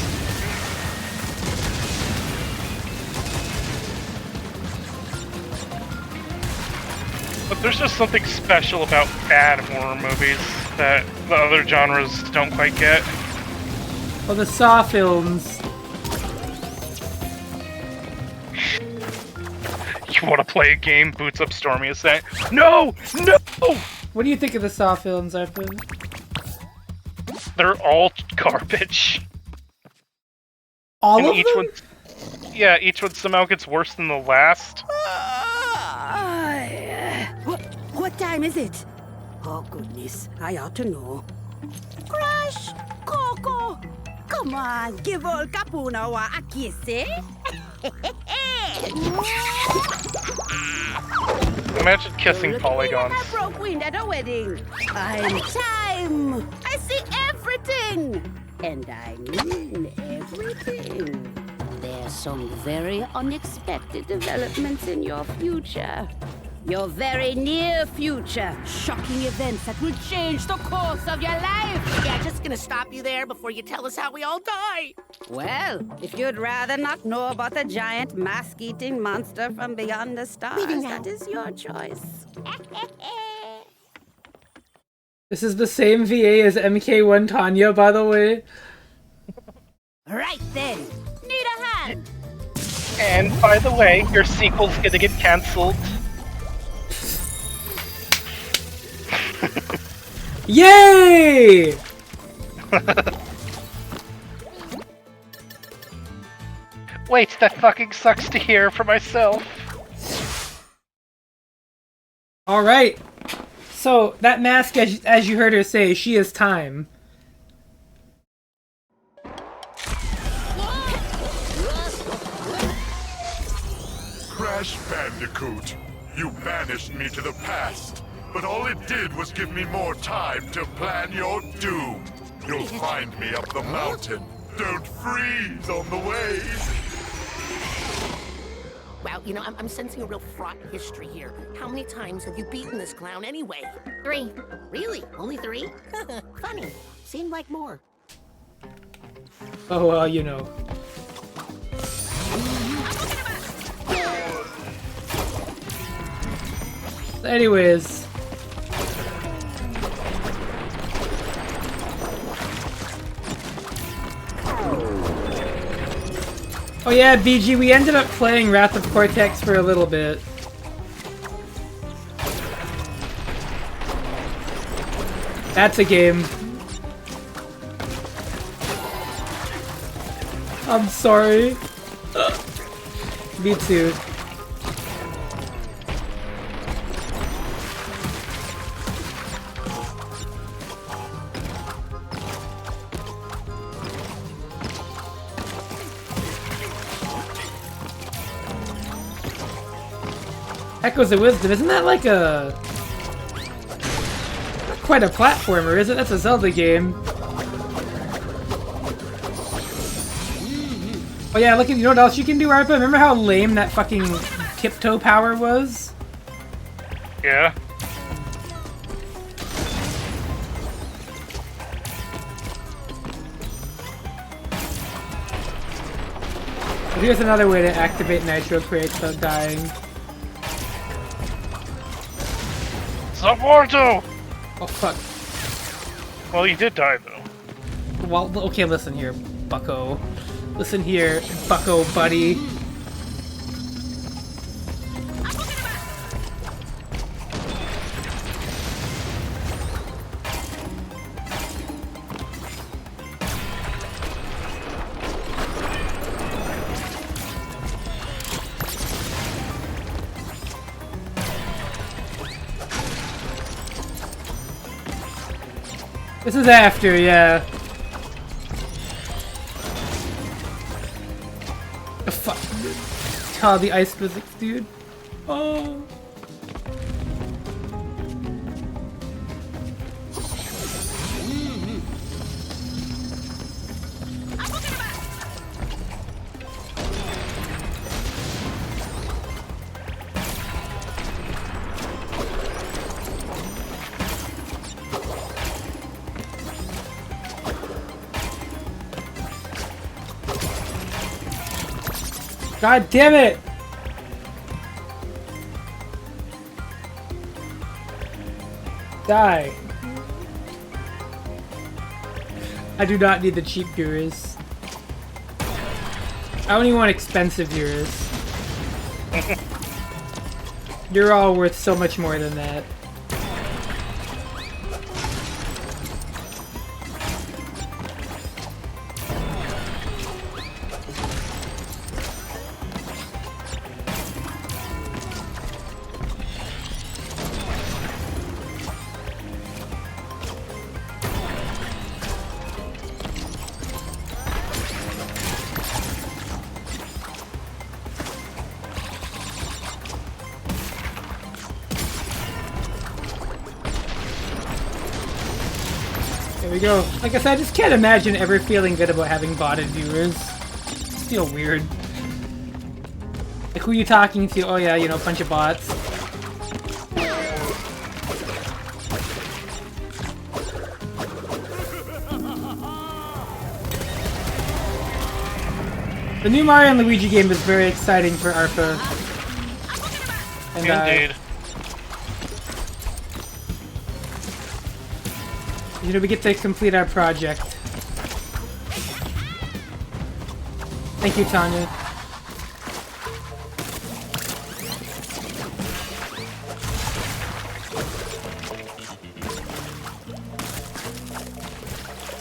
[SPEAKER 2] But there's just something special about bad horror movies that the other genres don't quite get.
[SPEAKER 1] Well, the Saw films.
[SPEAKER 2] You want to play a game? Boots up Stormy Ascent. No! No!
[SPEAKER 1] What do you think of the Saw films, Arpa?
[SPEAKER 2] They're all garbage.
[SPEAKER 1] All
[SPEAKER 2] and
[SPEAKER 1] of
[SPEAKER 2] each
[SPEAKER 1] them?
[SPEAKER 2] one, yeah, each one somehow gets worse than the last.
[SPEAKER 10] What time is it? Oh, goodness. I ought to know. Crush! Coco! Come on, give old Capunawa a kiss, eh?
[SPEAKER 2] Imagine kissing polygons.
[SPEAKER 10] I broke wind at a wedding. I'm time. I see everything. And I mean everything. There's some very unexpected developments in your future. Your very near future. Shocking events that will change the course of your life.
[SPEAKER 5] Yeah, just gonna stop you there before you tell us how we all die.
[SPEAKER 10] Well, if you'd rather not know about the giant mask-eating monster from beyond the stars, that is your choice.
[SPEAKER 1] This is the same VA as MK1 Tanya, by the way.
[SPEAKER 10] Right then. Need a hand.
[SPEAKER 2] And by the way, your sequel's gonna get cancelled.
[SPEAKER 1] Yay!
[SPEAKER 2] Wait, that fucking sucks to hear for myself.
[SPEAKER 1] Alright. So, that mask, as you heard her say, she is time.
[SPEAKER 11] Crash Bandicoot, you banished me to the past, but all it did was give me more time to plan your doom. You'll find me up the mountain. Don't freeze on the way.
[SPEAKER 5] Wow, you know, I'm sensing a real fraught history here. How many times have you beaten this clown anyway?
[SPEAKER 4] 3.
[SPEAKER 5] Really? Only 3? Funny. Seemed like more.
[SPEAKER 1] Oh, well, you know. Anyways. Oh yeah, BG, we ended up playing Wrath of Cortex for a little bit. That's a game. I'm sorry. Me too. Echoes of Wisdom, isn't that like a... not quite a platformer, is it? That's a Zelda game. Oh yeah, look at, you know what else you can do, Arpa? Remember how lame that fucking tiptoe power was?
[SPEAKER 2] Yeah.
[SPEAKER 1] Here's another way to activate Nitro crates without dying.
[SPEAKER 2] Supporto!
[SPEAKER 1] Oh fuck.
[SPEAKER 2] Well, you did die though.
[SPEAKER 1] Well, okay, listen here, bucko. Listen here, bucko buddy. This is after, yeah. Oh, fuck. Oh, the ice physics, dude. Oh. God damn it! Die. I do not need the cheap viewers. I only want expensive viewers. You're all worth so much more than that. There we go. Like I said, I just can't imagine ever feeling good about having botted viewers. It's feel weird. Like, who are you talking to? Oh yeah, you know, a bunch of bots. The new Mario and Luigi game is very exciting for Arpa. And,
[SPEAKER 2] Indeed.
[SPEAKER 1] You know, we get to complete our project. Thank you, Tanya.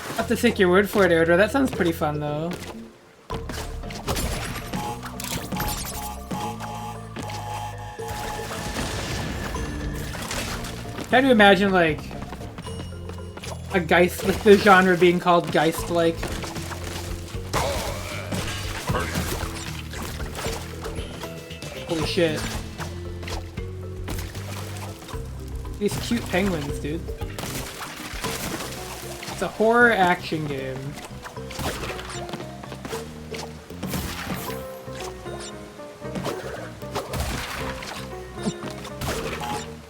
[SPEAKER 1] I'll have to take your word for it, Erdra. That sounds pretty fun, though. Try to imagine, like, a Geist, like the genre being called Geist-like. Holy shit. These cute penguins, dude. It's a horror action game.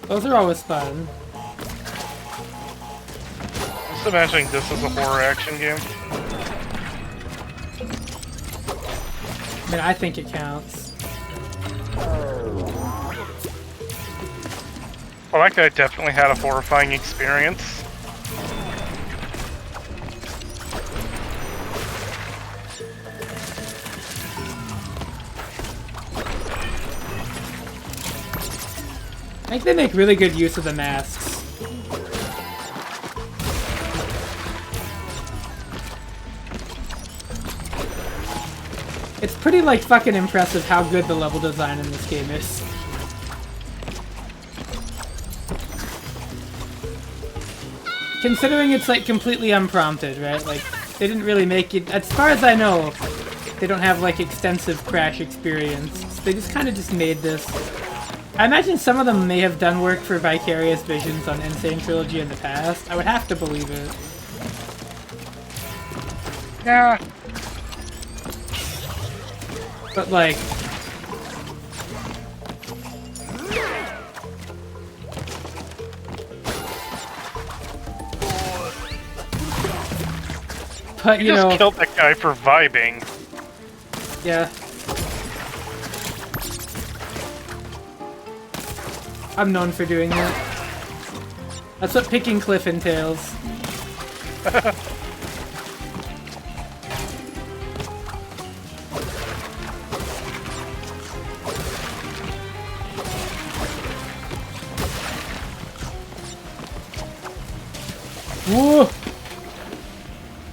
[SPEAKER 1] Those are always fun.
[SPEAKER 2] Just imagining this as a horror action game.
[SPEAKER 1] I mean, I think it counts.
[SPEAKER 2] Well, that guy definitely had a horrifying experience.
[SPEAKER 1] I think they make really good use of the masks. It's pretty, like, fucking impressive how good the level design in this game is. Considering it's, like, completely unprompted, right? Like, they didn't really make it... As far as I know, they don't have, like, extensive Crash experience. So they just kind of just made this... I imagine some of them may have done work for Vicarious Visions on Insane Trilogy in the past. I would have to believe it.
[SPEAKER 2] Yeah.
[SPEAKER 1] But, like... But, you
[SPEAKER 2] just
[SPEAKER 1] know...
[SPEAKER 2] killed that guy for vibing.
[SPEAKER 1] Yeah. I'm known for doing that. That's what picking Cliff entails. Woo!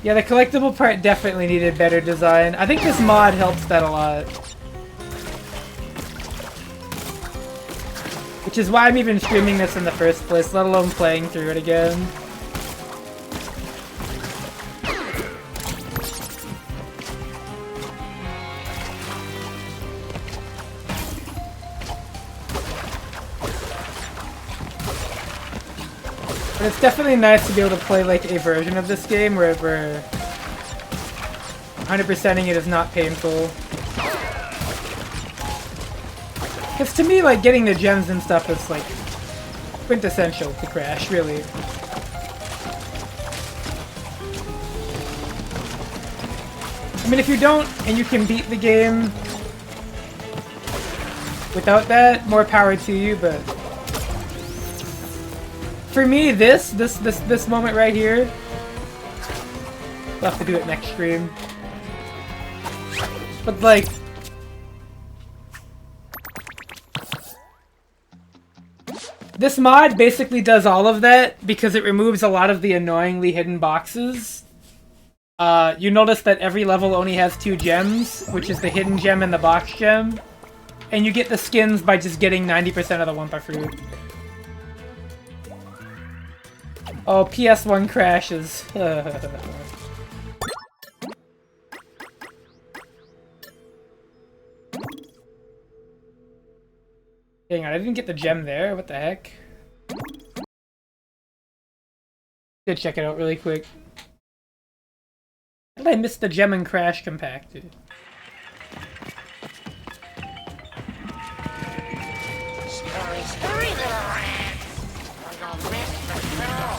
[SPEAKER 1] Yeah, the collectible part definitely needed better design. I think this mod helps that a lot. Which is why I'm even streaming this in the first place, let alone playing through it again. But it's definitely nice to be able to play like a version of this game where 100%ing it is not painful. Because to me, like, getting the gems and stuff is like quintessential to Crash, really. I mean, if you don't, and you can beat the game without that, more power to you, but for me, this moment right here, we'll have to do it next stream. But like, this mod basically does all of that because it removes a lot of the annoyingly hidden boxes. You notice that every level only has 2 gems, which is the hidden gem and the box gem. And you get the skins by just getting 90% of the Wumpa Fruit. Oh, PS1 crashes. Hang on, I didn't get the gem there. What the heck? Go check it out really quick. How did I miss the gem and crash compacted?
[SPEAKER 8] Scurry, scurry, little rat! Or you'll miss the show!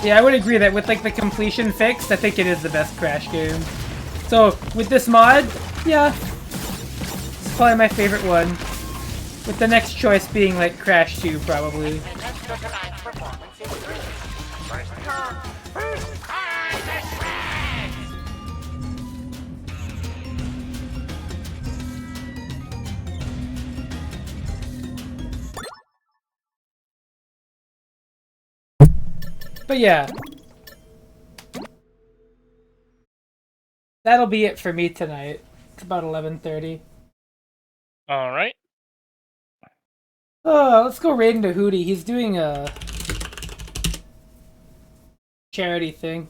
[SPEAKER 1] Yeah, I would agree that with like the completion fix, I think it is the best Crash game. So with this mod, yeah, it's probably my favorite one. With the next choice being like Crash 2, probably. But yeah. That'll be it for me tonight. It's about 11:30.
[SPEAKER 2] Alright.
[SPEAKER 1] Oh, let's go raid into Hootie. He's doing a charity thing.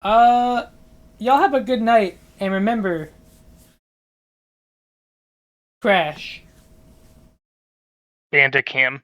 [SPEAKER 1] Y'all have a good night, and remember, Crash.
[SPEAKER 2] Bandicam.